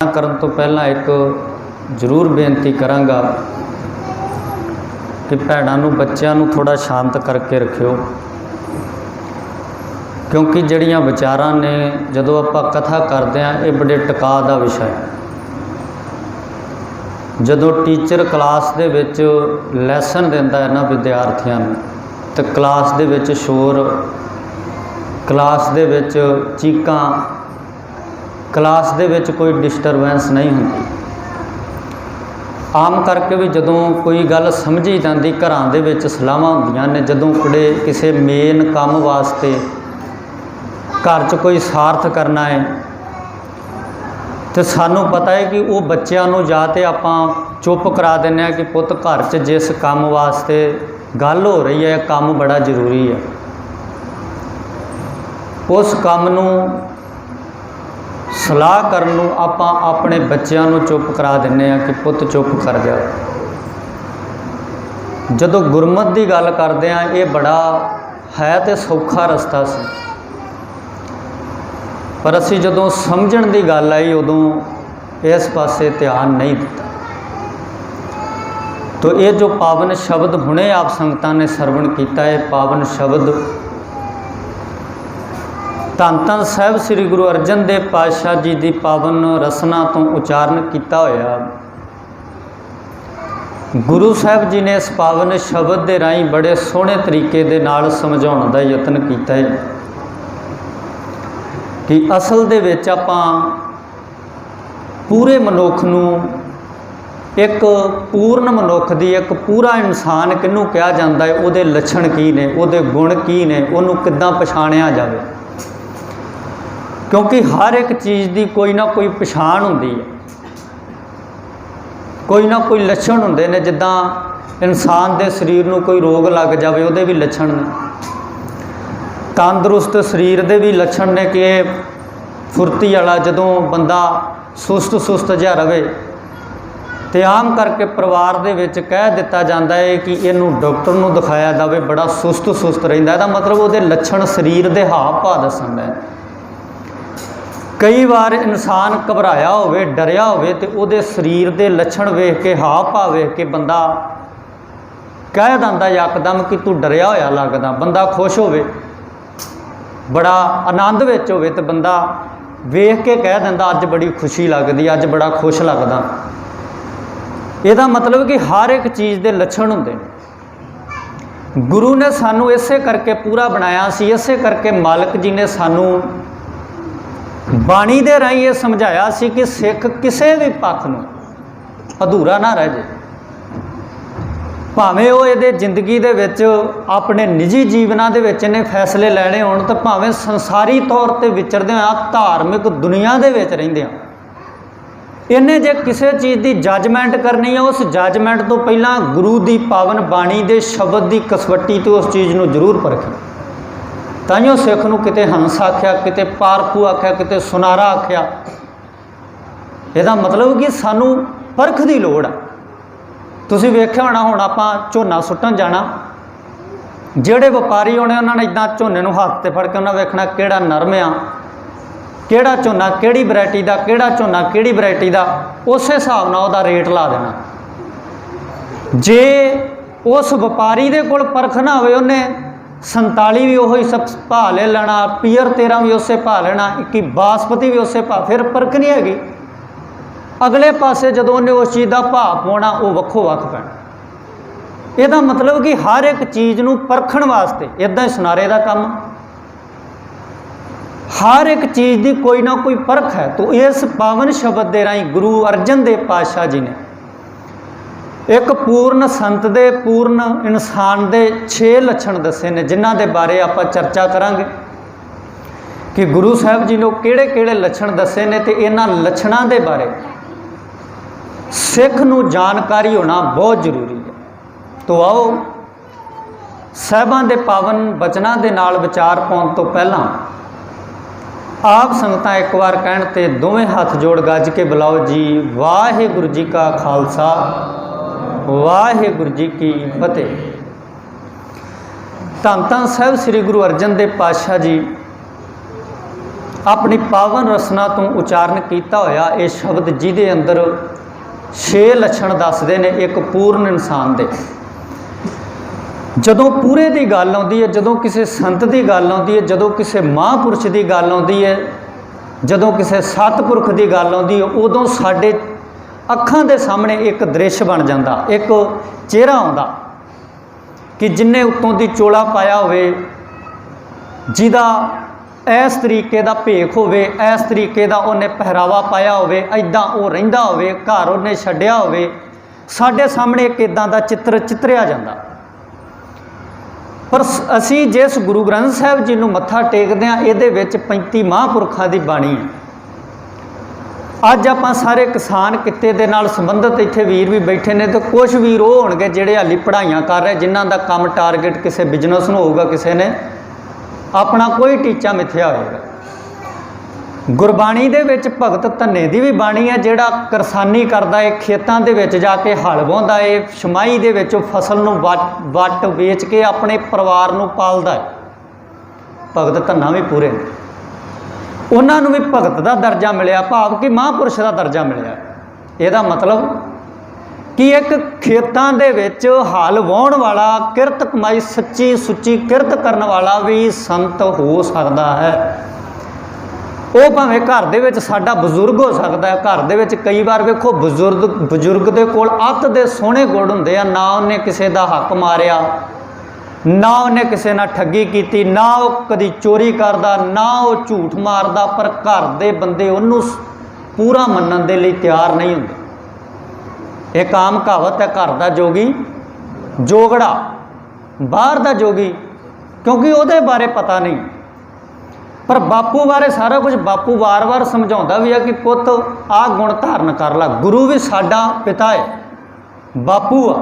करन तो पहला एक जरूर बेनती करांगा कि भैणां नूं बच्चों नूं थोड़ा शांत करके रखियो, क्योंकि जड़ियाँ विचारां ने जदों आपां कथा करते हैं ये बड़े टिका दा विषय है। जदों टीचर क्लास दे विच लैसन दिंदा है ना विद्यार्थियों नूं, तो क्लास दे विच शोर, क्लास दे विच चीकां, क्लास दे विच कोई डिस्टरबेंस नहीं होती। आम करके भी जदों कोई गल समझी जाती, घरां दे विच सलाहां हुंदियां ने, जदों कुड़े किसी मेन काम वास्ते घर च कोई सार्थ करना है तो सानू पता है कि वो बच्चों नूं जां ते आपां चुप करा दिंदे कि पुत घर च जिस काम वास्ते गल हो रही है काम बड़ा जरूरी है, उस काम नूं सलाह करन नूं आपां अपने बच्चों नूं चुप करा दिंदे कि पुत चुप कर जा। जदों गुरमत की गल करदे आ ये बड़ा है तो सौखा रस्ता सी, पर असी जदों समझण की गल आई उदों इस पासे ध्यान नहीं दिता। तो ये जो पावन शब्द हुणे आप संगतां ने सरवण किया है, पावन शब्द धन धन साहिब श्री गुरु अर्जन देव पातशाह जी की पावन रसना तो उचारण किया होया। गुरु साहिब जी ने इस पावन शब्द के राही बड़े सोहने तरीके दे नाल समझाउण दा यतन किया है कि असल दे विच आपां पूरे मनुख नूं, एक पूर्ण मनुख दी, एक पूरा इंसान किनू कहा जाता है, उहदे लक्षण की ने, उहदे गुण की ने, उहनूं किद्दां पछाणिया जावे। क्योंकि हर एक चीज़ की कोई ना कोई पछाण होंदी है, कोई ना कोई लक्षण होंदे ने। जिद्दां इंसान के शरीर नूं कोई रोग लग जाए उहदे भी लक्षण ने, तंदुरुस्त शरीर के भी लक्षण ने कि फुर्ती वाला, जदों बंदा सुस्त सुस्त जिहा रहे तो आम करके परिवार दे विच कह दिता जाता है कि इनू डॉक्टर नूं दिखाया जाए, बड़ा सुस्त सुस्त रहिंदा। इहदा मतलब उहदे लक्षण शरीर के हाव भाव दस्सण है। कई बार इंसान घबराया होवे, डरिया होवे तो उहदे शरीर के लक्षण वेख के, हाव भाव वेख के बंदा कह दिंदा यकदम कि तू डरिया होया लगदा। बंदा खुश होवे, बड़ा आनंद विच होवे तो बंदा वेख के कह दिंदा अज बड़ी खुशी लगदी, अज बड़ा खुश लगदा। इहदा मतलब कि हर एक चीज़ के लक्षण होंदे ने। गुरु ने सानू इसे करके पूरा बनाया सी, इसे करके मालिक जी ने सानू बाणी दे राही ये समझाया सी कि सिख किसी भी पक्ष नूं अधूरा ना रह जाए। भावें वो ये जिंदगी दे विच अपने निजी जीवना दे विच इन्हें फैसले लैने होण, तो भावें संसारी तौर पर विचरदे होया धार्मिक दुनिया दे विच रहिंदे इन्हें जे किसी चीज़ की जजमेंट करनी है, उस जजमेंट तो पहला गुरु की पावन बाणी के शब्द की कसवट्टी तो उस चीज़ को जरूर परखे। ताइयों सिख नूं किते हंस आख्या, किते पारखू आख्या, किते सुनारा आख्या। इहदा मतलब कि सानू परख की लोड़ है। तुसीं वेख्या होना, हुण आपां झोना सुट्टण जाना, जिहड़े व्यापारी होने उन्होंने इदां झोने नूं हत्थ ते फड़ के उन्हें वेखना किहड़ा नरम आ, किहड़ा झोना किहड़ी वैरायटी का, किहड़ा झोना किहड़ी वैरायटी का, उस हिसाब नाल उहदा रेट ला देना। जे उस व्यापारी दे कोल परख ना होवे, उन्हें 47 भी उही सब भाव ले लेना, पीयर 13 भी उसे भाव लेना, 21 बासपति भी उसे भाव, फिर परख नहीं हैगी। अगले पासे जदों उन्हें उस चीज़ का भाव पाउणा वो वक्खो वक्ख पैना। इहदा मतलब कि हर एक चीज़ नूं परखण वास्ते इदां ही सुनारे का काम, हर एक चीज़ की कोई ना कोई परख है। तो इस पावन शब्द के राही गुरु अर्जन देव पातशाह जी ने एक पूर्ण संत दे, पूर्ण इंसान दे 6 लक्षण दसे ने, जिन्हां दे बारे आपां चर्चा करांगे कि गुरु साहिब जी ने किहड़े किहड़े लक्षण दसे ने, ते इन्हां लक्षणां दे बारे सिख नूं जानकारी होना बहुत जरूरी है। तो आओ साहिबां दे पावन बचनां दे नाल विचार पाउण तो पहलां आप संगतां एक बार कहण ते दोवें हत्थ जोड़ गज के बुलाओ जी, वाहिगुरू जी का खालसा, वाहिगुरू जी की फतेह। धन धन साहिब श्री गुरु अर्जन देव पातशाह जी अपनी पावन रसना तो उचारण किया होया ये शब्द जिहदे अंदर 6 लक्षण दसदे ने एक पूर्ण इंसान दे। जदों पूरे की गल आउंदी है, जदों किसी संत की गल आउंदी है, जदों किसी महापुरुष की गल आउंदी है, जदों किसी सतपुरख की गल आउंदी है, उदों साडे अखां दे सामने एक दृश्य बन जाता, एक चेहरा आउंदा कि जिन्हें उत्तों की चोला पाया होवे, जिहदा इस तरीके का भेख होवे, इस तरीके का उन्हें पहरावा पाया होवे, इदां वो रहिंदा होवे, घर उन्हें छड्डिया होवे, साडे सामने एक इदां दा चित्र चित्रिया जाता। पर असी जिस गुरु ग्रंथ साहिब जी नूं मत्था टेकदे हां, इहदे विच 35 महापुरखों की बाणी है। अज आपां सारे किसान किते दे नाल संबंधित इत्थे वीर भी बैठे ने, तो कुछ वीर वो होणगे जिहड़े हाली पढ़ाइयां कर रहे, जिन्हां दा काम टारगेट किसी बिजनेस नूं होऊगा, किसी ने अपना कोई टीचा मिथ्या होएगा। गुरबाणी दे विच भगत धन्ने दी भी बाणी है, जिहड़ा करसानी करदा है, खेतां दे विच जाके हल वाहुंदा है, छमाही दे विच फसल नूं वट वेच के अपने परिवार नूं पालदा है। भगत धन्ना भी पूरे ने, उन्हां नूं भी भगत दा दर्जा मिलिया, भाव कि महापुरुष दा दर्जा मिलिया। इहदा मतलब कि एक खेतां दे विच हल वाहुण वाला, किरत कमाई सच्ची सुच्ची किरत करन वाला भी संत हो सकदा है। वो भावें घर दे विच साडा बजुर्ग हो सकता है। घर दे विच कई बार वेखो बजुर्ग दे कोल अत दे सोहणे गुण हुंदे आ, ना उन्हें किसी दा हक मारिया, ना उन्हें किसी नाल ठगी कीती, ना वो कदी चोरी करदा, ना वो झूठ मारदा, पर घर दे बंदे उन्नू पूरा मनण दे लई तैयार नहीं हुंदे। एक आम कहावत है, घर दा जोगी जोगड़ा, बाहर दा जोगी, क्योंकि उहदे बारे पता नहीं। पर बापू बारे सारा कुछ बापू वार वार समझाउंदा भी है कि पुੱਤ आ गुण धारण कर ला। गुरु भी साडा पिता है, बापू आ।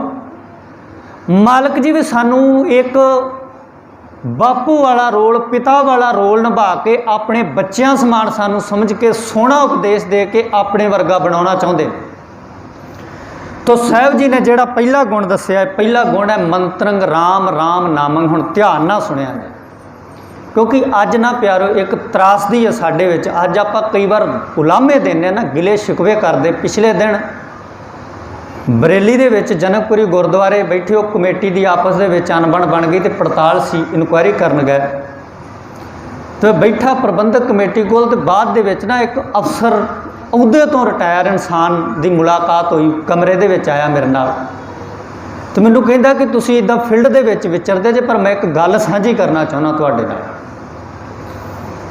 मालक जी भी सानू एक बापू वाला रोल, पिता वाला रोल निभा के अपने बच्चों समान सानू समझ के सोहना उपदेश दे के अपने वर्गा बनाना चाहते। तो साहिब जी ने जिहड़ा पहला गुण दस्सिया, पहला गुण है मंत्रंग राम राम नामंग। हुण ध्यान ना सुनिया जाए, क्योंकि अज ना प्यारो एक त्रासदी है साडे विच। अज आपां कई बार उलामे देने ना, गिले शिकवे करते। पिछले दिन बरेली दे विच जनकपुरी गुरुद्वारे बैठे, वो कमेटी की आपस दे विच अनबन बन गई, तो पड़ताल सी, इनकुआरी करन गए। तो बैठा प्रबंधक कमेटी कोल, तो बाद दे विच ना एक अफसर अहुदे तो रिटायर इंसान की मुलाकात हुई, कमरे दे विच आया मेरे नाल। तो मैनू कहंदा कि तुसीं इदां फील्ड दे विच विचरदे जे, पर मैं एक गल साझी करना चाहुंदा तुहाडे नाल।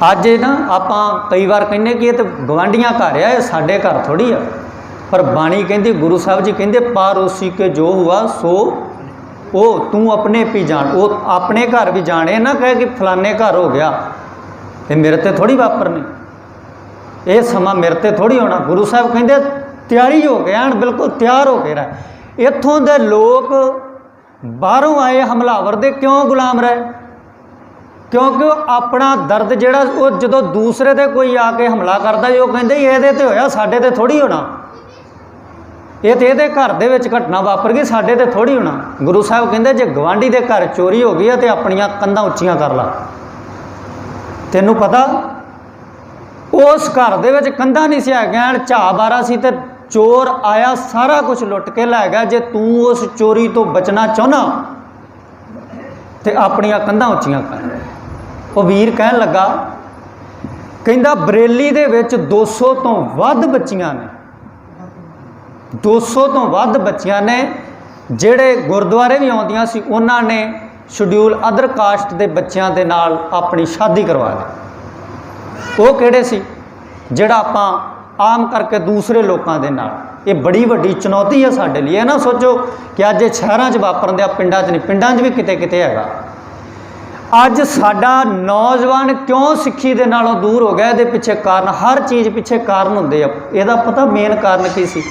अज ना आपां कई बार कहने कि ये तो गवांढियां घर आ, साडे घर थोड़ी आ। पर बाणी कहती, गुरु साहब जी कहते, पारोसी के जो हुआ सो ओ तू अपने भी जान। वो अपने घर भी जाने ना कहे कि फलाने घर हो गया, ये मेरे ते थोड़ी वापरनी, ये समा मेरे ते थोड़ी होना। गुरु साहब कहते तैयारी हो गया, बिल्कुल तैयार हो गया। इत्थों दे लोग बाहरों आए हमलावर दे क्यों गुलाम रहे? क्योंकि अपना दर्द जिहड़ा वो जो दूसरे दे कोई आके हमला करता, वो कहते ये तो होया, साडे ते थोड़ी होना, ये तो ये घर दे विच घटना वापर गई, साडे ते थोड़ी होना। गुरु साहब कहते जे गवांढी दे घर चोरी हो गई है तो अपनियां कंधां उच्चियां कर ला। तैनूं पता उस घर दे विच कंधां नहीं सी हैगियां, झा बारा सी, ते चोर आया सारा कुछ लुट के लै गया। जे तू उस चोरी तो बचना चाहना तो अपनियां कंधां उच्चियां कर। वो वीर कहन लगा, कहंदा बरेली दे विच 200 तो वध बच्चियां ने, 200 तो वध बच्चियां ने ਜਿਹੜੇ गुरुद्वारे भी आउंदियां सी, उन्हां ने शेड्यूल अदर कास्ट के बच्चों के नाल अपनी शादी करवा ली। वो किहड़े सी जिहड़ा आपां आम करके दूसरे लोगों के नाल। ये बड़ी वड्डी चुनौती है साडे लिए। ना सोचो कि अज ये शहरों च वापरन दिया, पिंडां च नहीं, पिंडां च भी किते किते हैगा। अज साडा नौजवान क्यों सिੱਖੀ दे नालों दूर हो गया? इहदे पिछे कारण, हर चीज़ पिछे कारण हुंदे आ। इहदा पता मेन कारण की सी?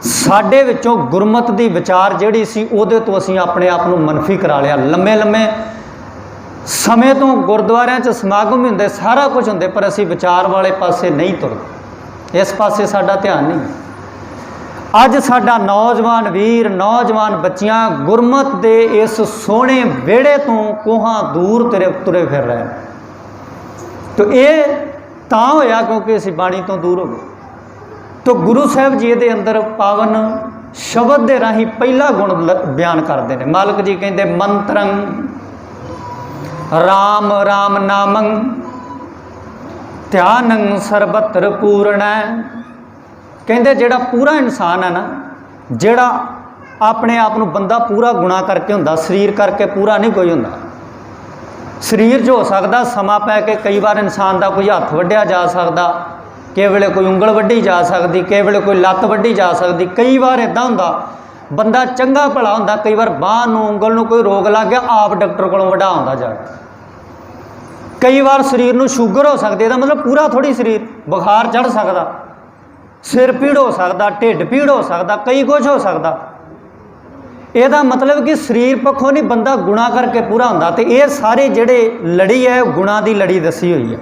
साडे विचों गुरमत दी विचार जिहड़ी सी, उहदे तो असीं अपने आप नूं मनफी करा लिया। लम्मे लम्मे समय तो गुरुद्वारियां च समागम भी हुंदे, सारा कुछ हुंदे, पर असीं विचार वाले पासे नहीं तुरदे, इस पासे साडा ध्यान नहीं। अज साडा नौजवान वीर, नौजवान बच्चियां गुरमत दे इस सोहणे विहड़े तो कोहां दूर तुरे फिर रहे हैं। तो ये ਤਾਂ ਹੋਇਆ क्योंकि असीं बाणी तो दूर हो गए। तो गुरु साहब जी दे अंदर पावन शब्द दे राही पहला गुण बयान करते हैं। मालक जी कहते मंत्रं राम राम नामं ध्यानं सर्वत्र पूर्ण। कहते जिहड़ा पूरा इंसान है ना, जिहड़ा अपने आप नूं बंदा पूरा गुणा करके हुंदा, शरीर करके पूरा नहीं कोई हुंदा। शरीर जो हो सकता समा पै के कई बार इंसान का कोई हत्थ वड्ढिया जा सकता, कई वेले कोई उंगल वड्ढी जा सकती, कई वेले कोई लत्त वड्ढी जा सकती। कई बार इदां हुंदा बंदा चंगा भला हुंदा, कई बार बांह नूं उंगल नूं कोई रोग लग गया आप डॉक्टर कोलों वढा आउंदा जाके। कई बार शरीर नूं शुगर हो सकती, इसदा मतलब पूरा थोड़ी शरीर, बुखार चढ़ सकता, सिर पीड़ हो सकता, ढिड पीड़ हो सकता, कई कुछ हो सकता। ਇਹਦਾ मतलब कि शरीर पक्षों नहीं बंदा गुणा करके पूरा होंदा। तो ये सारे ਜਿਹੜੇ लड़ी है गुणा की लड़ी दसी हुई है।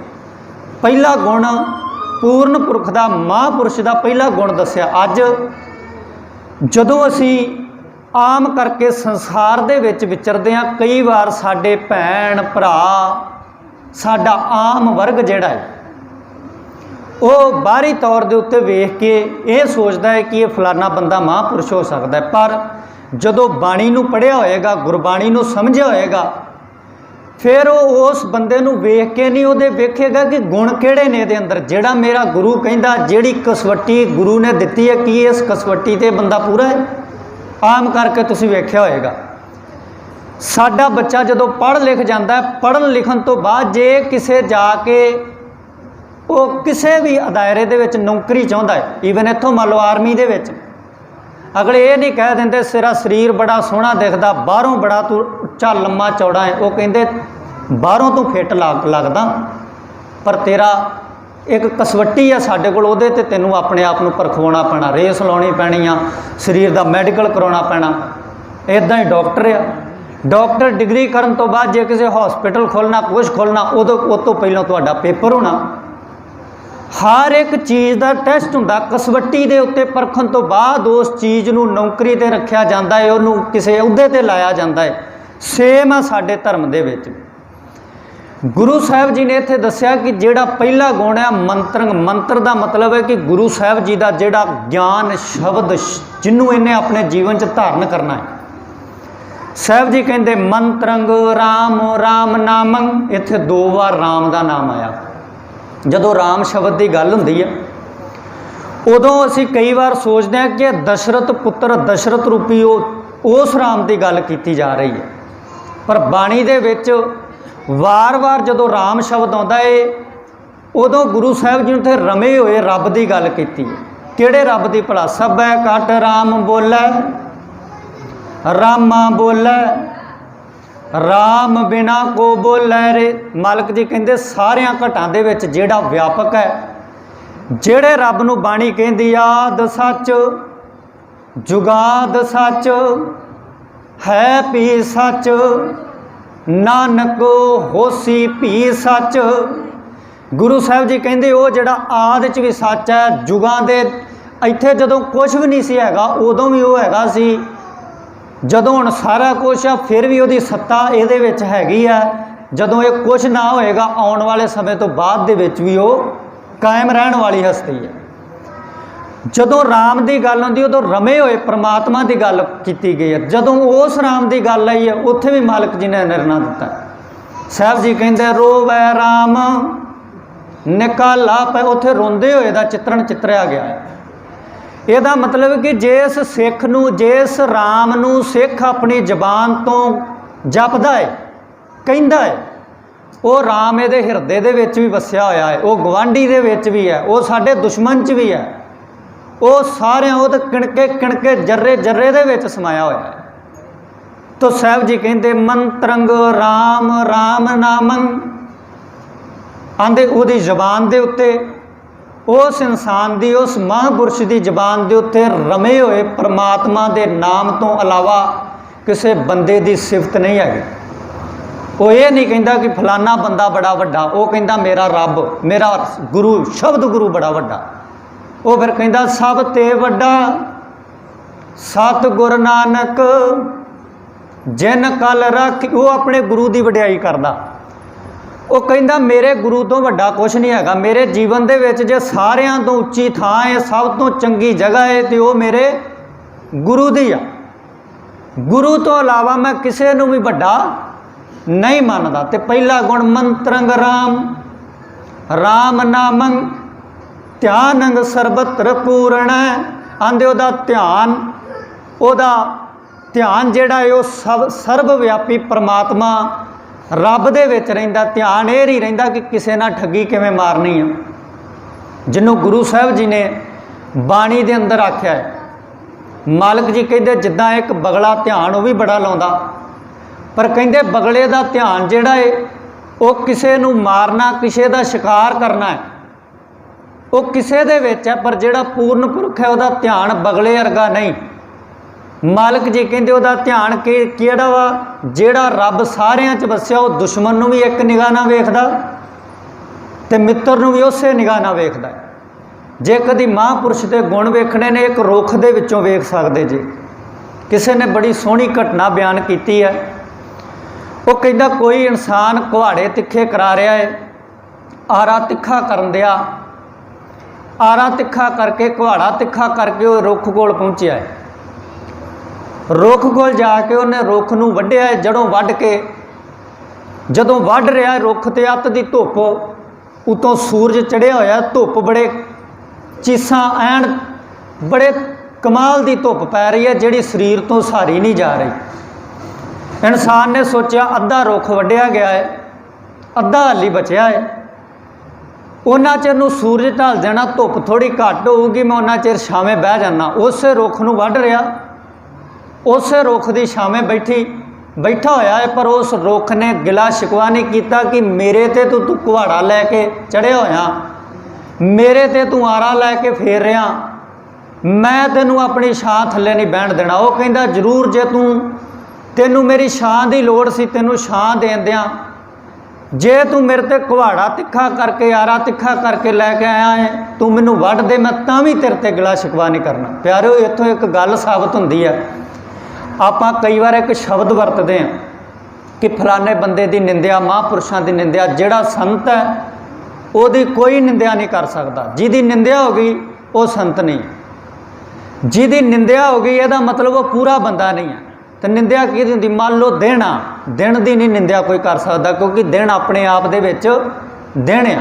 पहला गुण पूर्ण पुरख का महापुरुष का पहला गुण दसिया। अज जदों असी आम करके संसार दे विच विचरदे हां, कई बार साडे भैन भरा साडा आम वर्ग जिहड़ा है वो बाहरी तौर के उत्ते वेख के ये सोचता है कि ये फलाना बंदा महापुरुष हो सकता है, पर जदों बाणी नूं पढ़िया होएगा, गुरबाणी नूं समझिया होएगा, फिर वो उस बंदे नूं वेख के नहीं उहदे वेखेगा कि गुण किहड़े ने इहदे अंदर। जिहड़ा मेरा गुरु कहंदा, जिहड़ी कसवट्टी गुरु ने दित्ती है, कि इस कसवट्टी ते बंदा पूरा है। आम करके तुसीं वेख्या होएगा साडा बच्चा जदों पढ़ लिख जाता है, पढ़न लिखण तो बाद जे किसे जाके वो किसी भी दायरे दे विच नौकरी चाहुंदा है, ईवन इत्थों मान लो आर्मी दे विच, अगले ये नहीं कह देंगे तेरा शरीर बड़ा सोहना दिखता, बाहरों बड़ा तू उच्चा लम्मा चौड़ा है, वो कहते बाहरों तू फिट लगदा, पर तेरा एक कसवट्टी है साडे कोल, उहदे ते तैनूं अपने आप नूं परखवाउणा पैना, रेस लाउणी पैनी आ, शरीर का मैडिकल करवाउणा पैना। इदां ही डॉक्टर आ, डॉक्टर डिग्री करन तो बाद जे किसी हॉस्पिटल खोलना, कुछ खोलना, उदों उस तो पहलों तुहाडा पेपर होना। हर एक चीज़ का टेस्ट हुंदा, कसवट्टी दे उत्ते परखण तो बाद उस चीज़ नूं नौकरी ते रखिया जांदा है, उहनूं किसी अहुदे ते लाया जांदा है। सेम आ साडे धर्म दे विच। गुरु साहब जी ने इत्थे दस्सिया कि जिहड़ा पहला गुण है मंत्र, मंत्र का मतलब है कि गुरु साहब जी का जिहड़ा ज्ञान शब्द जिन्हों इन्हें अपने जीवन च धारण करना है। साहब जी कहते मंत्रंग राम राम नामं, इत्थे 2 बार राम का नाम आया। जदों राम शब्द की गल हुंदी है उदों असी कई बार सोचते हैं कि दशरथ पुत्र दशरथ रूपी उस राम की गल की जा रही है, पर बाणी दे विच वार वार जदों राम शब्द आउंदा है उदों गुरु साहब जी ने रमे हुए रब की गल की है। किहड़े रब की भला? सबै घट राम बोलै रामा बोलै राम बिना को बोलै रे। मालक जी कहते सारिया घटां दे विच जिहड़ा व्यापक है, जिहड़े रब नूं बाणी कहंदी आद सच जुगाद सच है भी सच नानक होसी भी सच। गुरु साहब जी कहंदे वो जिहड़ा आद च भी सच है, जुगां दे इत्थे जदों कुछ भी नहीं सी हैगा उदों भी वो हैगा सी, जदों हुण सारा कुछ आ फिर भी उहदी सत्ता इहदे विच हैगी है। जदों ये कुछ ना होएगा आउण वाले समय तो बाद दे विच भी वो कायम रहण वाली हस्ती है। जदों राम की गल आउंदी उदों रमे हुए परमात्मा की गल की गई है। जदों उस राम की गल आई है उत्थे भी मालक जी ने निर्णय दिता है। साहब जी कहते रोवै राम निकाला पै, उत्थे रोंदे हुए दा चित्रण चित्रिया गया है। ਇਹਦਾ मतलब कि जिस सिख नूं जिस राम नूं सिख अपनी जबान तो जपदा है कहंदा है, वो राम इहदे हिरदे दे विच भी वसिया होया है, वो गवांढी दे विच भी है, वो साडे दुश्मन च भी है, वो सारे वो तो किणके जर्रे जर्रे दे विच समाया होया है। तो साहब जी कहंदे मंत्रंग राम राम नामं, आंदे उहदी जबान दे उत्ते उस इंसान की उस महापुरुष की जबान के उत्ते रमे हुए परमात्मा के नाम तो अलावा किसी बंदे की सिफत नहीं है। वो ये नहीं कहता कि फलाना बंदा बड़ा वड्डा, वो कहता मेरा रब मेरा गुरु शब्द गुरु बड़ा वड्डा। वो फिर कहता सब ते वड्डा सतगुर नानक जिन कल रख, वो अपने गुरु की वड्याई करता। वो कहता मेरे गुरु तो वड्डा कुछ नहीं हैगा, मेरे जीवन दे विच जे सारियां तो उच्ची थां है, सब तो चंगी जगह है तो वो मेरे गुरु दी आ। गुरु तो अलावा मैं किसी नूं भी वड्डा नहीं मानदा। ते पहला गुण मंत्रंग राम, राम नामंग ध्यानंग सर्वत्र पूर्ण। आंदे ओदा ध्यान, ओदा ध्यान जिहड़ा है वो सब सर्वव्यापी परमात्मा रब दे विच रहिंदा। ध्यान ये नहीं रहिंदा कि किसी नाल ठगी किवें मारनी है, जिन्हों गुरु साहब जी ने बाणी दे अंदर आख्या है। मालक जी कहते जिद्दां एक बगला ध्यान वो भी बड़ा लाउंदा, पर कहते बगले का ध्यान जिहड़ा है वो किसी नूं मारना, किसी का शिकार करना है, वो किसी दे विच है, पर जिहड़ा पूर्ण पुरख है वह ध्यान बगले वर्गा नहीं। मालक जी कहते वह ध्यान किहड़ा वा, जिहड़ा रब सारियां च वसिया वो दुश्मन नूं भी एक निगाह नाल वेखदा ते मित्र नूं भी उसे निगाह नाल वेखदा। जे कदी महापुरुष के गुण वेखने ने एक रुख दे विचों वेख सकते जी। किसी ने बड़ी सोहनी घटना बयान की है। वो कहता कोई इंसान कुहाड़े तिखे करा रहा है, आरा तिखा करन दिया, आरा तिखा करके कुहाड़ा तिखा करके वो रुख कोल पहुँचा है। रुख कोल जाके उन्हें रुख नूं वड्ढिया है, जड़ों वड्ढ के जदों वड्ढ रहा है रुख ते अत दी धुप, उतों सूरज चढ़िया होया, धुप बड़े चीसा ऐन बड़े कमाल की धुप पै रही है, जिहड़ी शरीर तो सहारी नहीं जा रही। इंसान ने सोचा अद्धा रुख वड्ढिया गया है, अद्धा हाली बचिया है, उन्ना चिर नूं सूरज ढल जाना, धुप थोड़ी घट होगी, मैं उन्ना चिर छावें बह जाना। उस रुख नूं वड्ढ रहा, उस रुख की छावें बैठा होया है, पर उस रुख ने गिला शिकवा नहीं किया कि मेरे ते तू कुहाड़ा लैके चढ़िया होया, मेरे ते तू आरा लैके फेर रहा, मैं तेनू अपनी छां थले नहीं बहन देना। वो कहता जरूर जे तेनू मेरी छां की लोड़ सी, तेनू छां देन दियां, जे तू मेरे ते कुहाड़ा तिखा करके आरा तिखा करके लैके आया है, तू मैनू वड्ढ दे, मैं तां भी तेरे ते गिला शिकवा नहीं करना। प्यारिओ इत्थों एक गल साबित हुंदी है। आपां कई बार एक शब्द वरतते हैं कि फलाने बंदे की निंदिया, महापुरुषों की निंदिया, जिहड़ा संत है ਉਹਦੀ कोई निंदिया नहीं कर सकता। जिहदी निंदिया हो गई वो संत नहीं, जिहदी निंदिया हो गई यदा मतलब वो पूरा बंदा नहीं है। तो निंदिया की होंदी, मान लो दिन आ, दिन की नहीं निंदिया कोई कर सकता, क्योंकि दिन अपने आप दे विच दिन आ।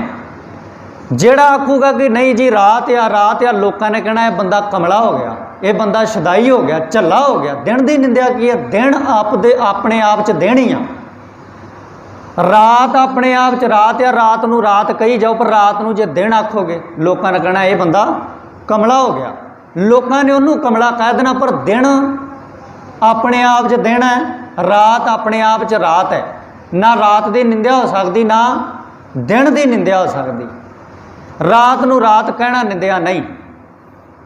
जिहड़ा आखूगा कि नहीं जी रात आ, लोगों ने कहना यह बंदा कमला हो गया, ये बंदा शदाई हो गया, झल्ला हो गया। दिन की निंदिया की है, दिन अपने आप च दिन ही आ। रात अपने आप च रात आ, रात नूं रात कही जाओ, पर रात नूं जे दिन आखोगे लोगों ने कहना यह बंदा कमला हो गया, लोगों ने उन्होंने कमला कह देना। पर दिन अपने आप च दिन है, रात अपने आप च रात है। ना रात की निंदिया हो सकती, ना दिन की निंदिया हो सकती। रात नूं रात कहना निंदिया नहीं।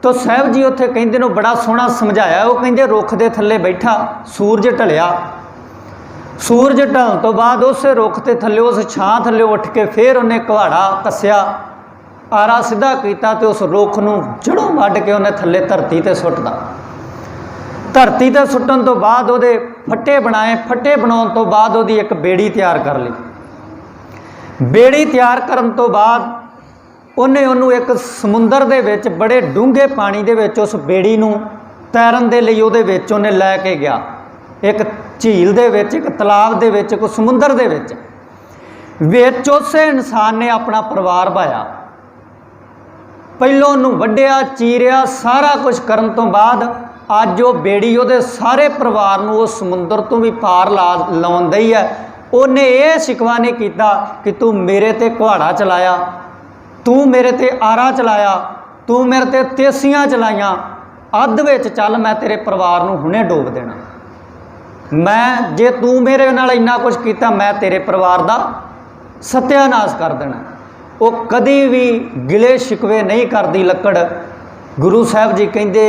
तो साहब जी उत्थे कहंदे ने बड़ा सोहना समझाया। वो कहंदे रुख दे थल्ले बैठा, सूरज ढलिया, सूरज ढलण तो बाद उस रुख के थल्ले उस छां थल्ले उठ के फिर उन्हें कुहाड़ा कस्या, आरा सीधा किया, तो उस रुख नूं जड़ों वड्ढ के उन्हें थल्ले धरती ते सुट्टदा। धरती ते सुट्टण तो बाद उहदे फट्टे बनाए, फट्टे बनाउण तो बाद उहदी एक बेड़ी तैयार कर ली। बेड़ी तैयार करन तो बाद उन्हें उन्होंने एक समुंदर दे विच बड़े डूंघे पानी दे विच उस बेड़ी नूं तैरन दे लई उहदे विच उन्हें लै के गया। एक झील दे विच, एक तलाब दे विच, एक समुंदर दे विच उसे इंसान ने अपना परिवार पाया। पहलों उन्होंने वड्ढिया चीरिया सारा कुछ करन तो बाद अज वो बेड़ी उहदे सारे परिवार नूं उस समुंदर तो भी पार लाउण दई है। उन्हें यह शिकवा नहीं किया कि तू मेरे ते कुहाड़ा चलाया, तू मेरे ते आरा चलाया, तू मेरे ते तेसियां चलाइया, अध विच चल मैं तेरे परिवार नूं हुणे डोब देना। मैं जे तू मेरे नाल इन्ना कुछ किया, मैं तेरे परिवार का सत्यानाश कर देना। वो कदी भी गिले शिकवे नहीं करती लकड़। गुरु साहब जी कहते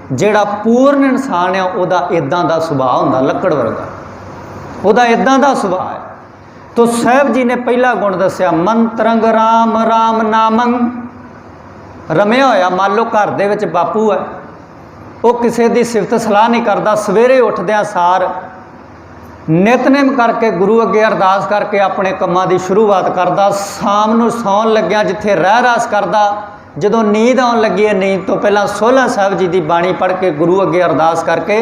जिहड़ा पूर्ण इंसान है उहदा इदां दा सुभाव हुंदा, लकड़ वर्गा उहदा इदां दा सुभाव है। तो साहब जी ने पहला गुण दस्या मंत्रंग राम, राम नामंग। रमिया होया, मान लो घर दे विच बापू है, वो किसी की सिफत सलाह नहीं करता, सवेरे उठद्या सार नितनेम करके गुरु अगे अरदास करके अपने कामां दी शुरुआत करदा। शाम नूं सौण लग्या जिथे रह रास करदा, जदों नींद आउण लगी है नींद तो पहला सोहला साहिब जी की बाणी पढ़ के गुरु अगे अरदास करके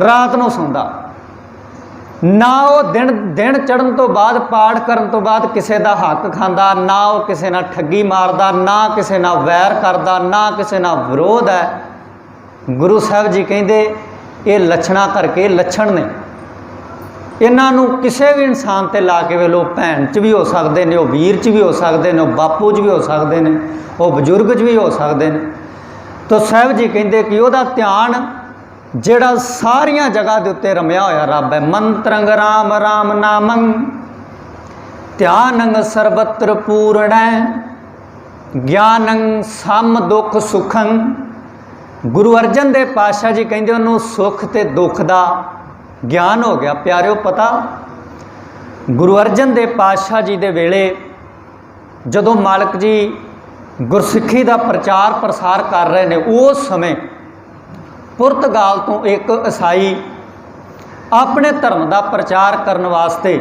रात नूं सौंदा। ना वो दिन चढ़न तो बाद पाठ करन तो बाद किसी का हक खांदा, ना वो किसी नाल ठगी मारदा, ना किसी नाल वैर करदा, ना किसी नाल विरोध है। गुरु साहब जी कहते ये लक्षणा करके लक्षण ने, इन्हों किसी भी इंसान ते ला के वेलो भैन च भी हो सकते हैं, वो वीर च भी हो सकते हैं, वो बापू च भी हो सकते हैं, वो बजुर्ग च भी हो सकते हैं। तो साहब जी कहते कि वह ध्यान ਜਿਹੜਾ ਸਾਰੀਆਂ ਜਗ੍ਹਾ ਦੇ ਉੱਤੇ ਰਮਿਆ ਹੋਇਆ ਰੱਬ ਹੈ। ਮੰਤਰੰਗ ਰਾਮ ਰਾਮ ਨਾਮੰ ਧਿਆਨੰ ਸਰਬਤਰ ਪੂਰਣੈ ਗਿਆਨੰ ਸਮ ਦੁੱਖ ਸੁਖੰ। ਗੁਰੂ ਅਰਜਨ ਦੇਵ ਪਾਤਸ਼ਾਹ ਜੀ ਕਹਿੰਦੇ ਉਹਨੂੰ ਸੁੱਖ ਤੇ ਦੁੱਖ ਦਾ ਗਿਆਨ ਹੋ ਗਿਆ। ਪਿਆਰਿਓ ਪਤਾ ਗੁਰੂ ਅਰਜਨ ਦੇਵ ਪਾਤਸ਼ਾਹ ਜੀ ਦੇ ਵੇਲੇ ਜਦੋਂ ਮਾਲਕ ਜੀ ਗੁਰਸਿੱਖੀ ਦਾ ਪ੍ਰਚਾਰ ਪ੍ਰਸਾਰ ਕਰ ਰਹੇ ਨੇ, ਉਸ ਸਮੇਂ पुर्तगाल तो एक ईसाई अपने धर्म का प्रचार करने वास्ते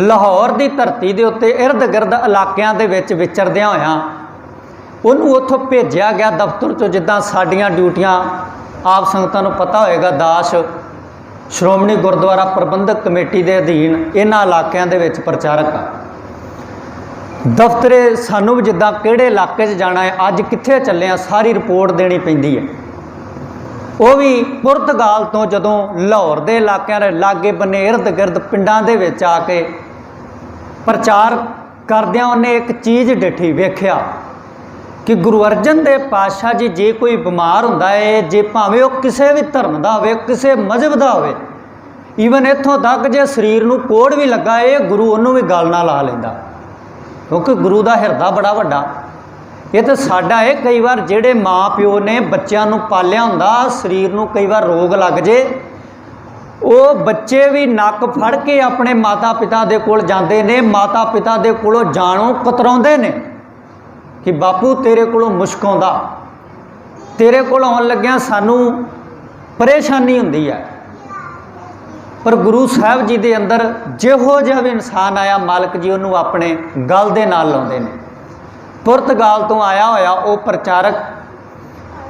लाहौर की धरती के उत्ते इर्द गिर्द इलाकों के विचरद्या होया उन्होंने उत्थों भेजा गया दफ्तर चो। जिद्दां साडियां ड्यूटियां आप संगतां नूं पता होएगा, दास श्रोमणी गुरुद्वारा प्रबंधक कमेटी के अधीन इन्हां इलाकों के प्रचारक आ। दफ्तरे सानूं भी जिद्दां किहड़े इलाके 'च जाना है, अज कित्थे चले आ, सारी रिपोर्ट देनी पैंदी है। वो भी पुर्तगाल तो जदों लाहौर के इलाकों के लागे बने इर्द गिर्द पिंडां दे विच आके प्रचार करदियां उन्हें एक चीज़ डिठी वेख्या कि गुरु अर्जन देव पातशाह जी जे कोई बीमार हुंदा है, जे भावें वो किसी भी धर्म का होवे, किसी मजहब का होवे, ईवन इत्थों तक जे शरीर नूं कोड़ भी लगा है गुरु उन्होंने भी गल नाल ला लैंदा, क्योंकि गुरु का हिरदा बड़ा वड्डा। ये तो साडा है, कई बार जेड़े माँ प्यो ने बच्चों नूं पालिया हुंदा, शरीर नूं कई बार रोग लग जे, वो बच्चे भी नक फड़ के अपने माता पिता दे कोल जांदे ने, माता पिता दे कोलों जाणों कतराउंदे ने कि बापू तेरे कोलों मुश्क आउंदा, तेरे कोल आउण लग्गिया सानूं परेशानी हुंदी है। पर गुरु साहब जी दे अंदर जिहो जिहा भी इंसान आया, मालक जी उन्होंने अपने गल दे नाल लाउंदे ने। पुर्तगाल तो आया होया वो प्रचारक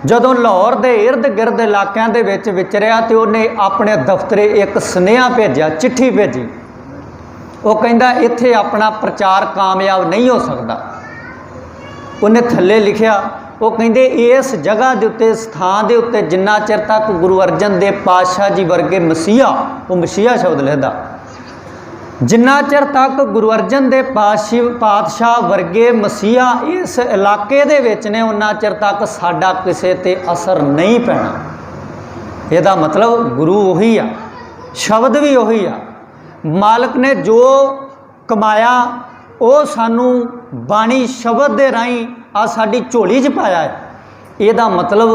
जदों लाहौर के इर्द गिर्द इलाकों के विचरिया तो उन्हें अपने दफ्तरे एक सुनेहा भेजा, चिट्ठी भेजी। वो कहता इत्थे अपना प्रचार कामयाब नहीं हो सकता। उन्हें थल्ले लिखिया, वो कहते इस जगह के उत्ते स्थान के उत्ते जिन्ना चिर तक गुरु अर्जन देव पातशाह जी वर्गे मसीहा, वो मसीहा शब्द लिखदा, जिन्ना चिर तक गुरु अर्जन देव पातशाह वर्गे मसीहा इस इलाके दे विच ने, उन्ना चिर तक साडा किसे ते असर नहीं पैना। ਇਹਦਾ मतलब गुरु उही आ, शब्द भी उही आ। मालक ने जो कमाया वो सानू बाणी शब्द दे राही आ साडी झोली च पाया है। ਇਹਦਾ मतलब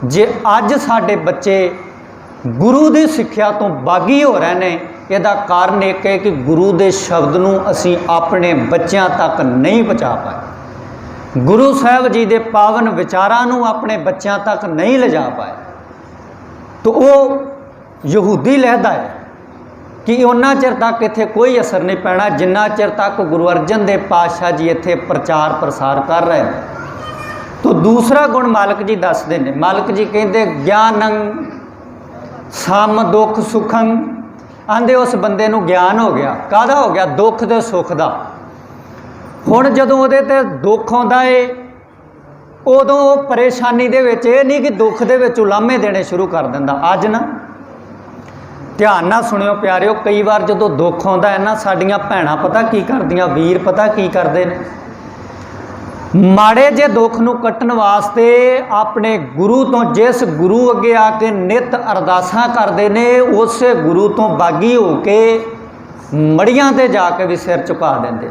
जे अज साडे बच्चे गुरु की सिक्ख्या तो बागी हो रहे हैं, ਇਹਦਾ कारण एक है कि गुरु के शब्द नूं असीं अपने बच्चों तक नहीं पहुँचा पाए, गुरु साहब जी के पावन विचारां नूं अपने बच्चों तक नहीं ले जा पाए। तो वो यहूदी लहदा है कि उन्ना चिर तक इत्थे कोई असर नहीं पैना जिन्ना चिर तक गुरु अर्जन देव पातशाह जी इत्थे प्रचार प्रसार कर रहे हैं। तो दूसरा गुण मालक जी दसदे ने, मालक जी कहते ज्ञानं सम दुख सुखं, आंदे उस बंदे नूं ज्ञान हो गया, काहदा हो गया, दुख ते सुख दा। हुण जदों उहदे ते दुख आउंदा है उदों परेशानी दे विच इह नहीं कि दुख दे विच उलामे देने शुरू कर दिंदा। अज ना ध्यान नाल सुणिओ प्यारिओ, कई बार जदों दुख आउंदा है ना, साडीआं भैणां पता की करदियां, वीर पता की करदे ने, माड़े जे दुख नूं कट्टण वास्ते अपने गुरु तो, जिस गुरु अगे आके नित अरदासां करदे ने, उस गुरु तो बागी हो के मड़ियां ते जाके भी सिर झुका देंदे,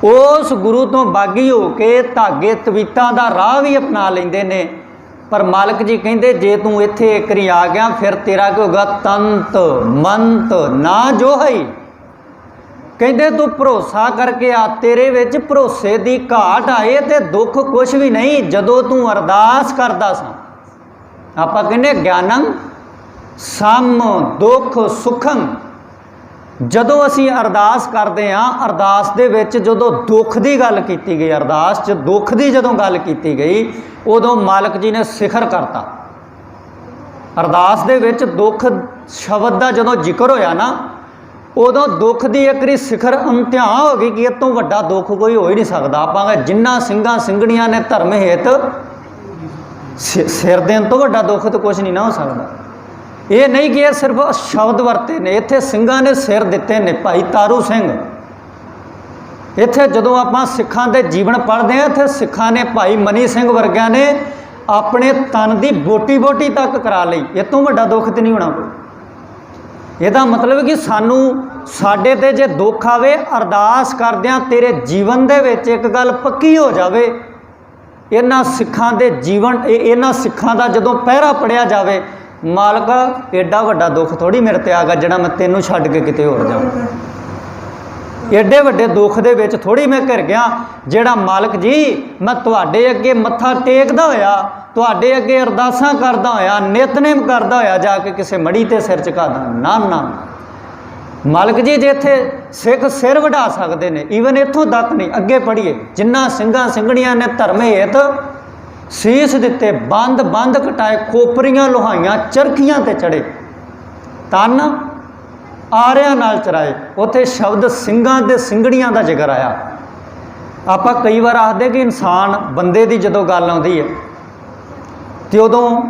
उस गुरु तो बागी हो के धागे तवीतां दा राह भी अपना लैंदे ने। पर मालक जी कहंदे जे तू इत्थे एक वारी आ गया फिर तेरा क्या होगा, तंत मंत ना जो है। कहते तू भरोसा करके आ, तेरे विच भरोसे की घाट आए तो दुख कुछ भी नहीं। जदों तू अरदास करदा सा, आपां कहने ज्ञानं सम दुख सुखं। ਜਦੋਂ ਅਸੀਂ ਅਰਦਾਸ ਕਰਦੇ ਹਾਂ, ਅਰਦਾਸ ਦੇ ਵਿੱਚ ਜਦੋਂ ਦੁੱਖ ਦੀ ਗੱਲ ਕੀਤੀ ਗਈ, ਅਰਦਾਸ 'ਚ ਦੁੱਖ ਦੀ ਜਦੋਂ ਗੱਲ ਕੀਤੀ ਗਈ, ਉਦੋਂ ਮਾਲਕ ਜੀ ਨੇ ਸਿਖਰ ਕਰਤਾ। ਅਰਦਾਸ ਦੇ ਵਿੱਚ ਦੁੱਖ ਸ਼ਬਦ ਦਾ ਜਦੋਂ ਜ਼ਿਕਰ ਹੋਇਆ ਨਾ, ਉਦੋਂ ਦੁੱਖ ਦੀ ਇੱਕ ਵਾਰੀ ਸਿਖਰ ਇਮਤਿਹਾਨ ਹੋ ਗਈ ਕਿ ਇਹ ਤੋਂ ਵੱਡਾ ਦੁੱਖ ਕੋਈ ਹੋ ਹੀ ਨਹੀਂ ਸਕਦਾ। ਆਪਾਂ ਜਿੰਨਾ ਸਿੰਘਾਂ ਸਿੰਘਣੀਆਂ ਨੇ ਧਰਮ ਹੇਤ ਸਿਰ ਦੇਣ ਤੋਂ ਵੱਡਾ ਦੁੱਖ ਤਾਂ ਕੁਛ ਨਹੀਂ ਨਾ ਹੋ ਸਕਦਾ। ਇਹ ਨਹੀਂ ਕਿ ਇਹ ਸਿਰਫ ਸ਼ਬਦ ਵਰਤੇ ਨੇ, ਇੱਥੇ ਸਿੰਘਾਂ ਨੇ ਸਿਰ ਦਿੱਤੇ ਨੇ। ਭਾਈ ਤਾਰੂ ਸਿੰਘ, ਇੱਥੇ ਜਦੋਂ ਆਪਾਂ ਸਿੱਖਾਂ ਦੇ ਜੀਵਨ ਪੜ੍ਹਦੇ ਹਾਂ, ਇੱਥੇ ਸਿੱਖਾਂ ਨੇ ਭਾਈ ਮਨੀ ਸਿੰਘ ਵਰਗਿਆਂ ਨੇ ਆਪਣੇ ਤਨ ਦੀ ਬੋਟੀ ਬੋਟੀ ਤੱਕ ਕਰਾ ਲਈ। ਇਹ ਤੋਂ ਵੱਡਾ ਦੁੱਖ ਤੇ ਨਹੀਂ ਹੋਣਾ ਕੋਈ। ਇਹਦਾ ਮਤਲਬ ਕਿ ਸਾਨੂੰ ਸਾਡੇ ਤੇ ਜੇ ਦੁੱਖ ਆਵੇ, ਅਰਦਾਸ ਕਰਦਿਆਂ ਤੇਰੇ ਜੀਵਨ ਦੇ ਵਿੱਚ ਇੱਕ ਗੱਲ ਪੱਕੀ ਹੋ ਜਾਵੇ, ਇਹਨਾਂ ਸਿੱਖਾਂ ਦੇ ਜੀਵਨ, ਇਹਨਾਂ ਸਿੱਖਾਂ ਦਾ ਜਦੋਂ ਪਹਿਰਾ ਪੜਿਆ ਜਾਵੇ, ਮਾਲਕਾ ਐਡਾ ਵੱਡਾ ਦੁੱਖ ਥੋੜੀ ਮੇਰੇ ਤੇ ਆ ਗਿਆ ਜਿਹੜਾ ਮੈਂ ਤੈਨੂੰ ਛੱਡ ਕੇ ਕਿਤੇ ਹੋਰ ਜਾਵਾਂ। ਐਡੇ ਵੱਡੇ ਦੁੱਖ ਦੇ ਵਿੱਚ ਥੋੜੀ ਮੈਂ ਘਿਰ ਗਿਆ ਜਿਹੜਾ ਮਾਲਕ ਜੀ ਮੈਂ ਤੁਹਾਡੇ ਅੱਗੇ ਮੱਥਾ ਟੇਕਦਾ ਹੋਇਆ, ਤੁਹਾਡੇ ਅੱਗੇ ਅਰਦਾਸਾਂ ਕਰਦਾ ਹੋਇਆ, ਨਿਤਨੇਮ ਕਰਦਾ ਹੋਇਆ ਜਾ ਕੇ ਕਿਸੇ ਮੜੀ ਤੇ ਸਿਰ ਝੁਕਾਦਾ। ਨਾ ਨਾ ਮਾਲਕ ਜੀ, ਜੇ ਇੱਥੇ ਸਿੱਖ ਸਿਰ ਵਢਾ ਸਕਦੇ ਨੇ, ਈਵਨ ਇੱਥੋਂ ਤੱਕ ਨਹੀਂ, ਅੱਗੇ ਪੜ੍ਹੀਏ, ਜਿਨ੍ਹਾਂ ਸਿੰਘਾਂ ਸਿੰਘਣੀਆਂ ਨੇ ਧਰਮ ਹੇਤ ਸੀਸ ਦਿੱਤੇ, ਬੰਦ ਬੰਦ ਕਟਾਏ, ਖੋਪਰੀਆਂ ਲੋਹਾਈਆਂ, ਚਰਖੀਆਂ ਤੇ ਚੜੇ, ਤਨ ਆਰਿਆਂ ਨਾਲ ਚਰਾਏ। ਉੱਥੇ ਸ਼ਬਦ ਸਿੰਘਾਂ ਤੇ ਸਿੰਘਣੀਆਂ ਦਾ ਜ਼ਿਕਰ ਆਇਆ। ਆਪਾਂ ਕਈ ਵਾਰ ਆਖਦੇ ਕਿ ਇਨਸਾਨ ਬੰਦੇ ਦੀ ਜਦੋਂ ਗੱਲ ਆਉਂਦੀ ਹੈ ਤੇ ਉਦੋਂ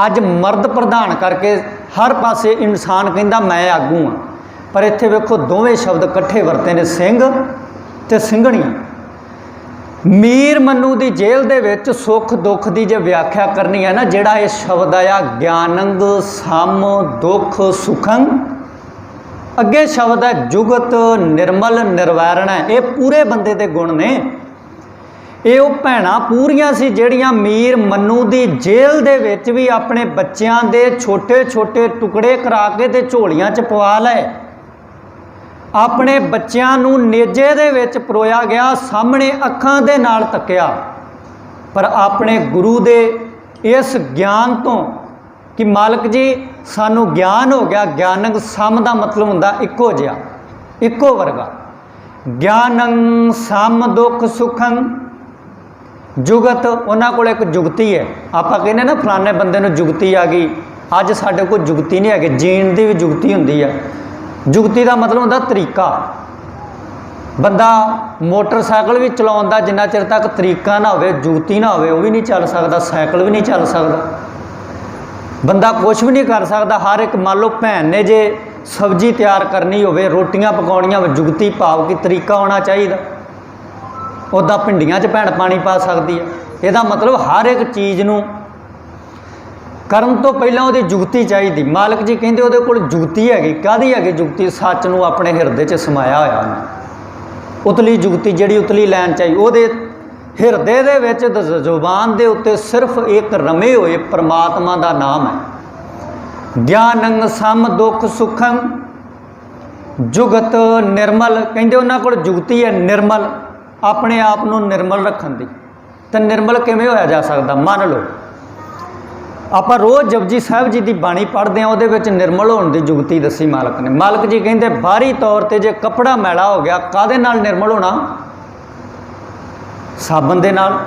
ਅੱਜ ਮਰਦ ਪ੍ਰਧਾਨ ਕਰਕੇ ਹਰ ਪਾਸੇ ਇਨਸਾਨ ਕਹਿੰਦਾ ਮੈਂ ਆਗੂ ਹਾਂ, ਪਰ ਇੱਥੇ ਵੇਖੋ ਦੋਵੇਂ ਸ਼ਬਦ ਇਕੱਠੇ ਵਰਤੇ ਨੇ, ਸਿੰਘ ਤੇ ਸਿੰਘਣੀਆਂ। ਮੀਰ ਮਨੂ ਦੀ ਜੇਲ੍ਹ ਦੇ ਵਿੱਚ ਸੁੱਖ ਦੁੱਖ ਦੀ ਜੇ ਵਿਆਖਿਆ ਕਰਨੀ ਹੈ ਨਾ, ਜਿਹੜਾ ਇਹ ਸ਼ਬਦ ਆਇਆ ਗਿਆਨੰਗ ਸਮ ਦੁੱਖ ਸੁਖੰ, ਅੱਗੇ ਸ਼ਬਦ ਹੈ ਜੁਗਤ ਨਿਰਮਲ ਨਿਰਵੈਰਣ। ਇਹ ਪੂਰੇ ਬੰਦੇ ਦੇ ਗੁਣ ਨੇ। ਇਹ ਉਹ ਭੈਣਾਂ ਪੂਰੀਆਂ ਸੀ ਜਿਹੜੀਆਂ ਮੀਰ ਮਨੂ ਦੀ ਜੇਲ੍ਹ ਦੇ ਵਿੱਚ ਵੀ ਆਪਣੇ ਬੱਚਿਆਂ ਦੇ ਛੋਟੇ ਛੋਟੇ ਟੁਕੜੇ ਕਰਾ ਕੇ ਤੇ ਝੋਲੀਆਂ 'ਚ ਪਵਾ ਲਏ। ਆਪਣੇ ਬੱਚਿਆਂ ਨੂੰ ਨੇਜੇ ਦੇ ਵਿੱਚ ਪਰੋਇਆ ਗਿਆ, ਸਾਹਮਣੇ ਅੱਖਾਂ ਦੇ ਨਾਲ ਤੱਕਿਆ, ਪਰ ਆਪਣੇ ਗੁਰੂ ਦੇ ਇਸ ਗਿਆਨ ਤੋਂ ਕਿ ਮਾਲਕ ਜੀ ਸਾਨੂੰ ਗਿਆਨ ਹੋ ਗਿਆ। ਗਿਆਨੰਗ ਸਮ ਦਾ ਮਤਲਬ ਹੁੰਦਾ ਇੱਕੋ ਜਿਹਾ, ਇੱਕੋ ਵਰਗਾ। ਗਿਆਨੰ ਸਮ ਦੁੱਖ ਸੁਖੰ ਜੁਗਤ, ਉਹਨਾਂ ਕੋਲ ਇੱਕ ਜੁਗਤੀ ਹੈ। ਆਪਾਂ ਕਹਿੰਦੇ ਨਾ ਫਲਾਣੇ ਬੰਦੇ ਨੂੰ ਜੁਗਤੀ ਆ ਗਈ, ਅੱਜ ਸਾਡੇ ਕੋਲ ਜੁਗਤੀ ਨਹੀਂ ਹੈਗੀ। ਜੀਣ ਦੀ ਵੀ ਜੁਗਤੀ ਹੁੰਦੀ ਹੈ। ਜੁਗਤੀ ਦਾ ਮਤਲਬ ਹੁੰਦਾ ਤਰੀਕਾ। ਬੰਦਾ ਮੋਟਰਸਾਈਕਲ ਵੀ ਚਲਾਉਂਦਾ, ਜਿੰਨਾ ਚਿਰ ਤੱਕ ਤਰੀਕਾ ਨਾ ਹੋਵੇ, ਜੁਗਤੀ ਨਾ ਹੋਵੇ, ਉਹ ਵੀ ਨਹੀਂ ਚੱਲ ਸਕਦਾ। ਸਾਈਕਲ ਵੀ ਨਹੀਂ ਚੱਲ ਸਕਦਾ, ਬੰਦਾ ਕੁਛ ਵੀ ਨਹੀਂ ਕਰ ਸਕਦਾ। ਹਰ ਇੱਕ ਮੰਨ ਲਓ ਭੈਣ ਨੇ ਜੇ ਸਬਜ਼ੀ ਤਿਆਰ ਕਰਨੀ ਹੋਵੇ, ਰੋਟੀਆਂ ਪਕਾਉਣੀਆਂ ਹੋਵੇ, ਜੁਗਤੀ ਭਾਵ ਕਿ ਤਰੀਕਾ ਹੋਣਾ ਚਾਹੀਦਾ। ਉੱਦਾਂ ਭਿੰਡੀਆਂ 'ਚ ਭੈਣ ਪਾਣੀ ਪਾ ਸਕਦੀ ਹੈ। ਇਹਦਾ ਮਤਲਬ ਹਰ ਇੱਕ ਚੀਜ਼ ਨੂੰ ਕਰਨ ਤੋਂ ਪਹਿਲਾਂ ਉਹਦੀ ਜੁਗਤੀ ਚਾਹੀਦੀ। ਮਾਲਕ ਜੀ ਕਹਿੰਦੇ ਉਹਦੇ ਕੋਲ ਜੁਗਤੀ ਹੈਗੀ। ਕਾਹਦੀ ਹੈਗੀ ਜੁਗਤੀ? ਸੱਚ ਨੂੰ ਆਪਣੇ ਹਿਰਦੇ 'ਚ ਸਮਾਇਆ ਹੋਇਆ ਉਹਨੇ। ਉਤਲੀ ਜੁਗਤੀ, ਜਿਹੜੀ ਉਤਲੀ ਲੈਣ ਚਾਹੀ, ਉਹਦੇ ਹਿਰਦੇ ਦੇ ਵਿੱਚ ਜ਼ੁਬਾਨ ਦੇ ਉੱਤੇ ਸਿਰਫ ਇੱਕ ਰਮੇ ਹੋਏ ਪਰਮਾਤਮਾ ਦਾ ਨਾਮ ਹੈ। ਗਿਆਨੰ ਸਮ ਦੁੱਖ ਸੁਖੰ ਜੁਗਤ ਨਿਰਮਲ, ਕਹਿੰਦੇ ਉਹਨਾਂ ਕੋਲ ਜੁਗਤੀ ਹੈ ਨਿਰਮਲ, ਆਪਣੇ ਆਪ ਨੂੰ ਨਿਰਮਲ ਰੱਖਣ ਦੀ। ਤਾਂ ਨਿਰਮਲ ਕਿਵੇਂ ਹੋਇਆ ਜਾ ਸਕਦਾ? ਮੰਨ ਲਓ ਆਪਾਂ ਰੋਜ਼ ਜਪਜੀ ਸਾਹਿਬ ਜੀ ਦੀ ਬਾਣੀ ਪੜ੍ਹਦੇ ਹਾਂ, ਉਹਦੇ ਵਿੱਚ ਨਿਰਮਲ ਹੋਣ ਦੀ ਜੁਗਤੀ ਦੱਸੀ ਮਾਲਕ ਨੇ। ਮਾਲਕ ਜੀ ਕਹਿੰਦੇ ਬਾਹਰੀ ਤੌਰ 'ਤੇ ਜੇ ਕੱਪੜਾ ਮੈਲਾ ਹੋ ਗਿਆ, ਕਾਹਦੇ ਨਾਲ ਨਿਰਮਲ ਹੋਣਾ? ਸਾਬਣ ਦੇ ਨਾਲ,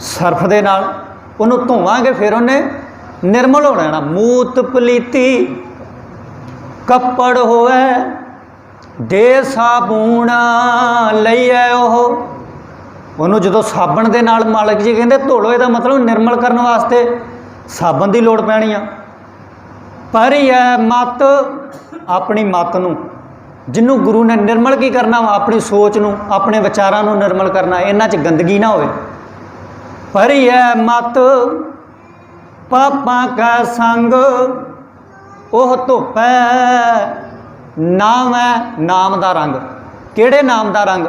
ਸਰਫ ਦੇ ਨਾਲ ਉਹਨੂੰ ਧੋਵਾਂਗੇ, ਫਿਰ ਉਹਨੇ ਨਿਰਮਲ ਹੋ ਜਾਣਾ। ਮੂਤ ਪਲੀਤੀ ਕੱਪੜ ਹੋਵੇ ਦੇ ਸਾਬੂਣ ਲਈਏ, ਉਹਨੂੰ ਜਦੋਂ ਸਾਬਣ ਦੇ ਨਾਲ ਮਾਲਕ ਜੀ ਕਹਿੰਦੇ ਧੋ ਲਓ, ਇਹਦਾ ਮਤਲਬ ਨਿਰਮਲ ਕਰਨ ਵਾਸਤੇ ਸਾਬਣ ਦੀ ਲੋੜ ਪੈਣੀ ਆ। ਪਰ ਇਹ ਮਤ, ਆਪਣੀ ਮਤ ਨੂੰ, ਜਿਹਨੂੰ ਗੁਰੂ ਨੇ ਨਿਰਮਲ ਕੀ ਕਰਨਾ ਵਾ? ਆਪਣੀ ਸੋਚ ਨੂੰ, ਆਪਣੇ ਵਿਚਾਰਾਂ ਨੂੰ ਨਿਰਮਲ ਕਰਨਾ, ਇਹਨਾਂ 'ਚ ਗੰਦਗੀ ਨਾ ਹੋਵੇ। ਪਰ ਇਹ ਮਤ ਪਾਪਾਂ ਕਾ ਸੰਗ ਉਹ ਧੁੱਪੈ ਨਾਮ ਹੈ, ਨਾਮ ਦਾ ਰੰਗ। ਕਿਹੜੇ ਨਾਮ ਦਾ ਰੰਗ?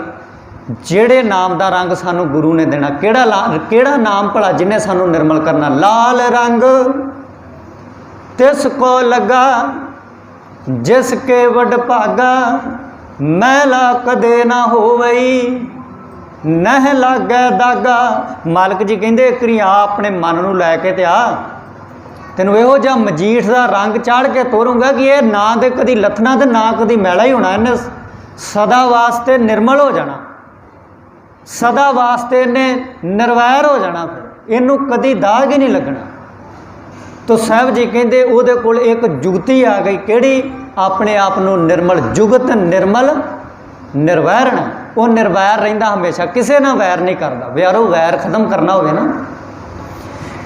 ਜਿਹੜੇ ਨਾਮ ਦਾ ਰੰਗ ਸਾਨੂੰ ਗੁਰੂ ਨੇ ਦੇਣਾ। ਕਿਹੜਾ ਨਾਮ ਭਲਾ ਜਿਹਨੇ ਸਾਨੂੰ ਨਿਰਮਲ ਕਰਨਾ? ਲਾਲ ਰੰਗ ਤਿਸ ਕੋ ਲੱਗਾ ਜਿਸ ਕੇ ਵਡ ਭਾਗਾ, ਮੈਲਾ ਕਦੇ ਨਾ ਹੋਵਈ ਨਹਿ ਲਾਗੈ ਦਾਗਾ। ਮਾਲਕ ਜੀ ਕਹਿੰਦੇ ਇੱਕ ਵਾਰੀ ਆ ਆਪਣੇ ਮਨ ਨੂੰ ਲੈ ਕੇ ਤੇ ਆ, ਤੈਨੂੰ ਇਹੋ ਜਿਹਾ ਮਜੀਠ ਦਾ ਰੰਗ ਚਾੜ ਕੇ ਤੋਰੂੰਗਾ ਕਿ ਇਹ ਨਾ ਤੇ ਕਦੀ ਲੱਥਣਾ ਤੇ ਨਾ ਕਦੀ ਮੈਲਾ ਹੀ ਹੋਣਾ, ਇਹਨੇ ਸਦਾ ਵਾਸਤੇ ਨਿਰਮਲ ਹੋ ਜਾਣਾ, ਸਦਾ ਵਾਸਤੇ ਇਹਨੇ ਨਿਰਵੈਰ ਹੋ ਜਾਣਾ, ਫਿਰ ਇਹਨੂੰ ਕਦੀ ਦਾਗ ਹੀ ਨਹੀਂ ਲੱਗਣਾ। ਤੋ ਸਾਹਿਬ ਜੀ ਕਹਿੰਦੇ ਉਹਦੇ ਕੋਲ ਇੱਕ ਜੁਗਤੀ ਆ ਗਈ, ਕਿਹੜੀ? ਆਪਣੇ ਆਪ ਨੂੰ ਨਿਰਮਲ, ਜੁਗਤ ਨਿਰਮਲ ਨਿਰਵੈਰਣ, ਉਹ ਨਿਰਵੈਰ ਰਹਿੰਦਾ ਹਮੇਸ਼ਾ, ਕਿਸੇ ਨਾਲ ਵੈਰ ਨਹੀਂ ਕਰਦਾ। ਵਿਆਰੋ ਵੈਰ ਖਤਮ ਕਰਨਾ ਹੋਵੇ ਨਾ,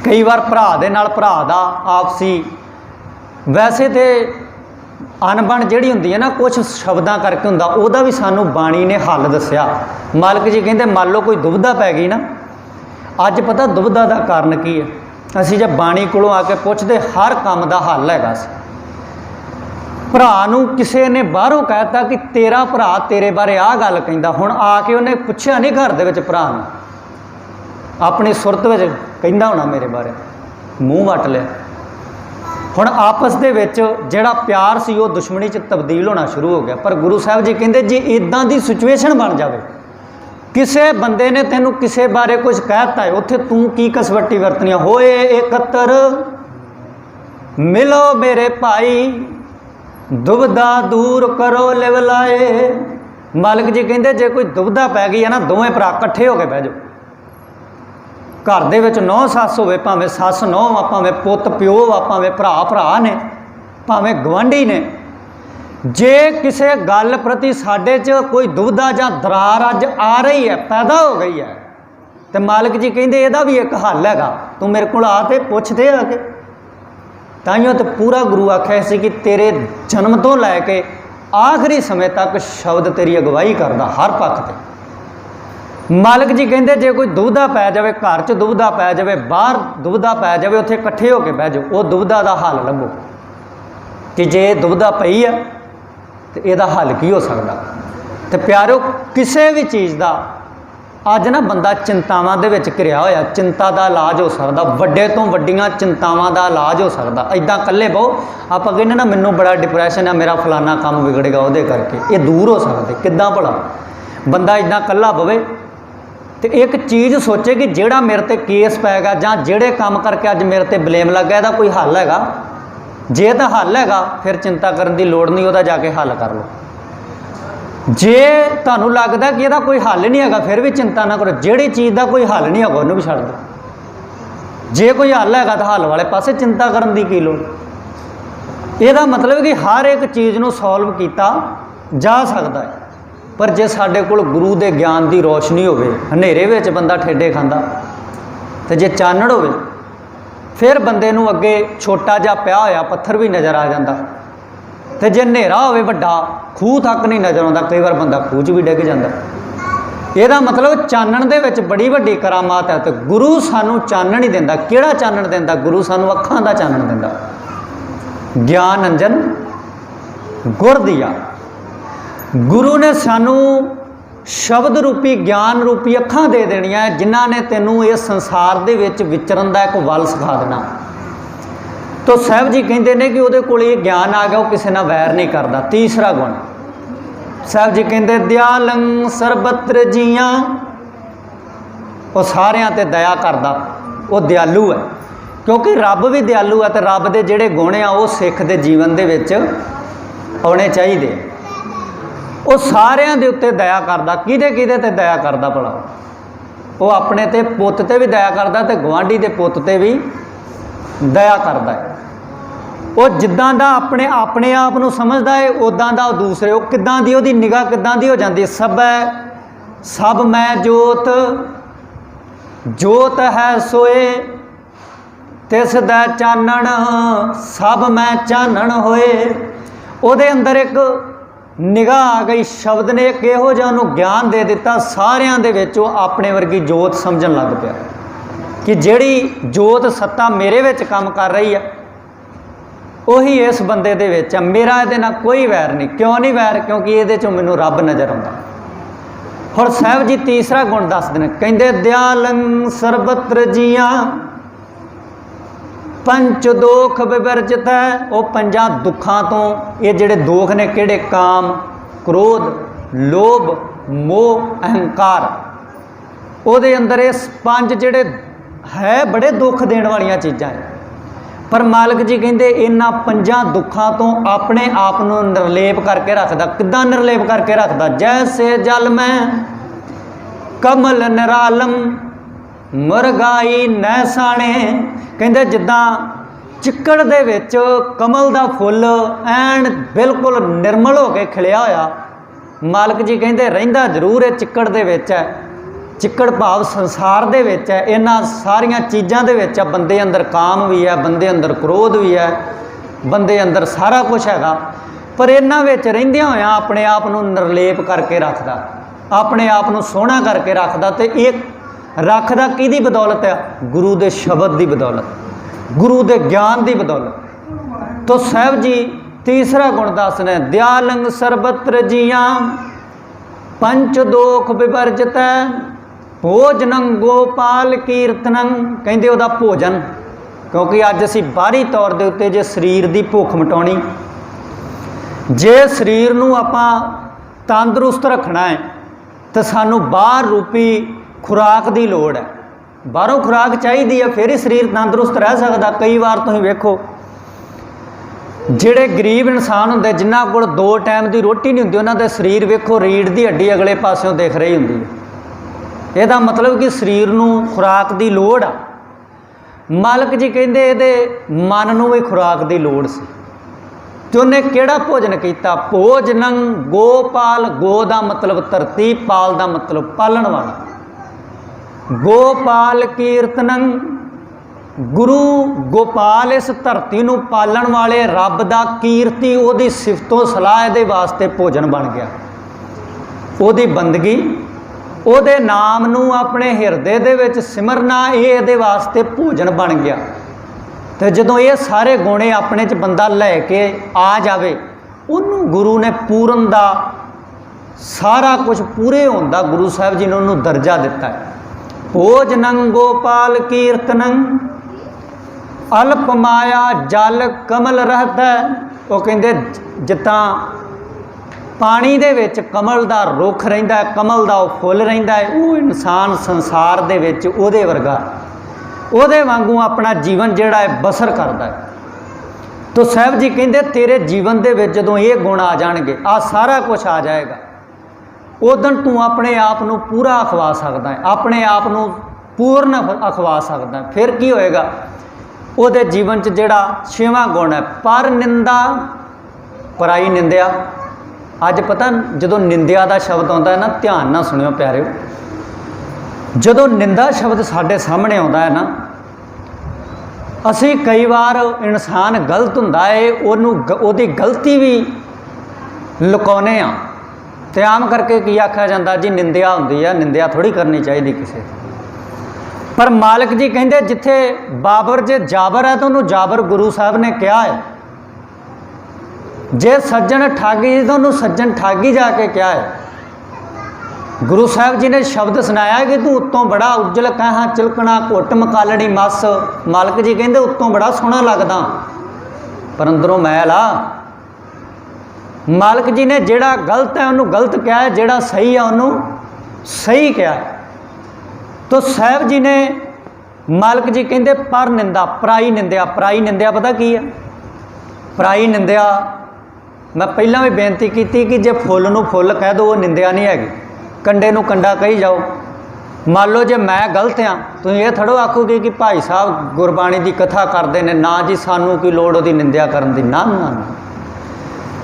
ਕਈ ਵਾਰ ਭਰਾ ਦੇ ਨਾਲ ਭਰਾ ਦਾ ਆਪਸੀ, ਵੈਸੇ ਤੇ ਅਣਬਣ ਜਿਹੜੀ ਹੁੰਦੀ ਹੈ ਨਾ ਕੁਛ ਸ਼ਬਦਾਂ ਕਰਕੇ ਹੁੰਦਾ, ਉਹਦਾ ਵੀ ਸਾਨੂੰ ਬਾਣੀ ਨੇ ਹੱਲ ਦੱਸਿਆ। ਮਾਲਕ ਜੀ ਕਹਿੰਦੇ ਮੰਨ ਲਓ ਕੋਈ ਦੁਬਿਧਾ ਪੈ ਗਈ ਨਾ, ਅੱਜ ਪਤਾ ਦੁਬਿਧਾ ਦਾ ਕਾਰਨ ਕੀ ਹੈ? ਅਸੀਂ ਜੇ ਬਾਣੀ ਕੋਲੋਂ ਆ ਕੇ ਪੁੱਛਦੇ ਹਰ ਕੰਮ ਦਾ ਹੱਲ ਹੈਗਾ ਸੀ। ਭਰਾ ਨੂੰ ਕਿਸੇ ਨੇ ਬਾਹਰੋਂ ਕਹਿਤਾ ਕਿ ਤੇਰਾ ਭਰਾ ਤੇਰੇ ਬਾਰੇ ਆਹ ਗੱਲ ਕਹਿੰਦਾ, ਹੁਣ ਆ ਕੇ ਉਹਨੇ ਪੁੱਛਿਆ ਨਹੀਂ ਘਰ ਦੇ ਵਿੱਚ ਭਰਾ ਨੂੰ, ਆਪਣੀ ਸੁਰਤ ਵਿੱਚ ਕਹਿੰਦਾ ਹੋਣਾ ਮੇਰੇ ਬਾਰੇ, ਮੂੰਹ ਵੱਟ ਲਿਆ। ਹੁਣ ਆਪਸ ਦੇ ਵਿੱਚ ਜਿਹੜਾ ਪਿਆਰ ਸੀ ਉਹ ਦੁਸ਼ਮਣੀ 'ਚ ਤਬਦੀਲ ਹੋਣਾ ਸ਼ੁਰੂ ਹੋ ਗਿਆ। ਪਰ ਗੁਰੂ ਸਾਹਿਬ ਜੀ ਕਹਿੰਦੇ ਜੇ ਇੱਦਾਂ ਦੀ ਸਿਚੁਏਸ਼ਨ ਬਣ ਜਾਵੇ, ਕਿਸੇ ਬੰਦੇ ਨੇ ਤੈਨੂੰ ਕਿਸੇ ਬਾਰੇ ਕੁਝ ਕਹਿਤਾ ਹੈ, ਉੱਥੇ ਤੂੰ ਕੀ ਕਸਵੱਟੀ ਵਰਤਣੀ? ਹੋਏ ਇਕੱਤਰ ਮਿਲੋ ਮੇਰੇ ਭਾਈ, ਦੁਬਿਧਾ ਦੂਰ ਕਰੋ ਲਿਵ ਲਾਏ। ਮਾਲਕ ਜੀ ਕਹਿੰਦੇ ਜੇ ਕੋਈ ਦੁਬਿਧਾ ਪੈ ਗਈ ਹੈ ਨਾ, ਦੋਵੇਂ ਭਰਾ ਇਕੱਠੇ ਹੋ ਕੇ ਬਹਿ ਜਾਓ। ਘਰ ਦੇ ਵਿੱਚ ਨੌ ਸੱਸ ਹੋਵੇ, ਭਾਵੇਂ ਸੱਸ ਨੌ ਆ, ਭਾਵੇਂ ਪੁੱਤ ਪਿਓ ਆ, ਭਾਵੇਂ ਭਰਾ ਭਰਾ ਨੇ, ਭਾਵੇਂ ਗਵਾਂਢੀ ਨੇ, ਜੇ ਕਿਸੇ ਗੱਲ ਪ੍ਰਤੀ ਸਾਡੇ 'ਚ ਕੋਈ ਦੁਬਿਧਾ ਜਾਂ ਦਰਾਰ ਅੱਜ ਆ ਰਹੀ ਹੈ, ਪੈਦਾ ਹੋ ਗਈ ਹੈ, ਤੇ ਮਾਲਕ ਜੀ ਕਹਿੰਦੇ ਇਹਦਾ ਵੀ ਇੱਕ ਹੱਲ ਹੈਗਾ, ਤੂੰ ਮੇਰੇ ਕੋਲ ਆ ਤੇ ਪੁੱਛਦੇ ਆ ਕੇ। ਤਾਈਓ ਤੇ ਪੂਰਾ ਗੁਰੂ ਆਖਿਆ ਸੀ ਕਿ ਤੇਰੇ ਜਨਮ ਤੋਂ ਲੈ ਕੇ ਆਖਰੀ ਸਮੇਂ ਤੱਕ ਸ਼ਬਦ ਤੇਰੀ ਅਗਵਾਈ ਕਰਦਾ ਹਰ ਪੱਖ ਤੇ। ਮਾਲਕ ਜੀ ਕਹਿੰਦੇ ਜੇ ਕੋਈ ਦੁਬਿਧਾ ਪੈ ਜਾਵੇ, ਘਰ 'ਚ ਦੁਬਿਧਾ ਪੈ ਜਾਵੇ, ਬਾਹਰ ਦੁਬਿਧਾ ਪੈ ਜਾਵੇ, ਉੱਥੇ ਇਕੱਠੇ ਹੋ ਕੇ ਬਹਿ ਜਾਓ, ਉਹ ਦੁਬਿਧਾ ਦਾ ਹੱਲ ਲੱਭੋ ਕਿ ਜੇ ਦੁਬਿਧਾ ਪਈ ਆ ਤੇ ਇਹਦਾ ਹੱਲ ਕੀ ਹੋ ਸਕਦਾ। ਤੇ ਪਿਆਰਿਓ ਕਿਸੇ ਵੀ ਚੀਜ਼ ਦਾ ਅੱਜ ਨਾ ਬੰਦਾ ਚਿੰਤਾਵਾਂ ਦੇ ਵਿੱਚ ਘਿਰਿਆ ਹੋਇਆ, ਚਿੰਤਾ ਦਾ ਇਲਾਜ ਹੋ ਸਕਦਾ, ਵੱਡੇ ਤੋਂ ਵੱਡੀਆਂ ਚਿੰਤਾਵਾਂ ਦਾ ਇਲਾਜ ਹੋ ਸਕਦਾ। ਇੱਦਾਂ ਇਕੱਲੇ ਬਹੁ ਆਪਾਂ ਕਹਿੰਦੇ ਨਾ ਮੈਨੂੰ ਬੜਾ ਡਿਪਰੈਸ਼ਨ ਆ, ਮੇਰਾ ਫਲਾਨਾ ਕੰਮ ਵਿਗੜੇਗਾ ਉਹਦੇ ਕਰਕੇ, ਇਹ ਦੂਰ ਹੋ ਸਕਦੇ ਕਿੱਦਾਂ? ਭਲਾ ਬੰਦਾ ਇੱਦਾਂ ਇਕੱਲਾ ਬਵੇ ਤੇ ਇੱਕ ਚੀਜ਼ ਸੋਚੇ ਕਿ ਜਿਹੜਾ ਮੇਰੇ ਤੇ ਕੇਸ ਪੈ ਗਿਆ ਜਾਂ ਜਿਹੜੇ ਕੰਮ ਕਰਕੇ ਅੱਜ ਮੇਰੇ ਤੇ ਬਲੇਮ ਲੱਗਾ, ਇਹਦਾ ਕੋਈ ਹੱਲ ਹੈਗਾ? ਜੇ ਤਾਂ ਹੱਲ ਹੈਗਾ ਫਿਰ ਚਿੰਤਾ ਕਰਨ ਦੀ ਲੋੜ ਨਹੀਂ, ਉਹਦਾ ਜਾ ਕੇ ਹੱਲ ਕਰ ਲਓ। ਜੇ ਤੁਹਾਨੂੰ ਲੱਗਦਾ ਕਿ ਇਹਦਾ ਕੋਈ ਹੱਲ ਨਹੀਂ ਹੈਗਾ, ਫਿਰ ਵੀ ਚਿੰਤਾ ਨਾ ਕਰੋ। ਜਿਹੜੀ ਚੀਜ਼ ਦਾ ਕੋਈ ਹੱਲ ਨਹੀਂ ਹੈਗਾ ਉਹਨੂੰ ਵੀ ਛੱਡ ਦਿਓ। ਜੇ ਕੋਈ ਹੱਲ ਹੈਗਾ ਤਾਂ ਹੱਲ ਵਾਲੇ ਪਾਸੇ, ਚਿੰਤਾ ਕਰਨ ਦੀ ਕੀ ਲੋੜ? ਇਹਦਾ ਮਤਲਬ ਕਿ ਹਰ ਇੱਕ ਚੀਜ਼ ਨੂੰ ਸੋਲਵ ਕੀਤਾ ਜਾ ਸਕਦਾ ਹੈ, ਪਰ ਜੇ ਸਾਡੇ ਕੋਲ ਗੁਰੂ ਦੇ ਗਿਆਨ ਦੀ ਰੋਸ਼ਨੀ ਹੋਵੇ, ਹਨੇਰੇ ਵਿੱਚ ਬੰਦਾ ਠੇਡੇ ਖਾਂਦਾ, ਤੇ ਜੇ ਚਾਨਣ ਹੋਵੇ ਫਿਰ ਬੰਦੇ ਨੂੰ ਅੱਗੇ ਛੋਟਾ ਜਿਹਾ ਪਿਆ ਹੋਇਆ ਪੱਥਰ ਵੀ ਨਜ਼ਰ ਆ ਜਾਂਦਾ, ਤੇ ਜੇ ਹਨੇਰਾ ਹੋਵੇ ਵੱਡਾ, ਖੂਹ ਤੱਕ ਨਹੀਂ ਨਜ਼ਰ ਆਉਂਦਾ, ਕਈ ਵਾਰ ਬੰਦਾ ਖੂਹ 'ਚ ਵੀ ਡਿੱਗ ਜਾਂਦਾ। ਇਹਦਾ ਮਤਲਬ ਚਾਨਣ ਦੇ ਵਿੱਚ ਬੜੀ ਵੱਡੀ ਕਰਾਮਾਤ ਹੈ। ਤੇ ਗੁਰੂ ਸਾਨੂੰ ਚਾਨਣ ਹੀ ਦਿੰਦਾ। ਕਿਹੜਾ ਚਾਨਣ ਦਿੰਦਾ? ਗੁਰੂ ਸਾਨੂੰ ਅੱਖਾਂ ਦਾ ਚਾਨਣ ਦਿੰਦਾ। ਗਿਆਨ ਅੰਜਨ ਗੁਰ ਦੀਆ, ਗੁਰੂ ਨੇ ਸਾਨੂੰ ਸ਼ਬਦ ਰੂਪੀ ਗਿਆਨ ਰੂਪੀ ਅੱਖਾਂ ਦੇ ਦੇਣੀਆਂ, ਜਿਨ੍ਹਾਂ ਨੇ ਤੈਨੂੰ ਇਸ ਸੰਸਾਰ ਦੇ ਵਿੱਚ ਵਿਚਰਨ ਦਾ ਇੱਕ ਵੱਲ ਸਿਖਾ ਦੇਣਾ। ਤੋ ਸਾਹਿਬ ਜੀ ਕਹਿੰਦੇ ਨੇ ਕਿ ਉਹਦੇ ਕੋਲ ਇਹ ਗਿਆਨ ਆ ਗਿਆ, ਉਹ ਕਿਸੇ ਨਾਲ ਵੈਰ ਨਹੀਂ ਕਰਦਾ। ਤੀਸਰਾ ਗੁਣ ਸਾਹਿਬ ਜੀ ਕਹਿੰਦੇ ਦਿਆਲੰ ਸਰਬਤਰ ਜੀਆਂ, ਉਹ ਸਾਰਿਆਂ ਤੇ ਦਇਆ ਕਰਦਾ, ਉਹ ਦਿਆਲੂ ਹੈ। ਕਿਉਂਕਿ ਰੱਬ ਵੀ ਦਿਆਲੂ ਹੈ, ਤੇ ਰੱਬ ਦੇ ਜਿਹੜੇ ਗੁਣ ਆ ਉਹ ਸਿੱਖ ਦੇ ਜੀਵਨ ਦੇ ਵਿੱਚ ਆਉਣੇ ਚਾਹੀਦੇ। ਉਹ ਸਾਰਿਆਂ ਦੇ ਉੱਤੇ ਦਇਆ ਕਰਦਾ। ਕਿਹਦੇ ਕਿਹਦੇ ਤੇ ਦਇਆ ਕਰਦਾ ਭਲਾ? ਉਹ ਆਪਣੇ ਤੇ ਪੁੱਤ ਤੇ ਵੀ ਦਇਆ ਕਰਦਾ, ਤੇ ਗੁਆਂਢੀ ਦੇ ਪੁੱਤ ਤੇ ਵੀ ਦਇਆ ਕਰਦਾ ਹੈ। ਉਹ ਜਿੱਦਾਂ ਦਾ ਆਪਣੇ ਆਪ ਨੂੰ ਸਮਝਦਾ ਹੈ, ਉੱਦਾਂ ਦਾ ਉਹ ਦੂਸਰੇ, ਉਹ ਕਿੱਦਾਂ ਦੀ ਉਹਦੀ ਨਿਗਾਹ ਕਿੱਦਾਂ ਦੀ ਹੋ ਜਾਂਦੀ। ਸਭ ਮੈਂ ਜੋਤ, ਜੋਤ ਹੈ ਸੋਏ, ਤਿਸ ਦਾ ਚਾਨਣ ਸਭ ਮੈਂ ਚਾਨਣ ਹੋਏ। ਉਹਦੇ ਅੰਦਰ ਇੱਕ ਨਿਗਾਹ ਆ ਗਈ, ਸ਼ਬਦ ਨੇ ਇੱਕ ਇਹੋ ਜਿਹਾ ਉਹਨੂੰ ਗਿਆਨ ਦੇ ਦਿੱਤਾ, ਸਾਰਿਆਂ ਦੇ ਵਿੱਚ ਉਹ ਆਪਣੇ ਵਰਗੀ ਜੋਤ ਸਮਝਣ ਲੱਗ ਪਿਆ ਕਿ ਜਿਹੜੀ ਜੋਤ ਸੱਤਾ ਮੇਰੇ ਵਿੱਚ ਕੰਮ ਕਰ ਰਹੀ ਆ, ਉਹੀ ਇਸ ਬੰਦੇ ਦੇ ਵਿੱਚ ਆ। ਮੇਰਾ ਇਹਦੇ ਨਾਲ ਕੋਈ ਵੈਰ ਨਹੀਂ। ਕਿਉਂ ਨਹੀਂ ਵੈਰ? ਕਿਉਂਕਿ ਇਹਦੇ 'ਚੋਂ ਮੈਨੂੰ ਰੱਬ ਨਜ਼ਰ ਆਉਂਦਾ। ਹੁਣ ਸਾਹਿਬ ਜੀ ਤੀਸਰਾ ਗੁਣ ਦੱਸਦੇ ਨੇ, ਕਹਿੰਦੇ ਦਿਆਲੰ ਸਰਬਤਰ ਜੀਆਂ, ਪੰਚ ਦੋਖ ਵਿਵਰਜਿਤ ਹੈ। ਉਹ ਪੰਜਾਂ ਦੁੱਖਾਂ ਤੋਂ, ਇਹ ਜਿਹੜੇ ਦੋਖ ਨੇ ਕਿਹੜੇ? ਕਾਮ, ਕ੍ਰੋਧ, ਲੋਭ, ਮੋਹ, ਅਹੰਕਾਰ। ਉਹਦੇ ਅੰਦਰ ਇਹ ਪੰਜ ਜਿਹੜੇ ਹੈ ਬੜੇ ਦੁੱਖ ਦੇਣ ਵਾਲੀਆਂ ਚੀਜ਼ਾਂ ਹੈ। पर मालिक जी कहते इन्हां 5 दुखों तो अपने आप को निर्लेप करके रखता। किदां निर्लेप करके रखता? जैसे जल में कमल निरालम मुरगाई नैसाणे। कहते जिद्दां चिक्कड़ दे विच कमल दा फुल ऐन बिल्कुल निर्मल हो के खिलिया होया। मालिक जी कहते रहिंदा जरूर है चिक्कड़ दे विच है, चिक्कड़ भाव संसार दे विच है, इन्हां सारियां चीज़ां दे विच है। बंदे अंदर काम भी है, बंदे अंदर क्रोध भी है, बंदे अंदर सारा कुछ हैगा, पर इन्हां विच रहिंदियां होइयां अपने आप को निर्लेप करके रखदा, अपने आप को सोहना करके रखदा। ते एक रखदा किहदी बदौलत है? गुरु दे शब्द की बदौलत, गुरु दे ज्ञान की बदौलत। तो साहब जी तीसरा गुण दसने, दयालंग सर्वत्र जिया पंच दोख विवर्जित भोजनं गोपाल कीर्तनं। कहते वह भोजन, क्योंकि अज असी बाहरी तौर के उत्ते जे शरीर की भुख मिटाउणी, जे शरीर नूं आपां तंदुरुस्त रखना है तो सानू बाहर रूपी खुराक की लोड़ है। बाहरों खुराक चाहिए है, फिर ही शरीर तंदुरुस्त रह सकता। कई बार तुसीं वेखो जिहड़े गरीब इंसान होंदे जिन्हां कोल 2 टाइम की रोटी नहीं होंदी, उन्हां दे शरीर वेखो रीढ़ की हड्डी अगले पासों दिख रही होंदी है। ਇਹਦਾ मतलब कि शरीर ਨੂੰ खुराक की लोड़ आ। मालिक जी कहते ये मन ਨੂੰ भी खुराक की लोड़ सी। तो उन्हें किहड़ा भोजन किया? भोजनं गोपाल, गो का मतलब धरती, पाल का मतलब पालन वाला। गोपाल कीर्तनं, गुरु गोपाल इस धरती नूं पालन वाले रब का कीर्ति, उहदी सिफतो सलाह दे वास्ते भोजन बन गया। उहदी बंदगी, ਉਹਦੇ नाम नूं अपने हिरदे दे विच सिमरना, ये इहदे वास्ते भोजन बन गया। तो जदों ये सारे गुणे अपने च बंदा लैके आ जाए, उन्होंने गुरु ने पूरन दा सारा कुछ पूरे होने दा गुरु साहब जी ने उन्होंने दर्जा दिता है। भोजनं गोपाल कीर्तनं अल्प माया जल कमल रहता है। वो कहते जितां पानी दे विच कमल का रुख रहिंदा है, कमल का फुल रहिंदा है, वो इंसान संसार दे विच उहदे वर्गा, उहदे वांगू अपना जीवन जिहड़ा है बसर करदा है। तो साहब जी कहते तेरे जीवन दे विच जदों ये गुण आ जाणगे, आ सारा कुछ आ जाएगा, उदन तू अपने आप को पूरा अखवा सकदा है, अपने आप को पूर्ण अखवा सकदा है। फिर की होएगा? उहदे जीवन च जिहड़ा 6वां गुण है पर निंदा पराई निंदिया। अज पता जदों निंदिया का शब्द आता है ना, ध्यान ना सुनियो प्यारे, जदों निंदा शब्द साढ़े सामने आता है ना, असी कई बार इंसान गलत हुंदा है, उहदी गलती भी लुकाउने आ। ते आम करके की आख्या जाता जी निंदिया हुंदी है, निंदिया थोड़ी करनी चाहिए किसी। पर मालिक जी कहते जिथे बाबर जे जाबर है तो उन्होंने जाबर गुरु साहब ने कहा है, जे सज्जन ठागी तो उन्होंने सज्जन ठागी जाके क्या है। गुरु साहब जी ने शब्द सुनाया कि तू उत्तों बड़ा उज्जल कहा चिलकना घुट मकालड़ी मस। मालिक जी कहते उत्तों बड़ा सोहना लगदा पर अंदरों मैल आ। मालिक जी ने जेड़ा गलत है उन्होंने गलत कहा है, जेड़ा सही है उन्होंने सही कहा है। तो साहब जी ने मालिक जी कहते पर निंदा पराई निंदिया। पराई निंदिया पता की है? पराई निंदिया मैं पहला भी बेनती की कि जे फुल नूं फुल कह दो वो निंदिया नहीं हैगी, कंडे नूं कंडा कही जाओ। मान लो जे मैं गलत हाँ, तुम ये थोड़ो आखोगे कि भाई साहब गुरबाणी की कथा करते हैं, ना जी सानू की लोड़ उसकी निंदिया करन दी, ना ना।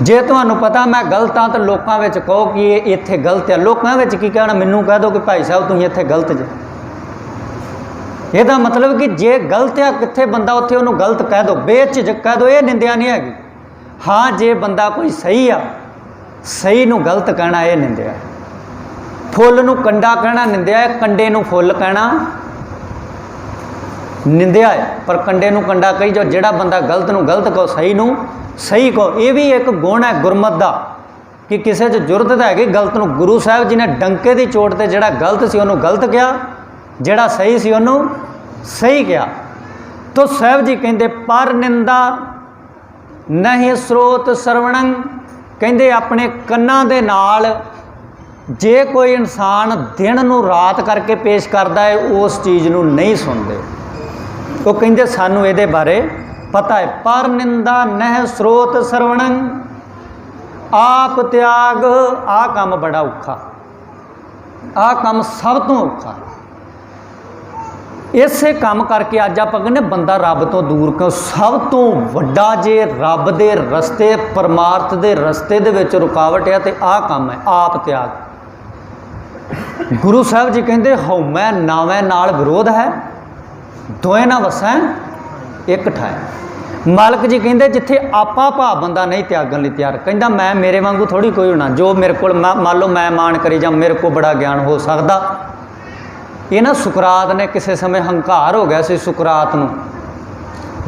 जे तुहानू पता मैं गलत हाँ तो लोगों में कहो कि ये इत्थे गलत है, लोगों में की कहना, मैनू कह दो कि भाई साहब तुम इत्थे गलत जे। यदा मतलब कि जे गलत है कित्थे बंदा उत्थे उन्होंने गलत कह दो, बेझिझक कह दो, ये निंदिया नहीं हैगी। हाँ जे बंदा कोई सही आ, सही नूं गलत कहना ये निंदिया है। फुल नूं कंडा कहना निंदिया है, कंडे नूं फुल कहना निंदिया है। पर कंडे नूं कंडा कही जो जेड़ा बंदा गलत नूं गलत कहो, सही नूं सही कहो। ये भी एक गुण है गुरमत का कि किसी च जुरत है गलत नूं। गुरु साहब जी ने डंके की चोट ते जेड़ा गलत सी उन्होंने गलत कहा, जेड़ा सही सी उन्होंने सही कहा। तो साहब जी कहते पर निंदा नहीं स्रोत सरवणं, कहते अपने कन्ना दे नाल जे कोई इंसान दिन नूं रात करके पेश करता है उस चीज़ नूं नहीं सुनते। वो कहते सानू इहदे बारे पता है। पर निंदा नह स्रोत सरवणं आप त्याग, आ काम बड़ा औखा, आ काम सब तो औखा। इसे काम करके अज आप कहने बंदा रब तो दूर क्यों। सब तो वड्डा जे रब दे रस्ते परमार्थ दे रस्ते दे विच रुकावट है तो आ काम है आप त्याग। गुरु साहब जी कहते हौमै नावै नाल विरोध है, दोए ना वसै एक ठाए। मालक जी कहते जिथे आपा भाव बंदा नहीं त्यागन लई तैयार, कहता मैं मेरे वांगू थोड़ी कोई होना जो मेरे को मान लो मैं मान करी जाऊँ मेरे को बड़ा ज्ञान हो सकता। ये ना सुकरात ने किसी समय हंकार हो गया सी, सुकरात नूं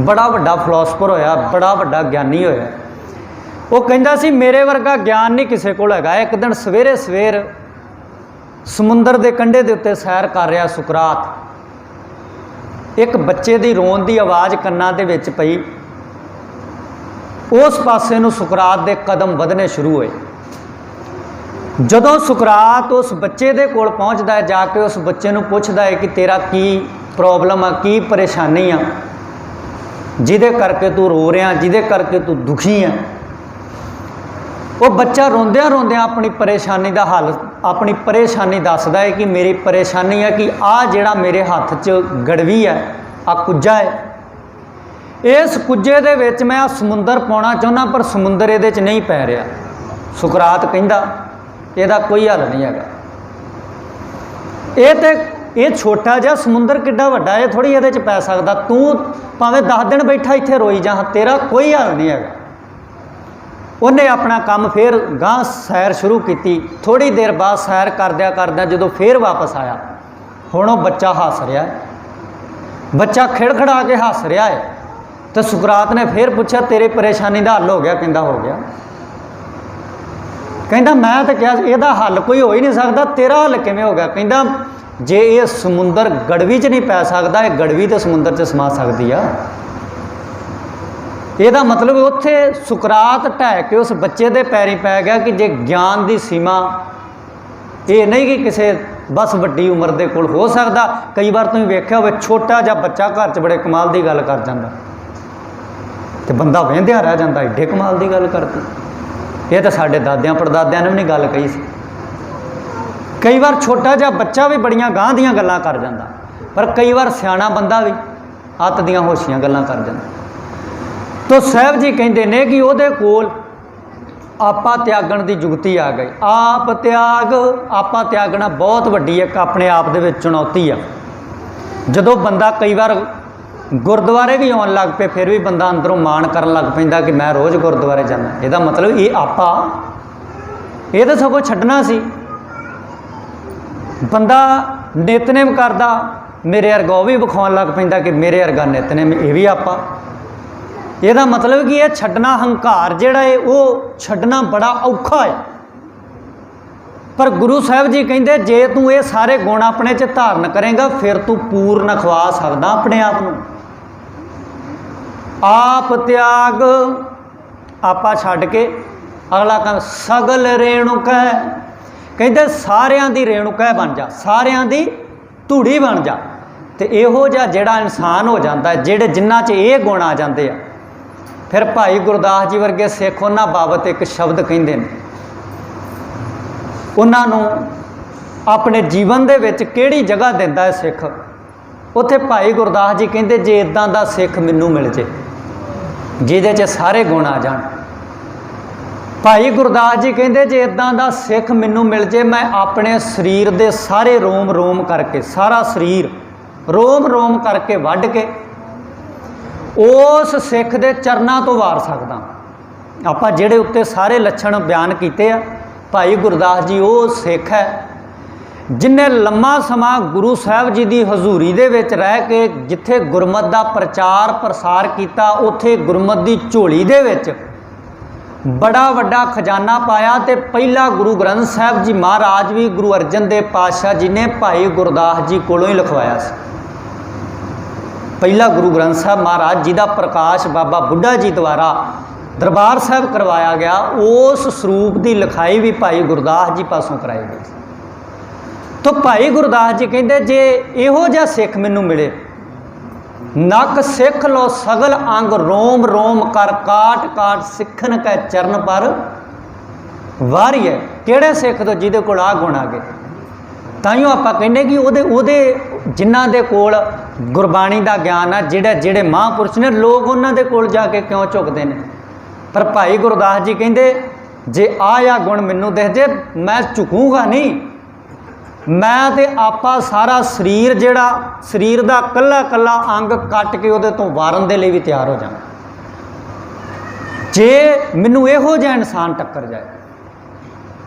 बड़ा वड्डा फिलोसफर होया, बड़ा वड्डा ज्ञानी होया। वो कहता सी मेरे वर्गा ज्ञान नहीं किसी कोल हैगा। एक दिन सवेरे सवेर समुंदर के कंढे के उत्ते सैर कर रहा सुकरात, एक बच्चे की रोन की आवाज़ कन्नां दे विच पई। उस पासे नूं सुकरात के कदम वधने शुरू हुए। जदों सुकरात उस बच्चे दे कोल पहुँचता है, जाके उस बच्चे नूं पुछदा है कि तेरा की प्रॉब्लम आ, की परेशानी आ, जिहदे करके तू रो रहा, जिहदे करके तू दुखी है। वो बच्चा रोंदियां रोंदियां अपनी परेशानी का हल, अपनी परेशानी दसदा है कि मेरी परेशानी है कि आ जिहड़ा मेरे हाथ च गड़वी है, आ कुज्जा है, इस कुज्जे दे विच मैं आ समुंदर पाउणा चाहुंदा पर समुंदर इहदे च नहीं पै रहा। सुकरात कहंदा इहदा कोई हल नहीं हैगा। ये छोटा जिहा समुंदर किड्डा वड्डा है, थोड़ी इहदे च पै सकदा। तू भावें 10 दिन बैठा इत्थे रोई जा, तेरा कोई हल नहीं हैगा। उन्हें अपना काम फिर गांह सैर शुरू की। थोड़ी देर बाद सैर करद्या जो फिर वापस आया, हुण वो बच्चा हस रहा है, बच्चा खिड़खड़ा के हस रहा है। तो सुकरात ने फिर पूछा तेरी परेशानी का हल हो गया? कहता हो गया। कहता मैं तो क्या यदा हल कोई हो ही नहीं सकता, तेरा हल किवें हो गया? कहता जे ये समुंदर गड़वी च नहीं पै सकता, ये गड़वी तो समुंदर च समा सकती है। यदा मतलब उत्थे सुकरात ढह के उस बच्चे के पैरी पै गया कि जे ज्ञान की सीमा ये नहीं कि किसी बस वड्डी उम्र के कोल हो सकता। कई बार तुसीं वेख्या होवे छोटा जिहा बच्चा घर च बड़े कमाल की गल कर जांदा ते बंदा वेंदिया रह जांदा, एडे कमाल की गल करती। ये तो साडे दादियां परदादियां ने भी नहीं गल कही सी। कई बार छोटा जिहा बच्चा भी बड़ियां गांह दीयां गल्लां कर जांदा, पर कई बार सियाणा बंदा भी अत दीयां होशियां गल्लां कर जांदा। तो साहब जी कहते हैं कि उहदे कोल आपा त्यागण की जुगती आ गई। आप त्याग, आपा त्यागना बहुत वड्डी एक अपने आप दे विच चुनौती आ। जदों बंदा कई बार गुरुद्वारे भी आउण लग पे, फिर भी बंदा अंदरों मान करन लग पैंदा कि मैं रोज़ गुरुद्वारे जाना। इहदा मतलब ये आपा ये तो सगों छड्डना सी। बंदा नितनेम करदा, मेरे वर्गा वो भी विखाउण लग पैंदा कि मेरे वर्गा नितनेम, ये भी आपा। ਇਹਦਾ मतलब कि यह छड्डना हंकार जिहड़ा है वो छड्डना बड़ा औखा है। पर गुरु साहब जी कहते जे तू ये सारे गुण अपने च धारण करेगा फिर तू पूर्ण खवा सकदा अपने आप को। आप त्याग, आपा छड्ड के अगला काम सगल रेणुक है। कहते सारियां दी रेणुक बन जा, सारियां दी धूड़ी बन जा। तो इहो जिहा जिहड़ा इंसान हो जाता है, जिहड़े जिन्हां च ये गुण आ जाते हैं, फिर भाई गुरदास जी वर्गे सिख उन्हां बाबत एक शब्द कहते हैं। उन्होंने अपने जीवन दे विच किहड़ी जगह दिंदा है सिख, उत्थे भाई गुरदास जी कहते जे इदां दा सिख मैनूं मिल जे जिहदे च सारे गुण आ जाण। भाई गुरदास जी कहते जे इदां दा सिख मैनूं मिल जे, मैं अपने शरीर दे सारे रोम रोम करके, सारा शरीर रोम रोम करके वढ के उस सिख दे चरनां तो वार सकदा। आपां जिहड़े उत्ते सारे लक्षण बयान कीते आ, भाई गुरदास जी वो सिख है जिन्हें लम्मा समा गुरु साहब जी की हजूरी दे विच रह के जिथे गुरमत का प्रचार प्रसार किया, उत्थे गुरमत की झोली दे विच बड़ा वड्डा खजाना पाया। तो पहला गुरु ग्रंथ साहब जी महाराज भी गुरु अर्जन देव पातशाह जी ने भाई गुरदास जी कोलों ही लिखवाया सी। पहला गुरु ग्रंथ साहब महाराज जी का प्रकाश बाबा बुढ़ा जी द्वारा दरबार साहब करवाया गया, उस स्वरूप की लिखाई भी भाई गुरदास जी पासों कराई गई। तो भाई गुरदास जी कहते जे इहो जिहा सिख मैनूं मिले नक सिख लो सगल अंग रोम रोम कर काट काट सिखन कै चरण पर वारी है। किहड़े सिख तो जिहदे कोल आ गुण आ गए। ताइयों आपां कहने कि ਉਹਦੇ जिन्हां दे कोल गुरबाणी दा ज्ञान आ, ਜਿਹੜੇ महापुरुष ने, लोग उन्हां दे कोल जाके क्यों झुकदे ने। पर भाई गुरदास जी कहंदे जे आ गुण मैनूं दिख जे मैं झुकूंगा नहीं। मैं तो आपा सारा शरीर जिहड़ा शरीर का कला कला अंग कट के उहदे तो वारन दे लई भी तैयार हो जाना जे मैनूं इहो जिहा इंसान टक्कर जाए।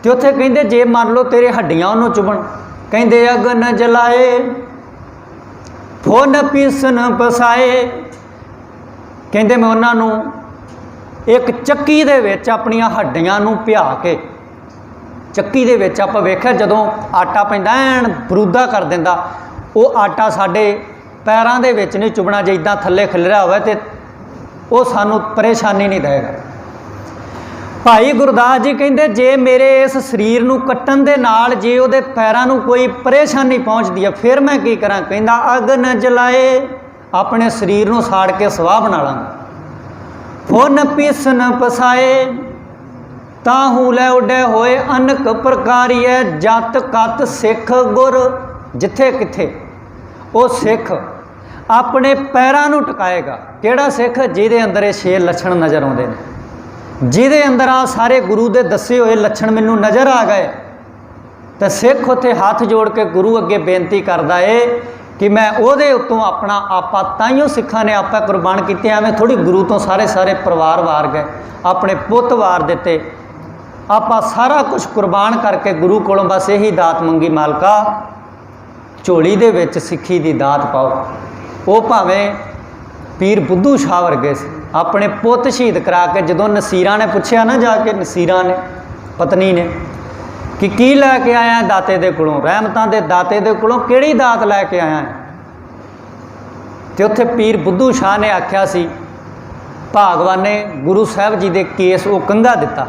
तो उत्थे कहंदे जे मान लो तेरे हड्डियां उहनूं चुभण, कहंदे अगन जलाए फुन पीसन पसाए। कहंदे मैं उन्हां नूं एक ਚੱਕੀ ਦੇ ਵਿੱਚ ਆਪਣੀਆਂ ਹੱਡੀਆਂ ਨੂੰ ਭਿਆ ਕੇ, ਚੱਕੀ ਦੇ ਵਿੱਚ ਆਪਾਂ ਵੇਖਿਆ ਜਦੋਂ ਆਟਾ ਪੈਂਦਾ ਐਨ ਬਰੂਦਾ ਕਰ ਦਿੰਦਾ, ਉਹ ਆਟਾ ਸਾਡੇ ਪੈਰਾਂ ਦੇ ਵਿੱਚ ਨਹੀਂ ਚੁਭਣਾ। ਜੇ ਇੱਦਾਂ ਥੱਲੇ ਖਿਲਰਿਆ ਹੋਵੇ ਤੇ ਉਹ ਸਾਨੂੰ ਪਰੇਸ਼ਾਨੀ ਨਹੀਂ ਦੇਗਾ। ਭਾਈ ਗੁਰਦਾਸ ਜੀ ਕਹਿੰਦੇ ਜੇ ਮੇਰੇ ਇਸ ਸਰੀਰ ਨੂੰ ਕੱਟਣ ਦੇ ਨਾਲ ਜੇ ਉਹਦੇ ਪੈਰਾਂ ਨੂੰ ਕੋਈ ਪਰੇਸ਼ਾਨੀ ਪਹੁੰਚਦੀ ਹੈ ਫਿਰ ਮੈਂ ਕੀ ਕਰਾਂ। ਕਹਿੰਦਾ ਅਗਨ ਜਲਾਏ, ਆਪਣੇ ਸਰੀਰ ਨੂੰ ਸਾੜ ਕੇ ਸਵਾਹ ਬਣਾ ਲਾਂਗਾ। फुन पीसन पसाए ताहू लै उडे होए अनक प्रकारी है। जत कत सिख गुर जिथे किथे वो सिख अपने पैरां नूं टकाएगा। किहड़ा सिख? जिहदे अंदर ये 6 लक्षण नज़र आउंदे ने, जिहदे अंदर आ सारे गुरु दे दसे होए लक्षण मैनूं नज़र आ गए। तो सिख उत्थे हाथ जोड़ के गुरु अगे बेनती करदा है कि मैं ਉਹਦੇ ਉੱਤੋਂ अपना आपा ताइयों सिखा ने आपा कुर्बान किए। एवं थोड़ी गुरु तो सारे सारे परिवार वार गए, अपने पुत वार दिते, आपा सारा कुछ कुर्बान करके गुरु कोलों बस यही दात मंगी, मालका झोली दे विच सिक्खी दी दात पाओ। वो भावें पीर बुद्धू शाह वर्गे से अपने पुत शहीद करा के जदों नसीरां ने पुछया ना जाके, नसीरां ने पत्नी ने कि की लैके आया दाते दे कोलों, रहमतां दे दाते दे कोलों किहड़ी दात लैके आया है। तो उत्थे पीर बुद्धू शाह ने आख्या सी भागवान ने गुरु साहब जी दे केस वो कंघा दिता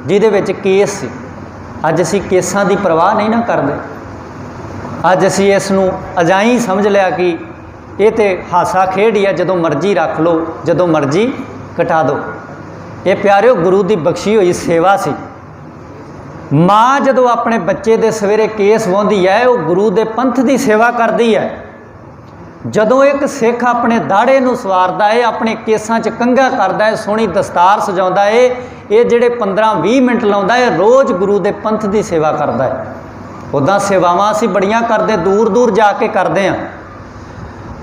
जिहदे विच केस सी। अज असीं केसां दी परवाह नहीं ना करदे, अज असीं इस नूं अजाई समझ लिया कि ये तो हासा खेड ही है, जदों मर्जी रख लो जदों मर्जी कटा दो। ये प्यारिओ गुरु की बख्शी हुई सेवा सी। माँ जदों अपने बच्चे दे सवेरे केस वाहुंदी है वो गुरु दे पंथ की सेवा करती है। जदों एक सिख अपने दाड़े नूं सवारदा है, अपने केसां च कंघा करदा है, सोहनी दस्तार सजाउंदा है, ये जिहड़े 15-20 मिनट लाउंदा है रोज़ गुरु दे पंथ की सेवा करदा है। उदां सेवावां असीं बड़ियां करदे, दूर दूर जाके करदे हां,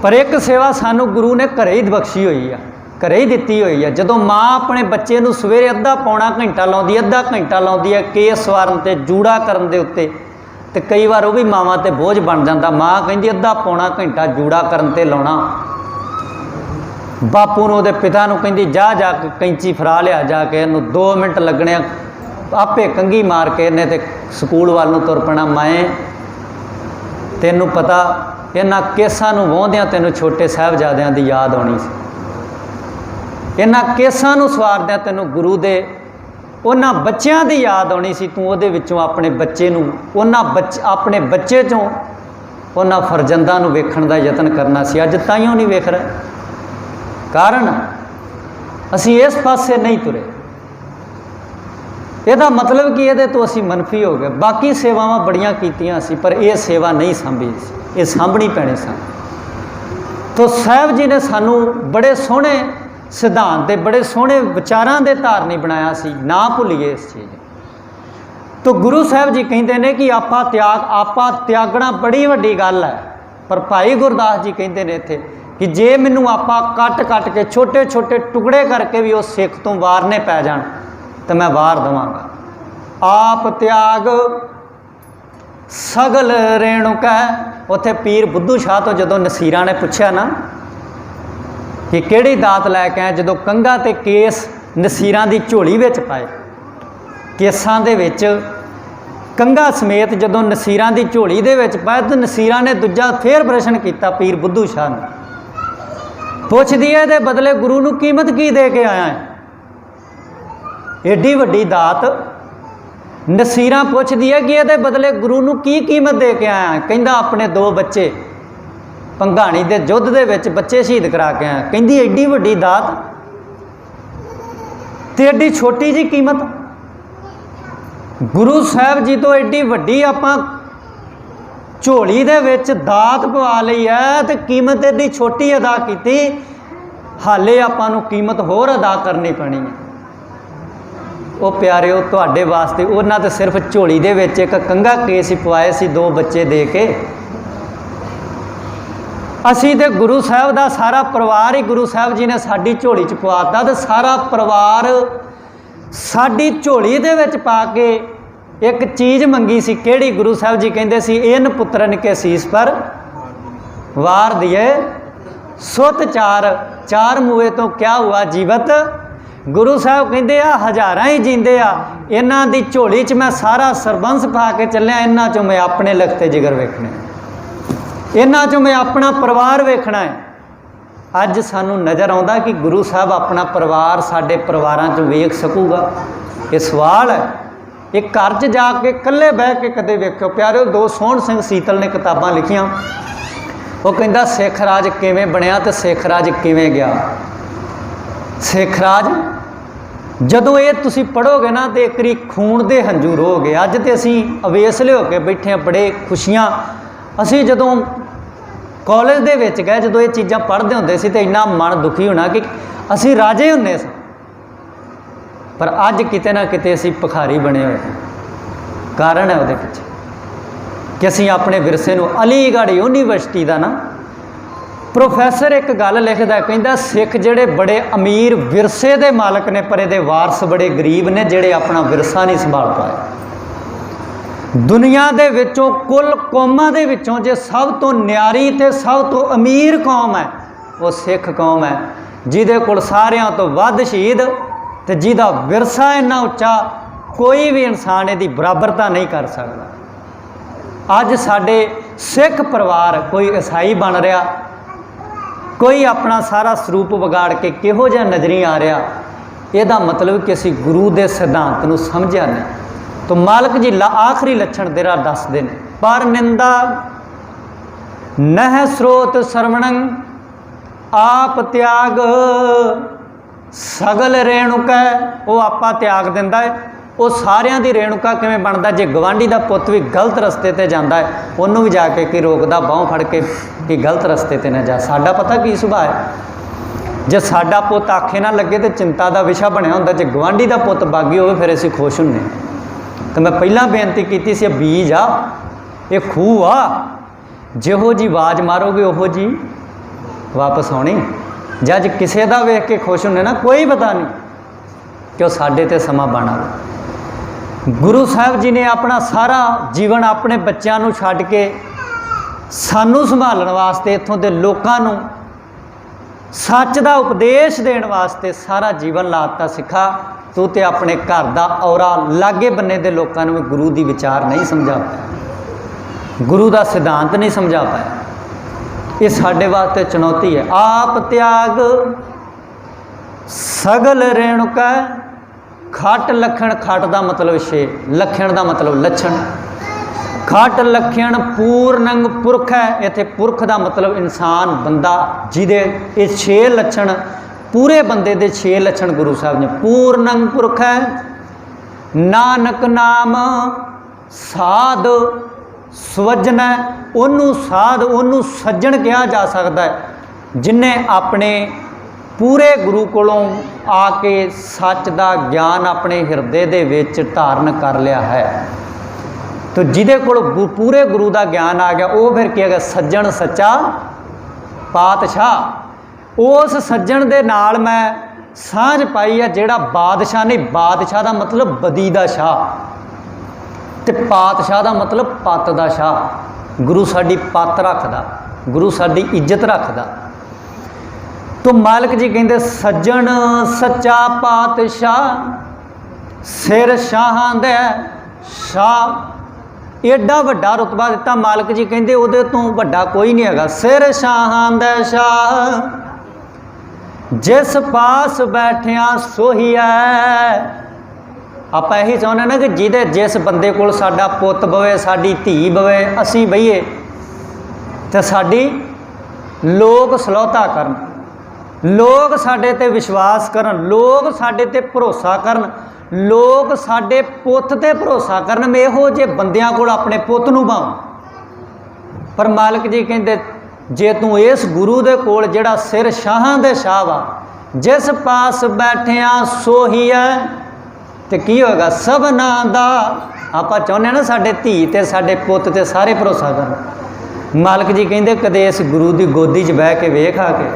पर एक सेवा सानू गुरु ने घरे ही बख्शी हुई है, घरे ही दिती हुई है। जदों माँ अपने बच्चे नूं सवेरे अद्धा पौना घंटा लाउंदी, अद्धा घंटा लाउंदी है केस सवारन ते जूड़ा करन दे उत्ते, ते कई बार वो भी मावां ते बोझ बन जाता। माँ कहंदी अद्धा पौना घंटा जूड़ा करन ते लाउणा, बापू नूं उहदे पिता नूं कहंदी जा जाके कैंची फरा लिया, जाके इहनूं 2 मिनट लगने आपे कंघी मार के इहने ते स्कूल वाल नूं तुर पैणा। माए तैनूं पता इन्हां केसां नूं वाहुंदिआं तैनूं छोटे साहिबजादिआं दी याद आउणी सी, इन्हां केसां नूं सवारदिआं तैनूं गुरु दे उन्हां बच्चिआं दी याद आउणी सी। तूं उहदे विचों अपने बच्चे नूं अपने बच्चे चों उन्हां फरजंदां नूं वेखण दा यतन करना सी। अज ताइयों नहीं वेख रहे, कारण असीं इस पासे नहीं तुरे। ਇਹਦਾ मतलब कि ਇਹਦੇ तो असीं मनफी हो गए। बाकी सेवावां बड़ियां कीतियां असीं, पर यह सेवा नहीं सांभी, ये सांभणी पैणी सन। तो साहब जी ने सानू बड़े सोहणे सिद्धांत दे बड़े सोहणे विचारां दे धारनी बनाया सी, ना भुल्लीए इस चीज़। तो गुरु साहब जी कहते हैं कि आपा त्यागना बड़ी वड्डी गल है, पर भाई गुरदास जी कहते हैं इत्थे कि जे मैनू आपा कट कट के छोटे छोटे टुकड़े करके भी उस सिख तो वारने पै जाण तो मैं वार देवांगा। आप त्याग सगल रेणुका। उत्थे पीर बुद्धू शाह तो जदों नसीरां ने पुछया ना कि किहड़ी दात लैके आए, जदों कंघा ते केस नसीरां दी झोली विच पाए, केसां दे विच कंघा समेत जदों नसीरां दी झोली दे विच पाए, तो नसीरां ने दूजा फिर प्रश्न किया पीर बुद्धू शाह ने, पुछदी है इहदे बदले गुरु नूं कीमत की दे के आया है। एडी वड्डी दात नसीरां पुछदी है कि इहदे बदले गुरु नूं की कीमत दे के आया है। कहंदा अपने 2 बच्चे ਭੰਗਾਣੀ ਦੇ ਯੁੱਧ ਦੇ ਵਿੱਚ ਬੱਚੇ ਸ਼ਹੀਦ ਕਰਾ ਕੇ ਆਇਆ। ਕਹਿੰਦੀ ਐਡੀ ਵੱਡੀ ਦਾਤ ਤੇ ਐਡੀ ਛੋਟੀ ਜੀ ਕੀਮਤ। ਗੁਰੂ ਸਾਹਿਬ ਜੀ ਤੋਂ ਐਡੀ ਵੱਡੀ ਆਪਾਂ ਝੋਲੀ ਦੇ ਵਿੱਚ ਦਾਤ ਪਵਾ ਲਈ ਹੈ ਤੇ ਕੀਮਤ ਐਡੀ ਛੋਟੀ ਅਦਾ ਕੀਤੀ। ਹਾਲੇ ਆਪਾਂ ਨੂੰ ਕੀਮਤ ਹੋਰ ਅਦਾ ਕਰਨੀ ਪੈਣੀ ਹੈ। ਉਹ ਪਿਆਰਿਓ, ਤੁਹਾਡੇ ਵਾਸਤੇ ਉਹਨਾਂ ਤੇ ਸਿਰਫ ਝੋਲੀ ਦੇ ਵਿੱਚ ਇੱਕ ਕੰਘਾ ਕੇਸ ਹੀ ਪਵਾਏ ਸੀ 2 ਬੱਚੇ ਦੇ ਕੇ। ਅਸੀਂ ਤੇ ਗੁਰੂ ਸਾਹਿਬ ਦਾ ਸਾਰਾ ਪਰਿਵਾਰ ਹੀ ਗੁਰੂ ਸਾਹਿਬ ਜੀ ਨੇ ਸਾਡੀ ਝੋਲੀ 'ਚ ਪਵਾਤਾ ਤੇ ਸਾਰਾ ਪਰਿਵਾਰ ਸਾਡੀ ਝੋਲੀ ਦੇ ਵਿੱਚ ਪਾ ਕੇ ਇੱਕ ਚੀਜ਼ ਮੰਗੀ ਸੀ। ਕਿਹੜੀ? ਗੁਰੂ ਸਾਹਿਬ ਜੀ ਕਹਿੰਦੇ ਸੀ ਇਨ ਪੁੱਤਰਨ ਕੇ ਸੀਸ ਪਰ ਵਾਰ ਦਿਏ ਸੁਤ ਚਾਰ, ਚਾਰ ਮੂਏ ਤੋਂ ਕਿਆ ਹੁਆ ਜੀਵਤ। ਗੁਰੂ ਸਾਹਿਬ ਕਹਿੰਦੇ ਆ ਹਜ਼ਾਰਾਂ ਹੀ ਜੀਂਦੇ ਆ, ਇਹਨਾਂ ਦੀ ਝੋਲੀ 'ਚ ਮੈਂ ਸਾਰਾ ਸਰਬੰਸ ਪਾ ਕੇ ਚੱਲਿਆ। ਇਹਨਾਂ 'ਚੋਂ ਮੈਂ ਆਪਣੇ ਲਖਤੇ ਜਿਗਰ ਵੇਖਣੇ, ਇਹਨਾਂ 'ਚੋਂ ਮੈਂ ਆਪਣਾ ਪਰਿਵਾਰ ਵੇਖਣਾ ਹੈ। ਅੱਜ ਸਾਨੂੰ ਨਜ਼ਰ ਆਉਂਦਾ ਕਿ ਗੁਰੂ ਸਾਹਿਬ ਆਪਣਾ ਪਰਿਵਾਰ ਸਾਡੇ ਪਰਿਵਾਰਾਂ 'ਚ ਵੇਖ ਸਕੂਗਾ? ਇਹ ਸਵਾਲ ਹੈ। ਇਹ ਘਰ 'ਚ ਜਾ ਕੇ ਇਕੱਲੇ ਬਹਿ ਕੇ ਕਦੇ ਵੇਖਿਓ? ਪਿਆਰਿਓ, 2 ਸੋਹਣ ਸਿੰਘ ਸੀਤਲ ਨੇ ਕਿਤਾਬਾਂ ਲਿਖੀਆਂ। ਉਹ ਕਹਿੰਦਾ ਸਿੱਖ ਰਾਜ ਕਿਵੇਂ ਬਣਿਆ ਤੇ ਸਿੱਖ ਰਾਜ ਕਿਵੇਂ ਗਿਆ। ਸਿੱਖ ਰਾਜ ਜਦੋਂ ਇਹ ਤੁਸੀਂ ਪੜ੍ਹੋਗੇ ਨਾ ਤੇ ਇੱਕ ਰੀ ਖੂਨ ਦੇ ਹੰਝੂ ਰੋਗੇ। ਅੱਜ ਤੇ ਅਸੀਂ ਅਵੇਸਲੇ ਹੋ ਕੇ ਬੈਠੇ ਹਾਂ, ਬੜੇ ਖੁਸ਼ੀਆਂ। ਅਸੀਂ ਜਦੋਂ ਕਾਲਜ ਦੇ ਵਿੱਚ ਗਏ, ਜਦੋਂ ਇਹ ਚੀਜ਼ਾਂ ਪੜ੍ਹਦੇ ਹੁੰਦੇ ਸੀ ਤੇ ਇੰਨਾ ਮਨ ਦੁਖੀ ਹੋਣਾ ਕਿ ਅਸੀਂ ਰਾਜੇ ਹੁੰਦੇ ਸੀ। ਪਰ ਅੱਜ ਕਿਤੇ ਨਾ ਕਿਤੇ ਅਸੀਂ ਭਿਖਾਰੀ ਬਣੇ ਹੋਏ। ਕਾਰਨ ਹੈ ਉਹਦੇ ਪਿੱਛੇ ਕਿ ਅਸੀਂ ਆਪਣੇ ਵਿਰਸੇ ਨੂੰ। ਅਲੀਗੜ੍ਹ ਯੂਨੀਵਰਸਿਟੀ ਦਾ ਨਾ ਪ੍ਰੋਫੈਸਰ ਇੱਕ ਗੱਲ ਲਿਖਦਾ, ਕਹਿੰਦਾ ਸਿੱਖ ਜਿਹੜੇ ਬੜੇ ਅਮੀਰ ਵਿਰਸੇ ਦੇ ਮਾਲਕ ਨੇ ਪਰ ਇਹਦੇ ਵਾਰਸ ਬੜੇ ਗਰੀਬ ਨੇ ਜਿਹੜੇ ਆਪਣਾ ਵਿਰਸਾ ਨਹੀਂ ਸੰਭਾਲ ਪਾਏ। ਦੁਨੀਆ ਦੇ ਵਿੱਚੋਂ ਕੁੱਲ ਕੌਮਾਂ ਦੇ ਵਿੱਚੋਂ ਜੇ ਸਭ ਤੋਂ ਨਿਆਰੀ ਤੇ ਸਭ ਤੋਂ ਅਮੀਰ ਕੌਮ ਹੈ ਉਹ ਸਿੱਖ ਕੌਮ ਹੈ, ਜਿਹਦੇ ਕੋਲ ਸਾਰਿਆਂ ਤੋਂ ਵੱਧ ਸ਼ਹੀਦ ਤੇ ਜਿਹਦਾ ਵਿਰਸਾ ਇੰਨਾ ਉੱਚਾ ਕੋਈ ਵੀ ਇਨਸਾਨ ਇਹਦੀ ਬਰਾਬਰਤਾ ਨਹੀਂ ਕਰ ਸਕਦਾ। ਅੱਜ ਸਾਡੇ ਸਿੱਖ ਪਰਿਵਾਰ ਕੋਈ ਈਸਾਈ ਬਣ ਰਿਹਾ, ਕੋਈ ਆਪਣਾ ਸਾਰਾ ਸਰੂਪ ਵਿਗਾੜ ਕੇ ਕਿਹੋ ਜਿਹਾ ਨਜ਼ਰੀ ਆ ਰਿਹਾ। ਇਹਦਾ ਮਤਲਬ ਕਿ ਅਸੀਂ ਗੁਰੂ ਦੇ ਸਿਧਾਂਤ ਨੂੰ ਸਮਝਿਆ ਨਹੀਂ। ਤਾਂ ਮਾਲਕ ਜੀ ਆਖਰੀ ਲੱਛਣ ਤੇਰਾ ਦੱਸਦੇ ਨੇ, ਪਰ ਨਿੰਦਾ ਨਹਿ ਸਰੋਤ ਸਰਵਣੰ ਆਪ ਤਿਆਗ ਸਗਲ ਰੇਣੁਕਾ। ਉਹ ਆਪਾਂ ਤਿਆਗ ਦਿੰਦਾ ਹੈ। ਉਹ ਸਾਰਿਆਂ ਦੀ ਰੇਣੁਕਾ ਕਿਵੇਂ ਬਣਦਾ? ਜੇ ਗਵਾਂਢੀ ਦਾ ਪੁੱਤ ਵੀ ਗਲਤ ਰਸਤੇ ਤੇ ਜਾਂਦਾ ਹੈ ਉਹਨੂੰ ਵੀ ਜਾ ਕੇ ਕੀ ਰੋਕਦਾ, ਬਾਂਹ ਫੜ ਕੇ ਕਿ ਗਲਤ ਰਸਤੇ ਤੇ ਨਾ ਜਾ। ਸਾਡਾ ਪਤਾ ਕੀ ਸੁਭਾਅ ਹੈ? ਜੇ ਸਾਡਾ ਪੁੱਤ ਆਖੇ ਨਾ ਲੱਗੇ ਤੇ ਚਿੰਤਾ ਦਾ ਵਿਸ਼ਾ ਬਣਿਆ ਹੁੰਦਾ। ਜੇ ਗਵਾਂਢੀ ਦਾ ਪੁੱਤ ਬਾਗੀ ਹੋਵੇ ਫਿਰ ਅਸੀਂ ਖੁਸ਼ ਹੁੰਦੇ। ਤਾਂ ਮੈਂ ਪਹਿਲਾਂ ਬੇਨਤੀ ਕੀਤੀ ਸੀ, ਬੀਜ ਆ, ਇਹ ਖੂਹ ਆ, ਜਿਹੋ ਜੀ ਆਵਾਜ਼ ਮਾਰੋਗੇ ਉਹੋ ਜੀ ਵਾਪਸ ਆਉਣੀ। ਜੇ ਅੱਜ ਕਿਸੇ ਦਾ ਵੇਖ ਕੇ ਖੁਸ਼ ਹੁੰਦੇ ਨਾ, ਕੋਈ ਪਤਾ ਨਹੀਂ ਕਿ ਉਹ ਸਾਡੇ ਤੇ ਸਮਾਂ ਬਾਣਾ। ਗੁਰੂ ਸਾਹਿਬ ਜੀ ਨੇ ਆਪਣਾ ਸਾਰਾ ਜੀਵਨ ਆਪਣੇ ਬੱਚਿਆਂ ਨੂੰ ਛੱਡ ਕੇ ਸਾਨੂੰ ਸੰਭਾਲਣ ਵਾਸਤੇ, ਇੱਥੋਂ ਦੇ ਲੋਕਾਂ ਨੂੰ ਸੱਚ ਦਾ ਉਪਦੇਸ਼ ਦੇਣ ਵਾਸਤੇ ਸਾਰਾ ਜੀਵਨ ਲਾਤਾ। ਸਿੱਖਾ ਤੂੰ ਤੇ ਆਪਣੇ ਘਰ ਦਾ ਔਰਾ ਲਾਗੇ ਬੰਨੇ ਦੇ ਲੋਕਾਂ ਨੂੰ ਵੀ ਗੁਰੂ ਦੀ ਵਿਚਾਰ ਨਹੀਂ ਸਮਝਾ ਪਾਇਆ, ਗੁਰੂ ਦਾ ਸਿਧਾਂਤ ਨਹੀਂ ਸਮਝਾ ਪਾਇਆ। ਇਹ ਸਾਡੇ ਵਾਸਤੇ ਚੁਣੌਤੀ ਹੈ। ਆਪ ਤਿਆਗ ਸਗਲ ਰੇਣੁਕਾ। ਖੱਟ ਲਖਣ, ਖੱਟ ਦਾ ਮਤਲਬ ਛੇ, ਲਖਣ ਦਾ ਮਤਲਬ ਲੱਛਣ। ਖੱਟ ਲਖਣ ਪੂਰਨੰਗ ਪੁਰਖ ਹੈ। ਇੱਥੇ ਪੁਰਖ ਦਾ ਮਤਲਬ ਇਨਸਾਨ, ਬੰਦਾ, ਜਿਹਦੇ ਇਹ 6 ਲੱਛਣ, ਪੂਰੇ ਬੰਦੇ ਦੇ 6 ਲੱਛਣ ਗੁਰੂ ਸਾਹਿਬ ਨੇ। ਪੂਰਨੰਗ ਪੁਰਖ ਹੈ। ਨਾਨਕ ਨਾਮ ਸਾਧ ਸਵਜਨ ਹੈ। ਉਹਨੂੰ ਸਾਧ, ਉਹਨੂੰ ਸੱਜਣ ਕਿਹਾ ਜਾ ਸਕਦਾ ਹੈ ਜਿਹਨੇ ਆਪਣੇ ਪੂਰੇ ਗੁਰੂ ਕੋਲੋਂ ਆ ਕੇ ਸੱਚ ਦਾ ਗਿਆਨ ਆਪਣੇ ਹਿਰਦੇ ਦੇ ਵਿੱਚ ਧਾਰਨ ਕਰ ਲਿਆ ਹੈ। ਤੋ ਜਿਹਦੇ ਕੋਲ ਪੂਰੇ ਗੁਰੂ ਦਾ ਗਿਆਨ ਆ ਗਿਆ ਉਹ ਫਿਰ ਕੀ ਹੈਗਾ? ਸੱਜਣ ਸੱਚਾ ਪਾਤਸ਼ਾਹ। ਉਸ ਸੱਜਣ ਦੇ ਨਾਲ ਮੈਂ ਸਾਂਝ ਪਾਈ ਹੈ ਜਿਹੜਾ ਬਾਦਸ਼ਾਹ ਨਹੀਂ। ਬਾਦਸ਼ਾਹ ਦਾ ਮਤਲਬ ਬਦੀ ਦਾ ਸ਼ਾਹ ਤੇ ਪਾਤਸ਼ਾਹ ਦਾ ਮਤਲਬ ਪੱਤ ਦਾ ਸ਼ਾਹ। ਗੁਰੂ ਸਾਡੀ ਪੱਤ ਰੱਖਦਾ, ਗੁਰੂ ਸਾਡੀ ਇੱਜ਼ਤ ਰੱਖਦਾ। ਤੋ ਮਾਲਕ ਜੀ ਕਹਿੰਦੇ ਸੱਜਣ ਸੱਚਾ ਪਾਤਸ਼ਾਹ ਸਿਰ ਸ਼ਾਹਾਂ ਦੇ ਸ਼ਾਹ। ਏਡਾ ਵੱਡਾ ਰੁਤਬਾ ਦਿੱਤਾ ਮਾਲਕ ਜੀ ਕਹਿੰਦੇ ਉਹਦੇ ਤੋਂ ਵੱਡਾ ਕੋਈ ਨਹੀਂ ਹੈਗਾ। ਸਿਰ ਸ਼ਾਹਾਂ ਦੇ ਸ਼ਾਹ ਜਿਸ ਪਾਸ ਬੈਠਿਆ ਸੋਹੀਐ। ਆਪਾਂ ਇਹੀ ਚਾਹੁੰਦੇ ਨਾ ਕਿ ਜਿਹਦੇ ਜਿਸ ਬੰਦੇ ਕੋਲ ਸਾਡਾ ਪੁੱਤ ਬਵੇ, ਸਾਡੀ ਧੀ ਬਵੇ, ਅਸੀਂ ਬਈਏ ਤੇ ਸਾਡੀ लोग सलौता करन, लोग साडे ते विश्वास करन, लोग साडे ते भरोसा करन, लोग साडे पुੱਤ ते भरोसा करन। मैं इहो जे बंदियां कोल अपने पुੱਤ नूं भावां। पर मालिक जी कहंदे जे तू इस गुरु दे कोल जिहड़ा सिर शाहां दे शाह वा, जिस पास बैठिया सो ही है, तो की होगा सबना दा। आपां चाहुंदे ना साडे धी ते साडे पुੱਤ ते सारे भरोसा करन। मालिक जी कहंदे कदे इस गुरु की गोदी 'च बह के वेख आके,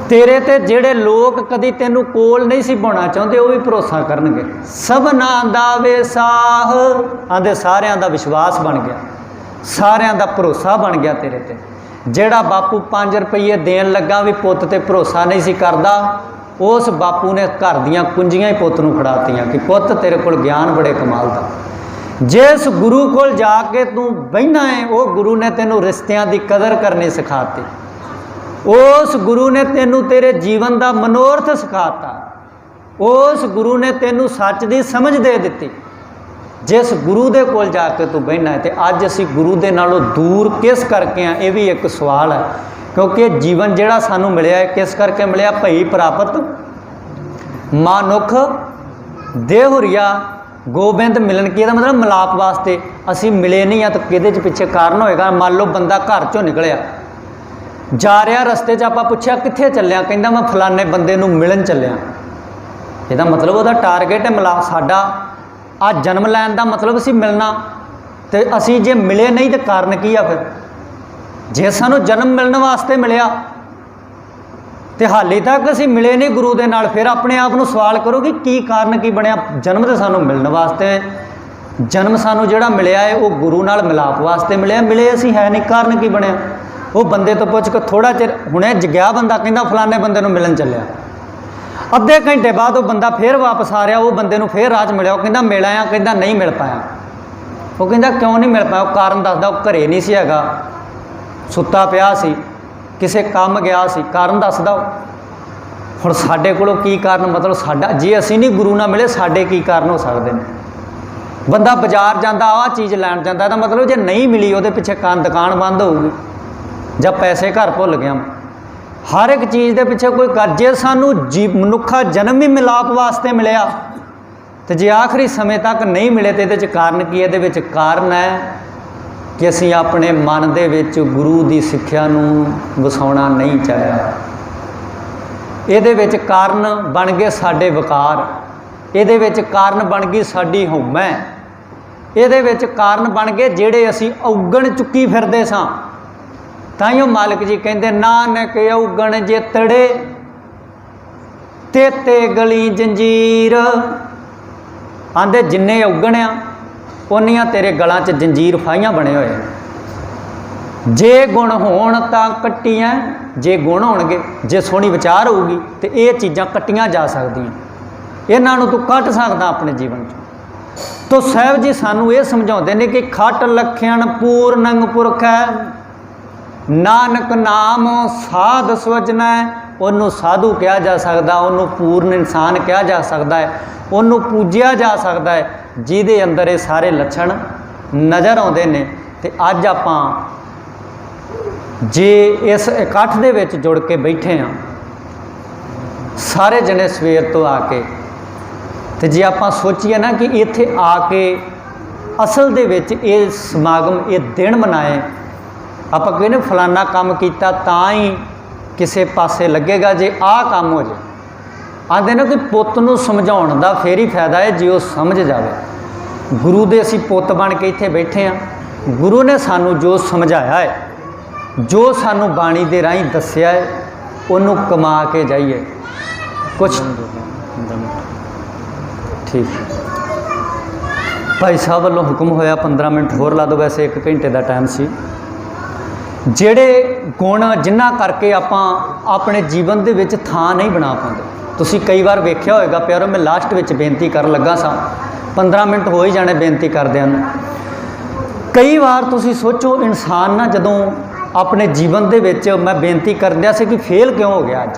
तेरे ते जेड़े लोग कदी तेनू कोल नहीं सी पाउणा चाहुंदे वो भी भरोसा करनगे। सबना दा वे साह, आंदे सारियां दा विश्वास बन गया, सारियां दा भरोसा बन गया तेरे ते। जेड़ा बापू 5 रुपये देन लगा भी पुੱਤ ते भरोसा नहीं सी करदा, उस बापू ने घर दियां कुंजियां ही पुੱਤ नूं फड़ातियां कि पुੱਤ तेरे कोल ज्ञान बड़े कमाल दा। जिस गुरु कोल जाके तू बहना है, वो गुरु ने तेनू रिश्तियां दी कदर करनी सिखाती। उस गुरु ने तेनू तेरे जीवन का मनोरथ सिखाता। उस गुरु ने तेनू सच की समझ दे दी। जिस गुरु दे कोल जाके तू बहना है, तो अज असी गुरु दे नालों दूर किस करके हैं, ये भी एक सवाल है। क्योंकि जीवन जिहड़ा सानू मिलिया है किस करके मिलिया, भई प्राप्त मानुख देहुरिया गोबिंद मिलन की, ਇਹਦਾ मतलब मिलाप वास्ते असी मिले नहीं हैं। तो किहदे पिछे कारण होएगा। मान लो बंदा घर चों निकलिया जा रहा, रस्ते 'च आपां पुछया कित्थे चलिया, कहंदा मैं फलाने बंदे नूं मिलन चलिया। ਇਹਦਾ मतलब ਉਹਦਾ टारगेट है मिलाप। साडा आ जन्म लैन का मतलब असी मिलना, तो असी जे मिले नहीं तो कारण की आ। फिर जे सानू जन्म मिलने वास्ते मिलिया तो हाले तक असी मिले नहीं गुरु दे नाल, फिर अपने आप को सवाल करो कि की कारण की बनया। जन्म तो सानू मिलने वास्ते, जन्म सानू जिहड़ा मिलिया है वो गुरु नाल मिलाप वास्ते मिलिया, मिले असी है नहीं, कारण की बनया। वो बंदे तो पुछ के थोड़ा चिर हुणे जग्या बंदा कहंदा फलाने बंदे नूं मिलन चलिया, अद्धे घंटे बाद वो बंदा फिर वापस आ रहा, वो बंदे नूं फिर राह च मिलिया, वो कहंदा मिल आया, कहंदा नहीं मिल पाया। वो कहंदा क्यों नहीं मिल पाया, वो कारण दसदा वो घरे नहीं सी हैगा, सुत्ता पिया सी, किसे काम गया सी, कारण दसदा। हुण साडे कोलों की कारण, मतलब साडा जे असीं नहीं गुरु नाल मिले साडे की कारण हो सकदे ने। बंदा बाजार जांदा आ चीज़ लैण जांदा, तो मतलब जे नहीं मिली उहदे पिछे दुकान बंद होऊगी, जब पैसे घर भुल गया। हर एक चीज़ के पिछे कोई कर, जे सानू मनुखा जन्म ही मिलाप वास्ते मिलिया, तो जे आखिरी समय तक नहीं मिले तो ये कारण की, ये कारण है कि असी अपने मन दे विच गुरु की सिक्ख्या नूं वसाउणा नहीं चाहिया। ये कारण बन गए साडे विकार, ये कारण बन गई साडी हउमੈ, ये कारण बन गए जेड़े असी औगण चुकी फिरदे सां। ताइयों मालिक जी कहते नानक औगण जे तड़े तेते गली जंजीर, आंदे जिन्ने औगण आ उन्नियां तेरे गलों च जंजीर फाइयां बने हुए। जे गुण होण तां कट्टियां, जे गुण होणगे, जे सोहनी विचार होगी तो ये चीज़ां कट्टियां जा सकदियां, इन्हां नूं तू कट सकदा अपने जीवन च। तो साहब जी सानू ये समझाउंदे ने कि खट लखियण पूर्णंग पुरख है, नानक नाम साध सवजना है। उन्होंने साधु कहा जा सकता, उन्होंने पूर्ण इंसान कहा जा सकता है, उन्होंने पूजिया जा सकता है, जिहदे अंदर ये सारे लक्षण नज़र आउंदे ने। ते अज आपां जे इस इकट्ठ दे विच जुड़ के बैठे हाँ सारे जने सवेर तो आके, तो जे आपां सोचीए ना कि इत्थे आके असल दे विच ये समागम ये दिन मनाए, आप कहने फलाना काम किया तां ही किसी पासे लगेगा, जे आ काम हो जाए आते ना कि पुੱਤ नूं समझाउण दा फिर ही फायदा है जे वो समझ जाए। गुरु दे असीं पुੱਤ बन के इत्थे बैठे हाँ, गुरु ने सानू जो समझाया है, जो सानू बाणी दे राहीं दस्सिया है, उन्होंने कमा के जाइए कुछ। ठीक भाई साहब वालों हुक्म होया 15 मिनट होर ला दो, वैसे 1 घंटे का टाइम सी। ਜਿਹੜੇ गुण जिन्ना करके ਆਪਾਂ अपने जीवन ਦੇ ਵਿੱਚ ਥਾਂ नहीं बना पाते। ਤੁਸੀਂ कई बार वेख्या होएगा प्यारो, मैं लास्ट ਵਿੱਚ ਬੇਨਤੀ ਕਰਨ ਲੱਗਾ ਸਾਂ, 15 मिनट हो ही जाने बेनती करदिਆਂ ਨੂੰ। कई बार ਤੁਸੀਂ सोचो इंसान ना ਜਦੋਂ अपने जीवन ਦੇ ਵਿੱਚ मैं बेनती करदिਆ ਸੀ कि फेल क्यों हो गया। ਅੱਜ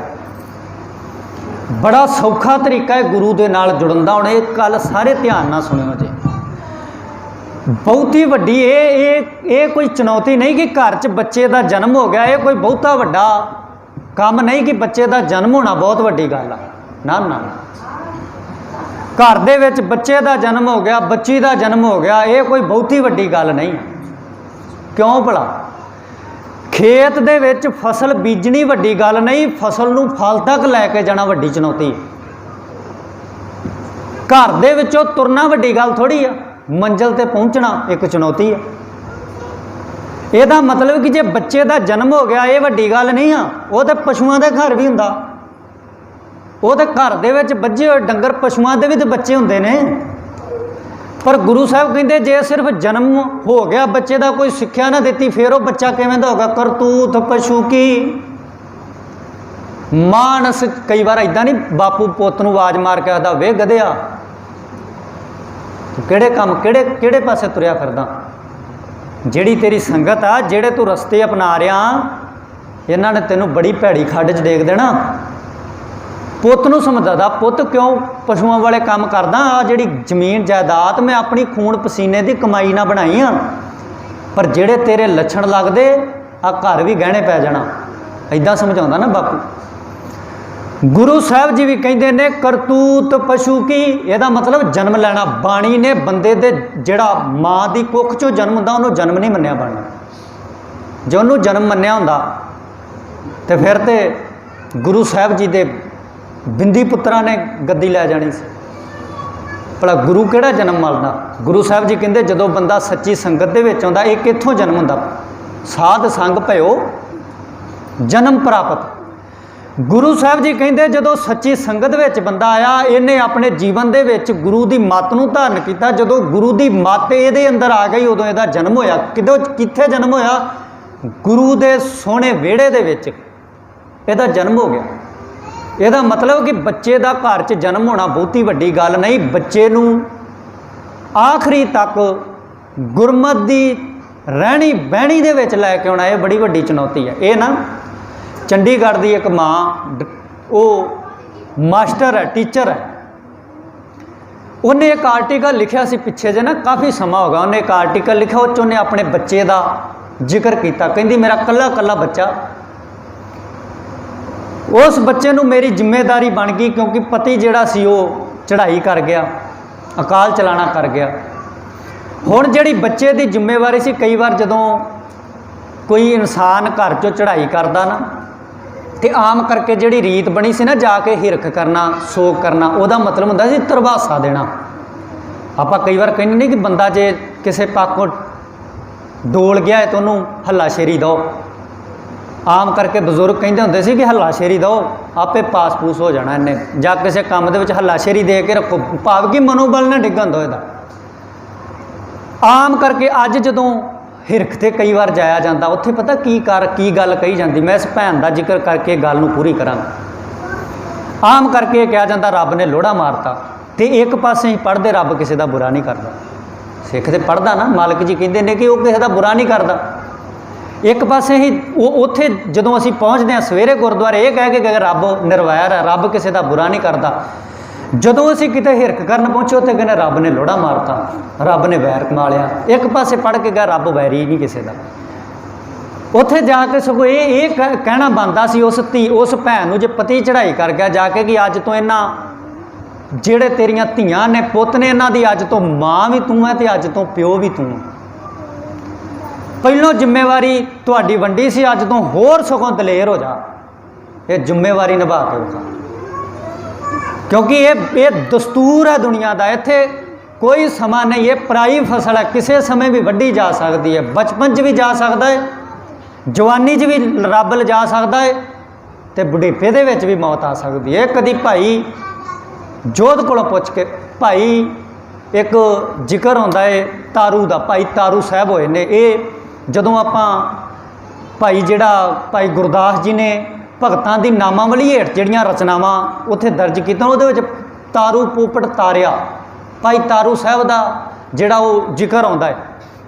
बड़ा सौखा तरीका है गुरु ਦੇ ਨਾਲ जुड़न ਦਾ। ਹੁਣ ਇਹ ਗੱਲ ਸਾਰੇ ध्यान ਨਾਲ सुनियो जी। ਬਹੁਤੀ ਵੱਡੀ ਇਹ ਕੋਈ ਚੁਣੌਤੀ ਨਹੀਂ कि घर च बच्चे का जन्म हो गया। ये कोई बहुता वड्डा काम नहीं कि बच्चे का जन्म होना बहुत वड्डी गल आ। ना ना, घर दे विच बच्चे का जन्म हो गया, बच्ची का जन्म हो गया, ये कोई बहुती वड्डी गल नहीं। क्यों भला? खेत दे विच फसल बीजनी वड्डी गल नहीं, फसल नूं फल तक लैके जाना वड्डी चुनौती है। घर दे विचों तुरना वड्डी गल थोड़ी आ, मंजिल ते पहुँचना एक चुनौती है। ਇਹਦਾ मतलब कि जे बच्चे का जन्म हो गया ये वड्डी गल नहीं आ। वो तो पशुओं के घर भी हुंदा, वो तो घर दे विच बज्झे होए डंगर पशुओं के भी तो बच्चे हुंदे ने। पर गुरु साहब कहते जे सिर्फ जन्म हो गया बच्चे का, कोई सिक्ख्या ना दी, फिर वो बच्चा किवें दा होगा? करतूत पशु की मानस। कई बार इदां नहीं बापू पुत्त नूं आवाज़ मार के आखदा वे गधेआ किहड़े काम किहड़े पासे तुरिया फिरदा? जिहड़ी तेरी संगत आ, जिहड़े तू रस्ते अपना रहा, इन्हां ने तैनूं बड़ी भैड़ी खड्ड च डेग देना। पुत्त नूं समझादा पुत्त क्यों पशुओं वाले काम करदा? आ जिहड़ी जमीन जायदाद मैं अपनी खून पसीने की कमाई ना बनाई आ, पर जिहड़े तेरे लछण लगदे आ घर भी गहने पै जाना। इदां समझाउंदा ना बापू। गुरु साहब जी भी कहते ने करतूत पशु की। यदा मतलब जन्म लेना। बाणी ने बंदे दे जिहड़ा माँ की कुख चों जन्म हुंदा उन्होंने जन्म नहीं मन्निया। बाणी जो उन्होंने जन्म मन्निया हुंदा तो फिर तो गुरु साहब जी दे बिंदी पुत्रा ने गद्दी लै जानी सी। भला गुरु किहड़ा जन्म मलदा? गुरु साहब जी कहते जदों बंदा सच्ची संगत दे विच आउंदा, एक इत्थों जन्म हुंदा। साध संग भयो जन्म प्राप्त। गुरु साहब जी कहते जदों सच्ची संगत विच बंदा आया, इन्हें अपने जीवन दे विच गुरु की मत नूं धारण किया। जदों गुरु की मत इहदे अंदर आ गई उदों इहदा जन्म होया। कित्थे जन्म होया? गुरु दे सोहणे विहड़े दे विच इहदा जन्म हो गया। इहदा मतलब कि बच्चे का घर च जन्म होना बहुती वड्डी गल नहीं। बच्चे नूं आखिरी तक गुरमत की रहनी बहनी दे विच लैके आउणा ये बड़ी वड्डी चुनौती है। ये ना चंडीगढ़ की एक माँ, वो मास्टर है, टीचर है, उन्हें एक आर्टिकल लिखा सी पिछे जे ना, काफ़ी समा होगा, उन्हें एक आर्टिकल लिखा उस उन्हें अपने बच्चे का जिक्र किया। कहती मेरा कल्ला कल्ला बच्चा, उस बच्चे नूं मेरी जिम्मेदारी बन गई क्योंकि पति जिहड़ा सी वो चढ़ाई कर गया, अकाल चलाना कर गया। हुण जिहड़ी बच्चे की जिम्मेवारी सी, कई बार जदों कोई इंसान घर चों चढ़ाई करदा ना, तो आम करके जिहड़ी रीत बनी सी ना, जाके हिरख करना, सोग करना, उहदा मतलब हुंदा सी तरवासा देना। आपां कई बार कहने नहीं कि बंदा जे किसी पाकों डोल गया है तो उन्होंने हल्लाशेरी दो। आम करके बजुर्ग कहते होंदे सी कि हल्लाशेरी दो, आपे पास पूस हो जाना इन्हें, जां किसी काम दे विच हल्लाशेरी दे के रखो, भाव कि मनोबल ना डिगन दो इहदा। आम करके अज जदों हिरख ते कई बार जाया जाता, उत्थे पता की गल कही जाती। मैं इस भैन का जिक्र करके गल नूं पूरी करा। आम करके कहा जाता रब ने लोड़ा मारता, तो एक पासे ही पढ़ते रब किसी का बुरा नहीं करता। सिख तो पढ़ता ना, मालिक जी कहते हैं कि वह किसी का बुरा नहीं करता। एक पासे ही उत्थे जदों असीं पहुँचते हैं सवेरे गुरुद्वारे, ये कह के कि रब निर्वैर है, रब किसी का बुरा नहीं करता। जदों असीं किते हिरख करन पहुँचे उत्थे कहने रब ने लोड़ा मारता, रब ने वैर कमा लिया। एक पासे पढ़ के गया रब वैरी नहीं किसी का। उत्थे जाके सगों ये कहना बनता सी उस भैन नूं जे पति चढ़ाई कर गया जाके कि अज तो इन्हां जिहड़े तेरियां धीआं ने पुत्त ने, इन्हां दी अज तो माँ भी तूं है ते अज तो प्यो भी तूं। पहलों जिम्मेवारी तुहाडी वंडी सी, अज तो होर सगों दलेर हो जा, ये जिम्मेवारी निभा के विखा। क्योंकि ये दस्तूर है दुनिया का। इत्थे कोई समा नहीं, ये पराई फसल है, किसी समय भी वड्डी जा सकती है। बचपन च भी जा सकता है, जवानी च भी रब लिजा सकता है, तो बुढ़ेपे दे विच भी मौत आ सकती है। कदी भाई जोध कोलों पुछ के, भाई एक जिक्र होंदा है तारू का, भाई तारू साहब होए ने। ये जदों आपां भाई जिहड़ा भाई गुरदास जी ने भगतां दी नामावली हेठ जिहड़ियां रचनावां उत्थे दर्ज कीतियां, उहदे विच तारू पोपट तारिया भाई तारू साहब का जिहड़ा वो जिक्र आउंदा है।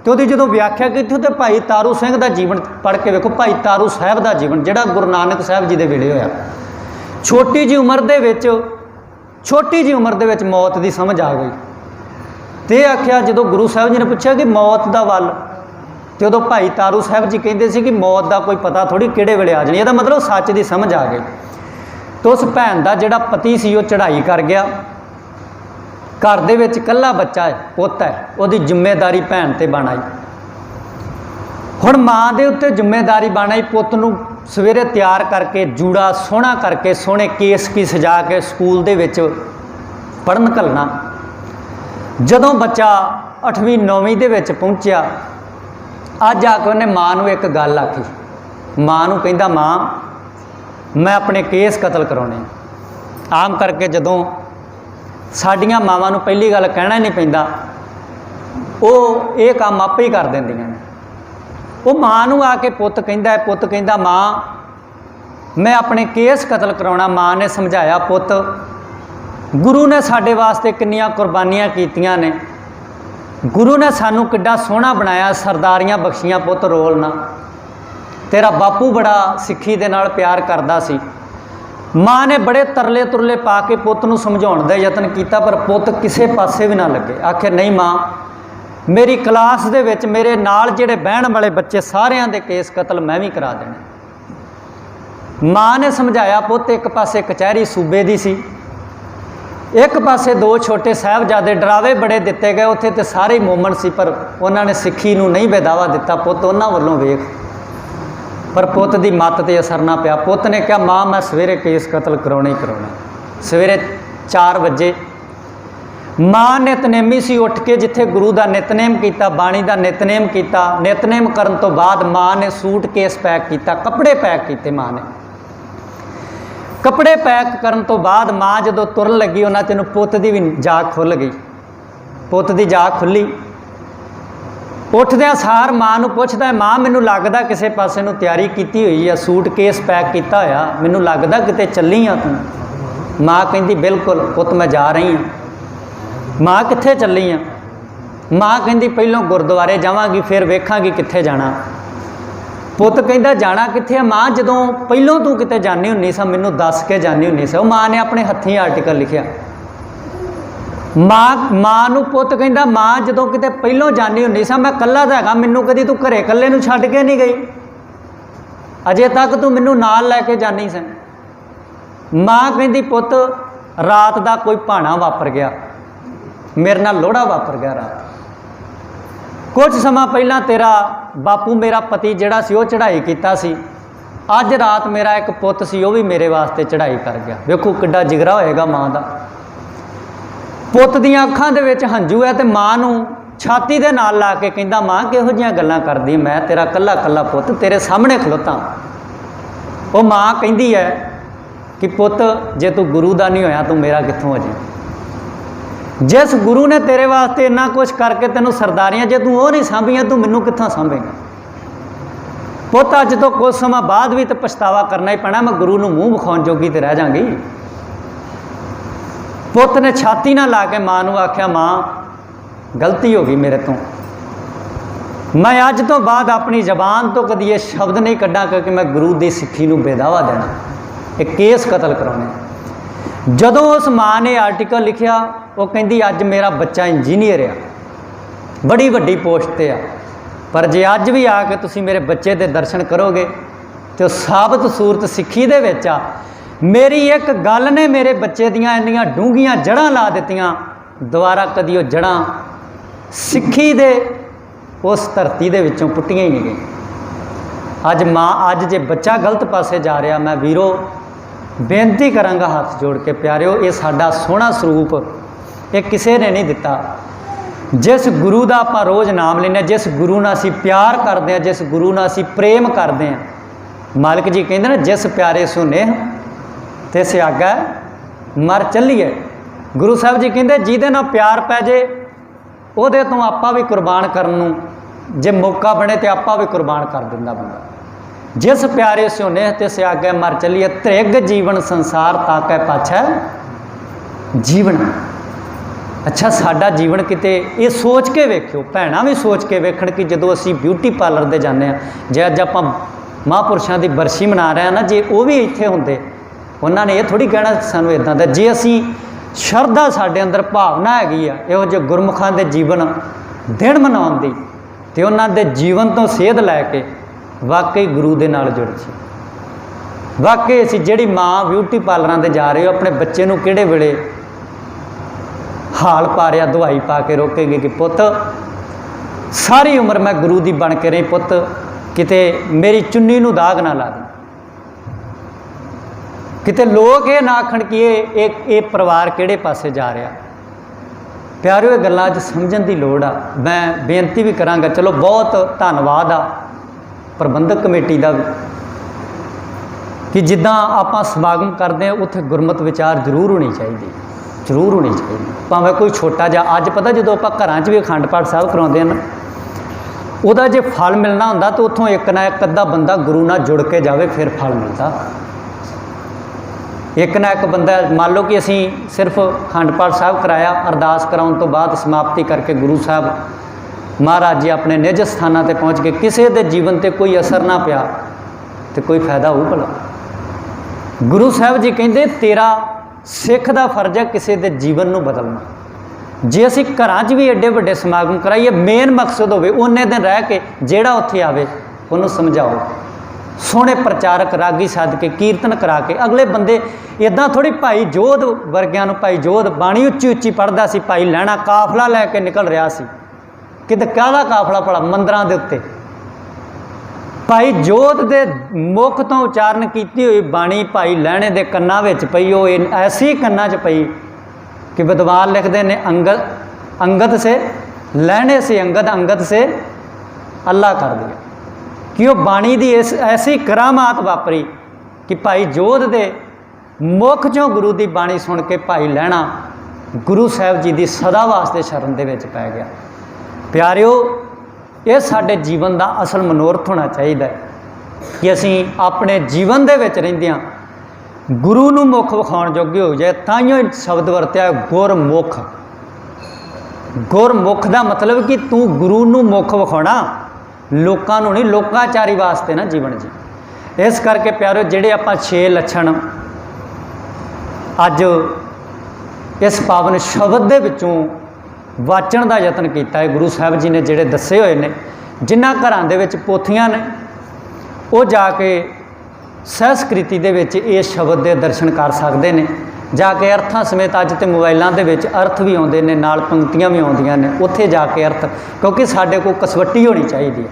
तो उसकी जो व्याख्या की तो भाई तारू सिंह का जीवन पढ़ के वेखो, भाई तारू साहब का जीवन जिहड़ा गुरु नानक साहब जी के वेले होया। छोटी जी उम्र दे विच मौत की समझ आ गई। तो आख्या जो गुरु साहब जी ने पूछा कि मौत का वल, तो उदों भाई तारू साहब जी कहते सी कि मौत का कोई पता थोड़ी किहड़े वेले आ जानी, यदा मतलब सच की समझ आ गई। तो उस भैन का जिहड़ा पति सी वो चढ़ाई कर गया, घर दे विच कल्ला बच्चा है, पुत है, उसकी जिम्मेदारी भैन ते बन आई। हुण माँ के उत्ते जिम्मेदारी बन आई, पुत नूं सवेरे तैयार करके जूड़ा सोहना करके सोहने केस की सजा के स्कूल दे विच पढ़न घलना। जदों बच्चा 8वीं 9वीं दे विच पहुंचिया, अज आके उन्हें माँ नूं एक गल आखी। माँ नूं कहंदा माँ मैं अपने केस कतल कराने। आम करके जदों साडियां मावां नूं पहली गल कहना ही नहीं पैंदा, वो ये काम आपे ही कर दिंदियां ने। वो माँ नूं आके पुत कहंदा है, पुत कहंदा माँ मैं अपने केस कतल कराउणा। माँ ने समझाया पुत गुरु ने साडे वास्ते किन्नियां कुर्बानियां कीतियां ने, गुरु ने सानू किड्डा सोहना बनाया, सरदारियां बख्शियां पुत रोल ना। तेरा बापू बड़ा सिੱਖੀ दे नाल प्यार करदा सी। माँ ने बड़े तरले तुरले पा के पुत नूं समझाउण दा यतन कीता, पर पुत किसे पासे भी ना लगे। आखिर नहीं माँ मेरी क्लास दे विच मेरे नाल जिहड़े बहन वाले बच्चे सारियां दे केस कतल मैं भी करा देने। माँ ने समझाया पुत एक पासे कचहरी सूबे दी सी, एक पासे 2 छोटे साहिबजादे डरावे बड़े दिते गए, उत्थे ते सारे मोमन सी, पर उन्होंने सिੱਖੀ नूं नहीं बेदावा दिता। पुत उन्हां वल्लों वेख, पर पुत की मत ते असर ना पिया। पुत ने कहा माँ मैं सवेरे केस कतल कराने ही कराना। सवेरे 4 बजे माँ नितनेमी सी, उठ के जिथे गुरु का नितनेम किया, बाणी का नितनेम किया। नितनेम करन तो बाद माँ ने सूट केस पैक किया, कपड़े पैक किए। माँ ने कपड़े पैक करन तो बाद माँ जदों तुरन लगी, उन्हां चों पुत की भी जाग खुल गई। पुत की जाग खुली, उठद्या सार माँ नूं पुछदा माँ मैनूं लगदा किसी पासे नूं तैयारी कीती हुई है, सूट केस पैक किया होया, मैनूं लगदा किते चली आ तूं। माँ कहंदी बिल्कुल पुत मैं जा रही हाँ। माँ कित्थे चली आ? माँ कहंदी पहलों गुरुद्वारे जावांगी फिर वेखांगी कित्थे जाना। पुत कहंदा जाना कित्थे? माँ जदों पहलों तू किते जानी हुंदी सा मैनूं दस के जानी हुंदी सा। माँ ने अपने हत्थीं आर्टिकल लिखिया। माँ नूं पुत कहंदा माँ जदों किते पहलों जानी हुंदी सा मैं कल्ला तां हैगा, मैनूं कदी तू घरे कल्ले नूं छड्ड के नहीं गई, अजे तक तू मैनूं नाल लैके जानी सी। माँ कहंदी पुत रात दा कोई भाणा वापर गया, मेरे नाल लोड़ा वापर गया। रात कुछ समा पहला तेरा बापू मेरा पति जिहड़ा सी वो चढ़ाई कीता सी, अज रात मेरा एक पुत सी वो भी मेरे वास्ते चढ़ाई कर गया। वेखो किड्डा जिगरा होएगा माँ का। पुत दीआं अखां दे विच हंझू है, तो माँ नूं छाती दे नाल ला के कहंदा माँ किहो जिहियां गल्लां करदी, मैं तेरा कल्ला कल्ला पुत तेरे सामने खलोता। वो माँ कहंदी है कि पुत जे तू गुरु दा नहीं होया तू मेरा कित्थों हो जाए। जिस गुरु ने तेरे वास्ते इन्ना कुछ करके तेनों सरदारियां जे तू वो नहीं सांभियां तू मैनूं कित्थों सांभेगा। पुत अज तो कुछ समा बाद भी तो पछतावा करना ही पैना, मैं गुरु नूं मूँह विखाउण जोगी तो रह जांगी। पुत ने छाती ना ला के माँ नूं आख्या माँ गलती हो गई मेरे तो, मैं अज तो बाद अपनी जबान तो कदी ये शब्द नहीं कड्डा क्योंकि मैं गुरु की सिੱਖੀ नूं बेदावा देना, एक केस कतल कराने। जदों उस माँ ने आर्टिकल लिखिया वो कहंदी अज मेरा बच्चा इंजीनियर आ, बड़ी वड्डी पोस्ट ते आ, पर जे अज भी आके तुसीं मेरे बच्चे दे दर्शन करोगे तो साबत सूरत सिੱਖੀ दे विच आ। मेरी एक गल ने मेरे बच्चे दियां इन्नियां डूंघियां जड़ां ला दित्तियां, दोबारा कदी वो जड़ां सिੱਖੀ दे उस धरती दे विचों पुट्टियां ही नहीं गई। अज माँ अज जे बच्चा गलत पासे जा रहा, मैं वीरो बेनती करांगा हाथ जोड़ के प्यारिओ, ये साडा सोहना स्वरूप ये किसी ने नहीं दिता। जिस गुरु का आपां रोज़ नाम लेने, जिस गुरु नाल असीं प्यार करते हैं, जिस गुरु नाल असीं प्रेम करते हैं, मालिक जी कहते ना जिस प्यारे सुनेह तिस आगा मर चलीए। गुरु साहब जी कहते जिहदे नाल प्यार पै जे उहदे तो आपां भी कुरबान करन नूं जे मौका बने तो आपां भी कुरबान कर दिंदा बंदा। जिस प्यारे सुनेह तिस आगे मर चलीए, त्रिग जीवन संसार ताकै पाछै जीवन। अच्छा साडा जीवन किते ये सोच के वेखियो, भैणां भी सोच के वेखण कि जदों असीं ब्यूटी पार्लर दे जाने जे अज आपां महापुरुषां दी बरसी मना रहे हैं ना, जे वो भी इत्थे हुंदे उन्होंने ये थोड़ी कहना सानूं इदां दा। जे असीं ਸ਼ਰਧਾ ਸਾਡੇ ਅੰਦਰ ਭਾਵਨਾ ਹੈਗੀ ਆ ਇਹੋ ਜਿਹੇ ਗੁਰਮੁਖਾਂ ਦੇ ਜੀਵਨ ਦਿਨ ਮਨਾਉਣ ਦੀ ਤੇ ਉਹਨਾਂ ਦੇ ਜੀਵਨ ਤੋਂ ਸੇਧ ਲੈ ਕੇ ਵਾਕਈ ਗੁਰੂ ਦੇ ਨਾਲ ਜੁੜ ਜੀ। ਵਾਕਈ ਅਸੀਂ ਜਿਹੜੀ ਮਾਂ ਬਿਊਟੀ ਪਾਰਲਰਾਂ ਤੇ ਜਾ ਰਹੇ ਹੋ ਆਪਣੇ ਬੱਚੇ ਨੂੰ ਕਿਹੜੇ ਵੇਲੇ ਹਾਲ ਪਾ ਰਿਆ ਦਵਾਈ ਪਾ ਕੇ ਰੋਕੇਗੀ ਕਿ ਪੁੱਤ ਸਾਰੀ ਉਮਰ ਮੈਂ ਗੁਰੂ ਦੀ ਬਣ ਕੇ ਰਹੀ, ਪੁੱਤ ਕਿਤੇ ਮੇਰੀ ਚੁੰਨੀ ਨੂੰ ਦਾਗ ਨਾ ਲਾ ਦੇ, ਕਿਤੇ ਲੋਕ ਇਹ ਨਾ ਆਖਣ ਕਿ ਇਹ ਪਰਿਵਾਰ ਕਿਹੜੇ ਪਾਸੇ ਜਾ ਰਿਹਾ। ਪਿਆਰਿਓ ਇਹ ਗੱਲਾਂ ਅੱਜ ਸਮਝਣ ਦੀ ਲੋੜ ਆ। ਮੈਂ ਬੇਨਤੀ ਵੀ ਕਰਾਂਗਾ, ਚਲੋ ਬਹੁਤ ਧੰਨਵਾਦ ਆ ਪ੍ਰਬੰਧਕ ਕਮੇਟੀ ਦਾ ਵੀ ਕਿ ਜਿੱਦਾਂ ਆਪਾਂ ਸਮਾਗਮ ਕਰਦੇ ਹਾਂ ਉੱਥੇ ਗੁਰਮਤਿ ਵਿਚਾਰ ਜ਼ਰੂਰ ਹੋਣੀ ਚਾਹੀਦੀ, ਜ਼ਰੂਰ ਹੋਣੀ ਚਾਹੀਦੀ, ਭਾਵੇਂ ਕੋਈ ਛੋਟਾ ਜਿਹਾ। ਅੱਜ ਪਤਾ ਜਦੋਂ ਆਪਾਂ ਘਰਾਂ 'ਚ ਵੀ ਅਖੰਡ ਪਾਠ ਸਾਹਿਬ ਕਰਾਉਂਦੇ ਹਨ ਉਹਦਾ ਜੇ ਫਲ ਮਿਲਣਾ ਹੁੰਦਾ ਤਾਂ ਉੱਥੋਂ ਇੱਕ ਨਾ ਇੱਕ ਅੱਧਾ ਬੰਦਾ ਗੁਰੂ ਨਾਲ ਜੁੜ ਕੇ ਜਾਵੇ ਫਿਰ ਫਲ ਮਿਲਦਾ। ਇੱਕ ਨਾ ਇੱਕ ਬੰਦਾ, ਮੰਨ ਲਓ ਕਿ ਅਸੀਂ ਸਿਰਫ ਅਖੰਡ ਪਾਠ ਸਾਹਿਬ ਕਰਾਇਆ, ਅਰਦਾਸ ਕਰਾਉਣ ਤੋਂ ਬਾਅਦ ਸਮਾਪਤੀ ਕਰਕੇ ਗੁਰੂ ਸਾਹਿਬ ਮਹਾਰਾਜ ਜੀ ਆਪਣੇ ਨਿਜ ਸਥਾਨਾਂ 'ਤੇ ਪਹੁੰਚ ਕੇ ਕਿਸੇ ਦੇ ਜੀਵਨ 'ਤੇ ਕੋਈ ਅਸਰ ਨਾ ਪਿਆ ਤੇ ਕੋਈ ਫਾਇਦਾ ਹੋਊ ਭਲਾ। ਗੁਰੂ ਸਾਹਿਬ ਜੀ ਕਹਿੰਦੇ ਤੇਰਾ ਸਿੱਖ ਦਾ ਫਰਜ਼ ਹੈ ਕਿਸੇ ਦੇ ਜੀਵਨ ਨੂੰ ਬਦਲਣਾ। ਜੇ ਅਸੀਂ ਘਰਾਂ 'ਚ ਵੀ ਐਡੇ ਵੱਡੇ ਸਮਾਗਮ ਕਰਾਈਏ, ਮੇਨ ਮਕਸਦ ਹੋਵੇ ਉਹਨੇ ਦਿਨ ਰਹਿ ਕੇ ਜਿਹੜਾ ਉੱਥੇ ਆਵੇ ਉਹਨੂੰ ਸਮਝਾਓ, ਸੋਹਣੇ ਪ੍ਰਚਾਰਕ ਰਾਗੀ ਸੱਦ ਕੇ ਕੀਰਤਨ ਕਰਾ ਕੇ ਅਗਲੇ ਬੰਦੇ ਇੱਦਾਂ ਥੋੜ੍ਹੀ। ਭਾਈ ਜੋਧ ਵਰਗਿਆਂ ਨੂੰ, ਭਾਈ ਜੋਧ ਬਾਣੀ ਉੱਚੀ ਉੱਚੀ ਪੜ੍ਹਦਾ ਸੀ, ਭਾਈ ਲਹਿਣਾ ਕਾਫਲਾ ਲੈ ਕੇ ਨਿਕਲ ਰਿਹਾ ਸੀ, ਕਿਤੇ ਕਾਹਦਾ ਕਾਫਲਾ ਭਲਾ ਮੰਦਰਾਂ ਦੇ ਉੱਤੇ। ਭਾਈ ਜੋਧ ਦੇ ਮੁੱਖ ਤੋਂ ਉਚਾਰਨ ਕੀਤੀ ਹੋਈ ਬਾਣੀ ਭਾਈ ਲਹਿਣੇ ਦੇ ਕੰਨਾਂ ਵਿੱਚ ਪਈ, ਉਹ ਐਸੀ ਕੰਨਾਂ 'ਚ ਪਈ कि विद्वान लिखते हैं अंगद से लहने से अंगद, अंगद से अल्लाह कर दिया। कि वो बाणी की ऐसी करामात वापरी कि भाई जोध दे मुख चों गुरु की बाणी सुन के भाई लहना गुरु साहब जी की सदा वास्ते शरण दे विच पै गया। प्यारिओ ये साडे जीवन का असल मनोरथ होना चाहिए कि असीं अपने जीवन दे विच रहिंदिआं गुरु नूं मुख विखाउण जोगे हो जाए। ताइयों शब्द वरत्या गुरमुख। गुरमुख का मतलब कि तू गुरु नूं मुख विखाउणा, लोकां नूं नहीं, लोकाचारी वास्ते ना जीवन जी। इस करके प्यारो जिहड़े आपां 6 लक्षण अज इस पावन शब्द दे विचों वाचण का यतन किया है, गुरु साहब जी ने जिहड़े दसे होए ने, जिन्हां घरां दे विच पोथियां ने वो जाके संस्कृति दे विच इस शब्द के दर्शन कर सकते हैं। जाके अर्थां समेत अज तो मोबाइलों के विच अर्थ भी आउंदे ने, नाल पंक्तियां भी आउंदियां ने, उत्थे जाके अर्थ, क्योंकि साडे कोल कसवट्टी होनी चाहिए।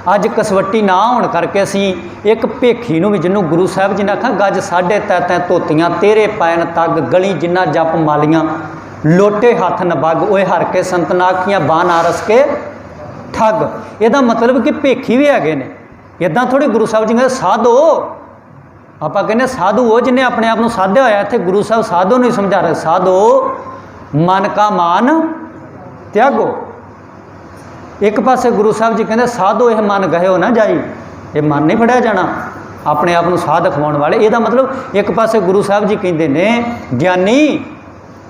अज कसवट्टी ना होने करके असीं एक भेखी नूं भी, जिन्हों गुरु साहब जी ने आखा गज 3.5 धोतियां तेरे पैन तग गली जिन्ना जप मालियां लोटे हथ नबग ओए हर के संत नाखियां बानारस के ठग। इहदा मतलब कि भेखी भी हैगे ने। इदां थोड़ी गुरु साहब जी कहते साधो, आप कहने साधु वो जिन्हें अपने आप को साध्या होया। इत्थे गुरु साहब साधो नहीं समझा रहे, साधो मन का मान त्यागो। एक पासे गुरु साहब जी कहते साधो यह मन गयो ना जाई, ये मन नहीं फड़िया जाना अपने आप को साध खवाउण वाले। ਇਹਦਾ मतलब एक पासे गुरु साहब जी कहते ने ज्ञानी,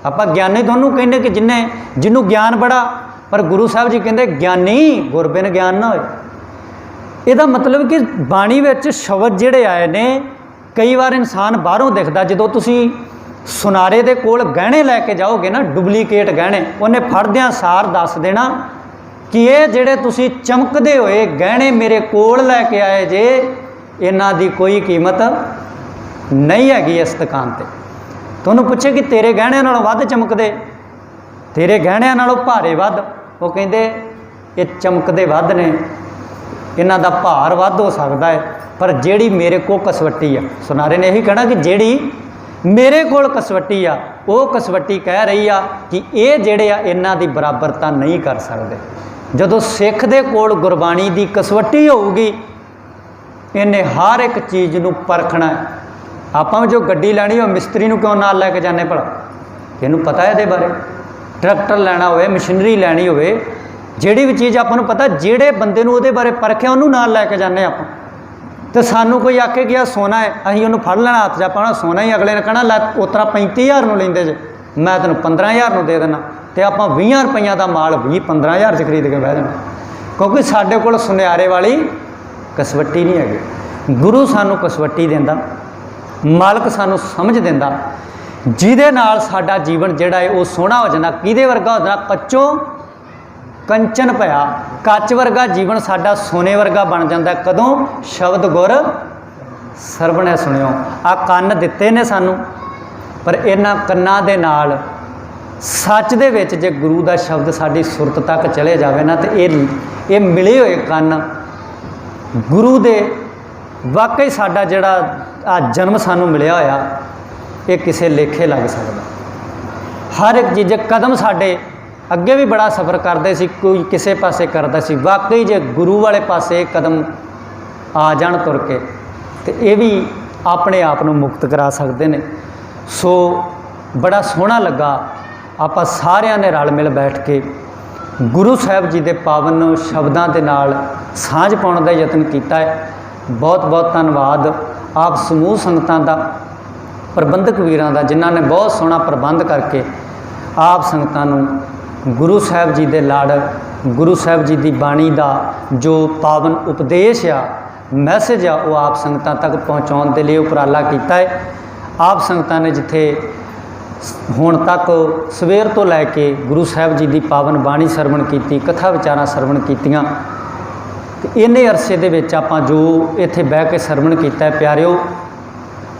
आप ज्ञानी दोनों कहने कि जिन्हों ज्ञान बड़ा, पर गुरु साहब जी कहते ज्ञानी गुर बिन ज्ञान ना होए। ਇਹਦਾ मतलब कि बाणी विच शब्द जिहड़े आए ने, कई बार इंसान बाहरों दिखता, जो तुसी सुनारे दे कोल गहने लैके जाओगे ना, डुप्लीकेट गहने, उन्हें फड़द्या सार दस देना कि ये जिहड़े तुसी चमकदे होए गहने मेरे कोल लैके आए जे, इन्हां दी कोई कीमत नहीं हैगी इस दुकान ते। तुहानूं पुछे कि तेरे गहणिਆਂ नालों वध चमकदे, तेरे गहणिਆਂ नालों भारे वध, वो कहंदे ये चमकदे वध ने, इन्हां दा भार वध हो सकदा है, पर जिहड़ी मेरे को कसवट्टी आ, सुनारे ने यही कहना कि जिहड़ी मेरे कोल कसवट्टी आ, वो कसवट्टी कह रही आ कि ये जिहड़े आ इन्हां दी बराबरता नहीं कर सकते। जदों सिख दे कोल गुरबाणी दी कसवट्टी होऊगी, इन्हें हर एक चीज़ नूं परखना है। आपां जो गड्डी लैनी हो मिस्त्री नूं क्यों नाल लैके जाने भला, इहनूं पता है इहदे बारे। ट्रैक्टर लैना होवे, मशीनरी लैनी होवे, जिहड़ी भी चीज़ आपां नूं पता, जिहड़े बंदे नूं उहदे बारे परखिया उहनूं नाल लैके जाने आपां। तो सानू कोई आखे कि सोना है, असीं उहनूं फड़ लेना हत्थ 'च, आपां सोना ही, अगले ने कहना लै उतरा 35,000 नूं लैंदे जे, मैं तैनूं 15,000 नूं दे देना, तो आपां 20 रुपइया का माल 20-15,000 च खरीद के बह जाना, क्योंकि साडे कोल सुनियारे वाली कसवट्टी नहीं हैगी। गुरु सानू कसवट्टी देंदा, मालक सानू समझ देंदा ਜਿਹਦੇ ਨਾਲ ਸਾਡਾ ਜੀਵਨ ਜਿਹੜਾ ਹੈ ਉਹ ਸੋਹਣਾ ਹੋ ਜਾਂਦਾ। ਕਿਹਦੇ ਵਰਗਾ ਹੋ ਜਾਣਾ? ਕੱਚੋਂ ਕੰਚਨ ਭਇਆ, ਕੱਚ ਵਰਗਾ ਜੀਵਨ ਸਾਡਾ ਸੋਨੇ ਵਰਗਾ ਬਣ ਜਾਂਦਾ। ਕਦੋਂ? ਸ਼ਬਦ ਗੁਰ ਸਰਵਣੈ ਸੁਣਿਓ। ਆ ਕੰਨ ਦਿੱਤੇ ਨੇ ਸਾਨੂੰ, ਪਰ ਇਹਨਾਂ ਕੰਨਾਂ ਦੇ ਨਾਲ ਸੱਚ ਦੇ ਵਿੱਚ ਜੇ ਗੁਰੂ ਦਾ ਸ਼ਬਦ ਸਾਡੀ ਸੁਰਤ ਤੱਕ ਚਲੇ ਜਾਵੇ ਨਾ, ਤੇ ਇਹ ਮਿਲੇ ਹੋਏ ਕੰਨ ਗੁਰੂ ਦੇ ਵਾਕਈ ਸਾਡਾ ਜਿਹੜਾ ਆ ਜਨਮ ਸਾਨੂੰ ਮਿਲਿਆ ਹੋਇਆ, ਇਹ ਕਿਸੇ ਲੇਖੇ ਲੱਗ ਸਕਦਾ। ਹਰ ਇੱਕ ਚੀਜ਼ ਕਦਮ ਸਾਡੇ ਅੱਗੇ ਵੀ ਬੜਾ ਸਫ਼ਰ ਕਰਦੇ ਸੀ, ਕੋਈ ਕਿਸੇ ਪਾਸੇ ਕਰਦਾ ਸੀ, ਵਾਕਈ ਜੇ ਗੁਰੂ ਵਾਲੇ ਪਾਸੇ ਕਦਮ ਆ ਜਾਣ ਤੁਰ ਕੇ, ਤੇ ਇਹ ਵੀ ਆਪਣੇ ਆਪ ਨੂੰ ਮੁਕਤ ਕਰਾ ਸਕਦੇ ਨੇ। ਸੋ ਬੜਾ ਸੋਹਣਾ ਲੱਗਾ, ਆਪਾਂ ਸਾਰਿਆਂ ਨੇ ਰਲ ਮਿਲ ਬੈਠ ਕੇ ਗੁਰੂ ਸਾਹਿਬ ਜੀ ਦੇ ਪਾਵਨ ਸ਼ਬਦਾਂ ਦੇ ਨਾਲ ਸਾਂਝ ਪਾਉਣ ਦਾ ਯਤਨ ਕੀਤਾ ਹੈ। ਬਹੁਤ ਬਹੁਤ ਧੰਨਵਾਦ ਆਪ ਸਮੂਹ ਸੰਗਤਾਂ ਦਾ, ਪ੍ਰਬੰਧਕ ਵੀਰਾਂ ਦਾ, ਜਿਨ੍ਹਾਂ ਨੇ ਬਹੁਤ ਸੋਹਣਾ ਪ੍ਰਬੰਧ ਕਰਕੇ ਆਪ ਸੰਗਤਾਂ ਨੂੰ ਗੁਰੂ ਸਾਹਿਬ ਜੀ ਦੇ ਲੜ, ਗੁਰੂ ਸਾਹਿਬ ਜੀ ਦੀ ਬਾਣੀ ਦਾ ਜੋ ਪਾਵਨ ਉਪਦੇਸ਼ ਆ, ਮੈਸੇਜ ਆ, ਉਹ ਆਪ ਸੰਗਤਾਂ ਤੱਕ ਪਹੁੰਚਾਉਣ ਦੇ ਲਈ ਉਪਰਾਲਾ ਕੀਤਾ ਹੈ। ਆਪ ਸੰਗਤਾਂ ਨੇ ਜਿੱਥੇ ਹੁਣ ਤੱਕ ਸਵੇਰ ਤੋਂ ਲੈ ਕੇ ਗੁਰੂ ਸਾਹਿਬ ਜੀ ਦੀ ਪਾਵਨ ਬਾਣੀ ਸਰਵਣ ਕੀਤੀ, ਕਥਾ ਵਿਚਾਰਾਂ ਸਰਵਣ ਕੀਤੀਆਂ, ਤੇ ਇੰਨੇ ਅਰਸੇ ਦੇ ਵਿੱਚ ਆਪਾਂ ਜੋ ਇੱਥੇ ਬਹਿ ਕੇ ਸਰਵਣ ਕੀਤਾ ਪਿਆਰਿਓ,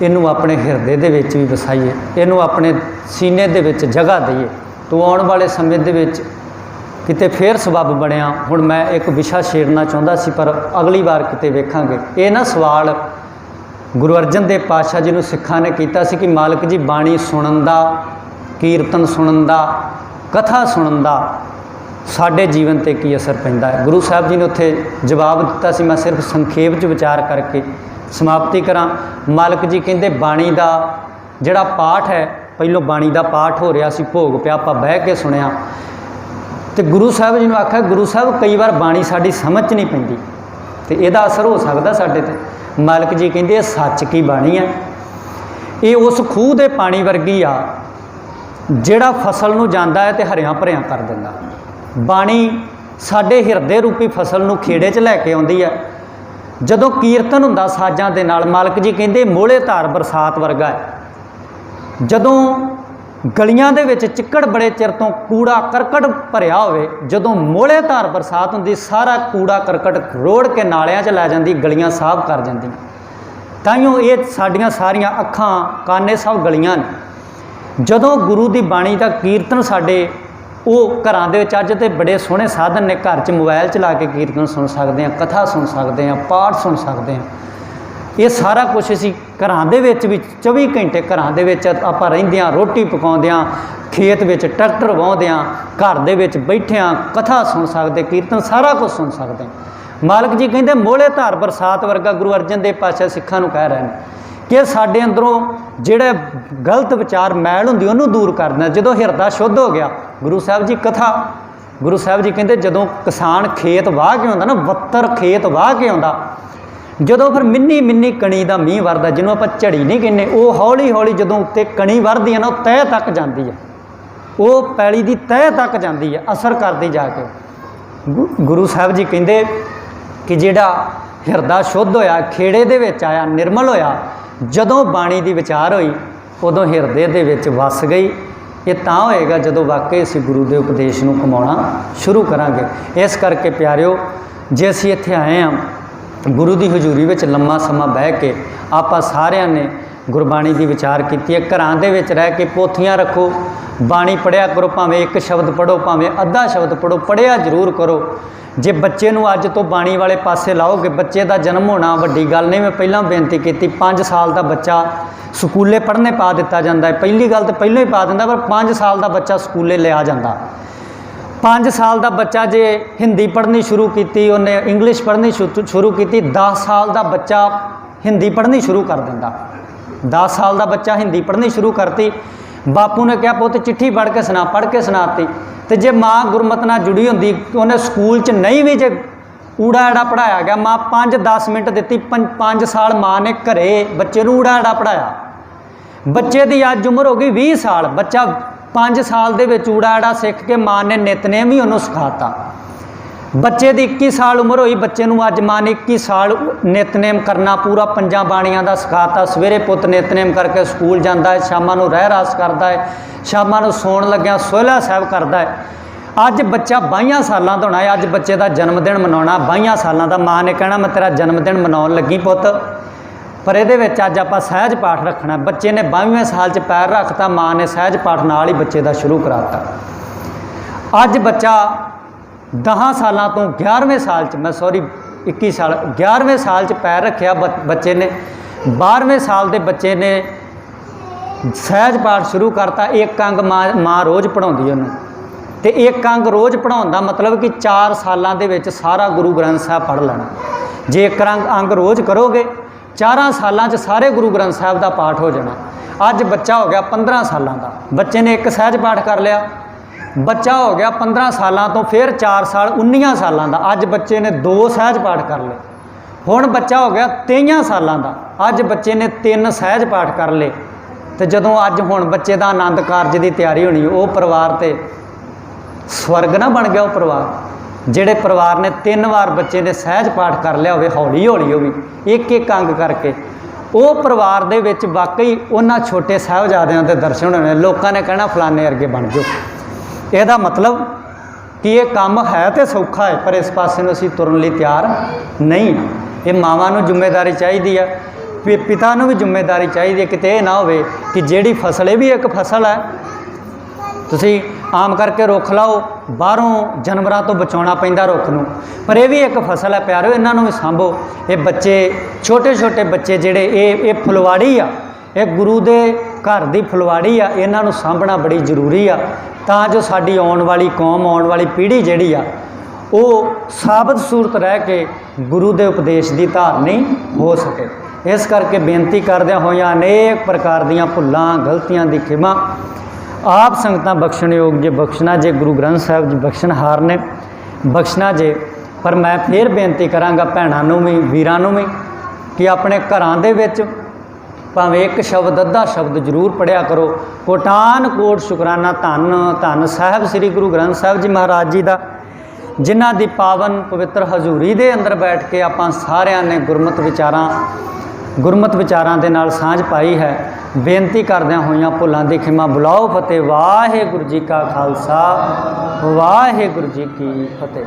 ਇਹਨੂੰ ਆਪਣੇ ਹਿਰਦੇ ਦੇ ਵਿੱਚ ਵੀ ਵਸਾਈਏ, ਇਹਨੂੰ ਆਪਣੇ ਸੀਨੇ ਦੇ ਵਿੱਚ ਜਗ੍ਹਾ ਦਈਏ। ਤੋ ਆਉਣ ਵਾਲੇ ਸਮੇਂ ਦੇ ਵਿੱਚ ਕਿਤੇ ਫੇਰ ਸਬੱਬ ਬਣਿਆ, ਹੁਣ ਮੈਂ ਇੱਕ ਵਿਸ਼ਾ ਛੇੜਨਾ ਚਾਹੁੰਦਾ ਸੀ, ਪਰ ਅਗਲੀ ਵਾਰ ਕਿਤੇ ਵੇਖਾਂਗੇ। ਇਹ ਨਾ ਸਵਾਲ ਗੁਰੂ ਅਰਜਨ ਦੇਵ ਪਾਤਸ਼ਾਹ ਜੀ ਨੂੰ ਸਿੱਖਾਂ ਨੇ ਕੀਤਾ ਸੀ ਕਿ ਮਾਲਕ ਜੀ ਬਾਣੀ ਸੁਣਨ ਦਾ, ਕੀਰਤਨ ਸੁਣਨ ਦਾ, ਕਥਾ ਸੁਣਨ ਦਾ ਸਾਡੇ ਜੀਵਨ 'ਤੇ ਕੀ ਅਸਰ ਪੈਂਦਾ ਹੈ। ਗੁਰੂ ਸਾਹਿਬ ਜੀ ਨੇ ਉੱਥੇ ਜਵਾਬ ਦਿੱਤਾ ਸੀ, ਮੈਂ ਸਿਰਫ ਸੰਖੇਪ 'ਚ ਵਿਚਾਰ ਕਰਕੇ ਸਮਾਪਤੀ ਕਰਾਂ। ਮਾਲਕ ਜੀ ਕਹਿੰਦੇ ਬਾਣੀ ਦਾ ਜਿਹੜਾ ਪਾਠ ਹੈ, ਪਹਿਲੋਂ ਬਾਣੀ ਦਾ ਪਾਠ ਹੋ ਰਿਹਾ ਸੀ, ਭੋਗ ਪਿਆ, ਆਪਾਂ ਬਹਿ ਕੇ ਸੁਣਿਆ, ਤੇ ਗੁਰੂ ਸਾਹਿਬ ਜੀ ਨੂੰ ਆਖਿਆ, ਗੁਰੂ ਸਾਹਿਬ ਕਈ ਵਾਰ ਬਾਣੀ ਸਾਡੀ ਸਮਝ 'ਚ ਨਹੀਂ ਪੈਂਦੀ, ਤੇ ਇਹਦਾ ਅਸਰ ਹੋ ਸਕਦਾ ਸਾਡੇ 'ਤੇ। ਮਾਲਕ ਜੀ ਕਹਿੰਦੇ ਇਹ ਸੱਚ ਕੀ ਬਾਣੀ ਹੈ, ਇਹ ਉਸ ਖੂਹ ਦੇ ਪਾਣੀ ਵਰਗੀ ਆ ਜਿਹੜਾ ਫਸਲ ਨੂੰ ਜਾਂਦਾ ਹੈ ਤੇ ਹਰਿਆਂ ਭਰਿਆਂ ਕਰ ਦਿੰਦਾ। ਬਾਣੀ ਸਾਡੇ ਹਿਰਦੇ ਰੂਪੀ ਫਸਲ ਨੂੰ ਖੇੜੇ 'ਚ ਲੈ ਕੇ ਆਉਂਦੀ ਹੈ। ਜਦੋਂ ਕੀਰਤਨ ਹੁੰਦਾ ਸਾਜ਼ਾਂ ਦੇ ਨਾਲ, ਮਾਲਕ ਜੀ ਕਹਿੰਦੇ ਮੋਹਲੇ ਧਾਰ ਬਰਸਾਤ ਵਰਗਾ ਹੈ। ਜਦੋਂ ਗਲੀਆਂ ਦੇ ਵਿੱਚ ਚਿੱਕੜ ਬੜੇ ਚਿਰ ਤੋਂ ਕੂੜਾ ਕਰਕਟ ਭਰਿਆ ਹੋਵੇ, ਜਦੋਂ ਮੋਹਲੇ ਧਾਰ ਬਰਸਾਤ ਹੁੰਦੀ, ਸਾਰਾ ਕੂੜਾ ਕਰਕਟ ਰੋੜ ਕੇ ਨਾਲਿਆਂ 'ਚ ਲੈ ਜਾਂਦੀ, ਗਲੀਆਂ ਸਾਫ਼ ਕਰ ਜਾਂਦੀਆਂ। ਤਾਈਓ ਇਹ ਸਾਡੀਆਂ ਸਾਰੀਆਂ ਅੱਖਾਂ, ਕੰਨ, ਇਹ ਸਭ ਗਲੀਆਂ ਨੇ। ਜਦੋਂ ਗੁਰੂ ਦੀ ਬਾਣੀ ਦਾ ਕੀਰਤਨ ਸਾਡੇ ਉਹ ਘਰਾਂ ਦੇ ਵਿੱਚ, ਅੱਜ ਤੇ ਬੜੇ ਸੋਹਣੇ ਸਾਧਨ ਨੇ, ਘਰ 'ਚ ਮੋਬਾਈਲ ਚਲਾ ਕੇ ਕੀਰਤਨ ਸੁਣ ਸਕਦੇ ਹਾਂ, ਕਥਾ ਸੁਣ ਸਕਦੇ ਹਾਂ, ਪਾਠ ਸੁਣ ਸਕਦੇ ਹਾਂ। ਇਹ ਸਾਰਾ ਕੁਛ ਅਸੀਂ ਘਰਾਂ ਦੇ ਵਿੱਚ ਵੀ 24 ਘੰਟੇ ਘਰਾਂ ਦੇ ਵਿੱਚ ਆਪਾਂ ਰਹਿੰਦੇ ਹਾਂ, ਰੋਟੀ ਪਕਾਉਂਦੇ ਹਾਂ, ਖੇਤ ਵਿੱਚ ਟਰੈਕਟਰ ਵਾਹੁੰਦੇ ਹਾਂ, ਘਰ ਦੇ ਵਿੱਚ ਬੈਠਿਆਂ ਕਥਾ ਸੁਣ ਸਕਦੇ, ਕੀਰਤਨ ਸਾਰਾ ਕੁਝ ਸੁਣ ਸਕਦੇ ਹਾਂ। ਮਾਲਕ ਜੀ ਕਹਿੰਦੇ ਮੋਹਲੇ ਧਾਰ ਬਰਸਾਤ ਵਰਗਾ ਗੁਰੂ ਅਰਜਨ ਦੇਵ ਪਾਤਸ਼ਾਹ ਸਿੱਖਾਂ ਨੂੰ ਕਹਿ ਰਹੇ ਨੇ ਕਿ ਸਾਡੇ ਅੰਦਰੋਂ ਜਿਹੜੇ ਗਲਤ ਵਿਚਾਰ ਮੈਲ ਹੁੰਦੀ ਉਹਨੂੰ ਦੂਰ ਕਰਨਾ। ਜਦੋਂ ਹਿਰਦਾ ਸ਼ੁੱਧ ਹੋ ਗਿਆ, ਗੁਰੂ ਸਾਹਿਬ ਜੀ ਕਥਾ, ਗੁਰੂ ਸਾਹਿਬ ਜੀ ਕਹਿੰਦੇ ਜਦੋਂ ਕਿਸਾਨ ਖੇਤ ਵਾਹ ਕੇ ਆਉਂਦਾ ਨਾ, 72 ਖੇਤ ਵਾਹ ਕੇ ਆਉਂਦਾ, ਜਦੋਂ ਫਿਰ ਮਿੰਨੀ ਮਿੰਨੀ ਕਣੀ ਦਾ ਮੀਂਹ ਵਰਦਾ, ਜਿਹਨੂੰ ਆਪਾਂ ਝੜੀ ਨਹੀਂ ਕਹਿੰਦੇ, ਉਹ ਹੌਲੀ ਹੌਲੀ ਜਦੋਂ ਉੱਤੇ ਕਣੀ ਵਰਦੀ ਹੈ ਨਾ, ਉਹ ਤਹਿ ਤੱਕ ਜਾਂਦੀ ਹੈ, ਉਹ ਪੈਲੀ ਦੀ ਤਹਿ ਤੱਕ ਜਾਂਦੀ ਹੈ, ਅਸਰ ਕਰਦੀ ਜਾ ਕੇ। ਗੁਰੂ ਸਾਹਿਬ ਜੀ ਕਹਿੰਦੇ ਕਿ ਜਿਹੜਾ ਹਿਰਦਾ ਸ਼ੁੱਧ ਹੋਇਆ, ਖੇੜੇ ਦੇ ਵਿੱਚ ਆਇਆ, ਨਿਰਮਲ ਹੋਇਆ, ਜਦੋਂ ਬਾਣੀ ਦੀ ਵਿਚਾਰ ਹੋਈ, ਉਦੋਂ ਹਿਰਦੇ ਦੇ ਵਿੱਚ ਵਸ ਗਈ। ਇਹ ਤਾਂ ਹੋਏਗਾ ਜਦੋਂ ਵਾਕਈ ਅਸੀਂ ਗੁਰੂ ਦੇ ਉਪਦੇਸ਼ ਨੂੰ ਕਮਾਉਣਾ ਸ਼ੁਰੂ ਕਰਾਂਗੇ। ਇਸ ਕਰਕੇ ਪਿਆਰਿਓ, ਜੇ ਅਸੀਂ ਇੱਥੇ ਆਏ ਹਾਂ ਗੁਰੂ ਦੀ ਹਜ਼ੂਰੀ ਵਿੱਚ ਲੰਮਾ ਸਮਾਂ ਬਹਿ ਕੇ, ਆਪਾਂ ਸਾਰਿਆਂ ਨੇ ਗੁਰਬਾਣੀ ਦੀ ਵਿਚਾਰ ਕੀਤੀ ਹੈ। ਘਰਾਂ ਦੇ ਵਿੱਚ ਰਹਿ ਕੇ ਪੋਥੀਆਂ ਰੱਖੋ, ਬਾਣੀ ਪੜ੍ਹਿਆ ਕਰੋ, ਭਾਵੇਂ ਇੱਕ ਸ਼ਬਦ ਪੜ੍ਹੋ, ਭਾਵੇਂ ਅੱਧਾ ਸ਼ਬਦ ਪੜ੍ਹੋ, ਪੜ੍ਹਿਆ ਜ਼ਰੂਰ ਕਰੋ। ਜੇ ਬੱਚੇ ਨੂੰ ਅੱਜ ਤੋਂ ਬਾਣੀ ਵਾਲੇ ਪਾਸੇ ਲਾਓਗੇ, ਬੱਚੇ ਦਾ ਜਨਮ ਹੋਣਾ ਵੱਡੀ ਗੱਲ ਨਹੀਂ। ਮੈਂ ਪਹਿਲਾਂ ਬੇਨਤੀ ਕੀਤੀ, 5 ਸਾਲ ਦਾ ਬੱਚਾ ਸਕੂਲੇ ਪੜ੍ਹਨੇ ਪਾ ਦਿੱਤਾ ਜਾਂਦਾ ਹੈ। ਪਹਿਲੀ ਗੱਲ ਤਾਂ ਪਹਿਲਾਂ ਹੀ ਪਾ ਦਿੰਦਾ, ਪਰ 5 ਸਾਲ ਦਾ ਬੱਚਾ ਸਕੂਲੇ ਲਿਆ ਜਾਂਦਾ। 5 ਸਾਲ ਦਾ ਬੱਚਾ ਜੇ ਹਿੰਦੀ ਪੜ੍ਹਨੀ ਸ਼ੁਰੂ ਕੀਤੀ, ਉਹਨੇ ਇੰਗਲਿਸ਼ ਪੜ੍ਹਨੀ ਸ਼ੁਰੂ ਕੀਤੀ, 10 ਸਾਲ ਦਾ ਬੱਚਾ ਹਿੰਦੀ ਪੜ੍ਹਨੀ ਸ਼ੁਰੂ ਕਰ ਦਿੰਦਾ। 10 ਸਾਲ ਦਾ ਬੱਚਾ ਹਿੰਦੀ ਪੜ੍ਹਨੀ ਸ਼ੁਰੂ ਕਰਤੀ, ਬਾਪੂ ਨੇ ਕਿਹਾ ਪੁੱਤ ਚਿੱਠੀ ਪੜ੍ਹ ਕੇ ਸੁਣਾ, ਪੜ੍ਹ ਕੇ ਸੁਣਾਤੀ। ਤੇ ਜੇ ਮਾਂ ਗੁਰਮਤ ਨਾਲ ਜੁੜੀ ਹੁੰਦੀ, ਉਹਨੇ ਸਕੂਲ 'ਚ ਨਹੀਂ ਵੀ ਜੇ ਊੜਾ ਆੜਾ ਪੜ੍ਹਾਇਆ ਗਿਆ, ਮਾਂ 5-10 ਮਿੰਟ ਦਿੱਤੀ, 5 ਸਾਲ ਮਾਂ ਨੇ ਘਰੇ ਬੱਚੇ ਨੂੰ ਊੜਾ ਆੜਾ ਪੜ੍ਹਾਇਆ। ਬੱਚੇ ਦੀ ਅੱਜ ਉਮਰ ਹੋ ਗਈ 20 ਸਾਲ, ਬੱਚਾ 5 ਸਾਲ ਦੇ ਵਿੱਚ ਊੜਾ ਆੜਾ ਸਿੱਖ ਕੇ ਮਾਂ ਨੇ ਨਿਤਨੇਮ ਵੀ ਉਹਨੂੰ ਸਿਖਾਤਾ। बच्चे की 21 साल उम्र हुई, बच्चे नूं अज मां ने 21 साल नितनेम करना पूरा पंजा बाणियां दा सिखाता। सवेरे पुत नितनेम करके स्कूल जाता है, शामां नूं रहरास करता है, शामां नूं सौण लग्या सोहला साहब करता है। अज बच्चा 22 सालां दा होना है, अज बच्चे का जन्मदिन मनाउणा 22 सालां दा। मां ने कहना मैं तेरा जन्मदिन मनाउण लगी पुत, पर ये अज आप सहज पाठ रखना। बच्चे ने 22वें साल च पैर रखता, माँ ने सहज पाठ नाल ही बच्चे का शुरू कराता। अज बच्चा 10 सालों तो 11वें साल च, मैं सॉरी 21 साल 11वें साल च पैर रखिया बच्चे ने। 12वें साल के बच्चे ने सहज पाठ शुरू करता। एक अंग माँ रोज़ पढ़ाउंदी उन्होंने, तो एक अंग रोज़ पढ़ाउण दा मतलब कि 4 सालों के विच सारा गुरु ग्रंथ साहब पढ़ लेना। जे एक अंग रोज़ करोगे 4 सालों च सारे गुरु ग्रंथ साहब का पाठ हो जाना। अज बच्चा हो गया 15 सालों का, बच्चे ने एक सहज पाठ कर लिया। बच्चा हो गया 15 सालों तो फिर 4 साल 19 सालों का, अज बच्चे ने 2 सहज पाठ कर ले। हुण बच्चा हो गया 23 सालों का, अज बच्चे ने 3 सहज पाठ कर ले। तो जदों अज हुण बच्चे का आनंद कारज की तैयारी होनी, वो परिवार तो स्वर्ग ना बन गया। वो परिवार जिहड़े परिवार ने 3 बार बच्चे ने सहज पाठ कर लिया होवे, हौली हौली हो भी एक एक अंग करके, वो परिवार दे विच वाकई उन्हां छोटे साहिबजादियां दे दर्शन होने। लोगों ने कहना फलाने अरगे बन जाओ। ਇਹਦਾ मतलब कि ये काम है तो सौखा है, पर इस पासे नूं असीं तुरन लई तैयार नहीं। ये मावां नूं जिम्मेदारी चाहिदी है, पिता नूं भी जिम्मेदारी चाहिदी है। किते ना होवे कि जिहड़ी फसल है भी एक फसल है, तुसीं आम करके रुख लाओ, बाहरों जानवरों तो बचाउणा पैंदा रुख नूं, पर यह भी एक फसल है प्यारो, इन्हां नूं भी सांभो। ये बच्चे छोटे छोटे बच्चे जिहड़े ये फुलवाड़ी आ, ये गुरु दे घर दी फुलवाड़ी आ, इन्हां नूं सांभना बड़ी जरूरी आ, ਤਾਂ जो साडी आने वाली कौम आने वाली पीढ़ी जिहड़ी आ वो साबत सूरत रह के गुरु के उपदेश की धार नहीं हो सके। इस करके बेनती करदियां होइयां अनेक प्रकार दीयां भुल्लां गलतियां दी खिमा आप संगतां बख्शण योग जे बख्शना जे, गुरु ग्रंथ साहब जी बख्शणहार ने बख्शना जे। पर मैं फिर बेनती करांगा भैणां नूं भी वीरां नूं भी कि अपने घरां दे विच भावें एक शब्द अद्धा शब्द जरूर पढ़िया करो। कोटान कोट शुकराना धन धन साहब श्री गुरु ग्रंथ साहब जी महाराज जी का, जिन्हां दी पावन पवित्र हजूरी दे अंदर बैठ के आपां सारिਆਂ ने गुरमत विचारां दे नाल सांझ पाई है। बेनती करदियां होइयां भुल्लां दी खिमा बुलाओ फतेह। वाहिगुरू जी का खालसा वाहिगुरू जी की फतेह।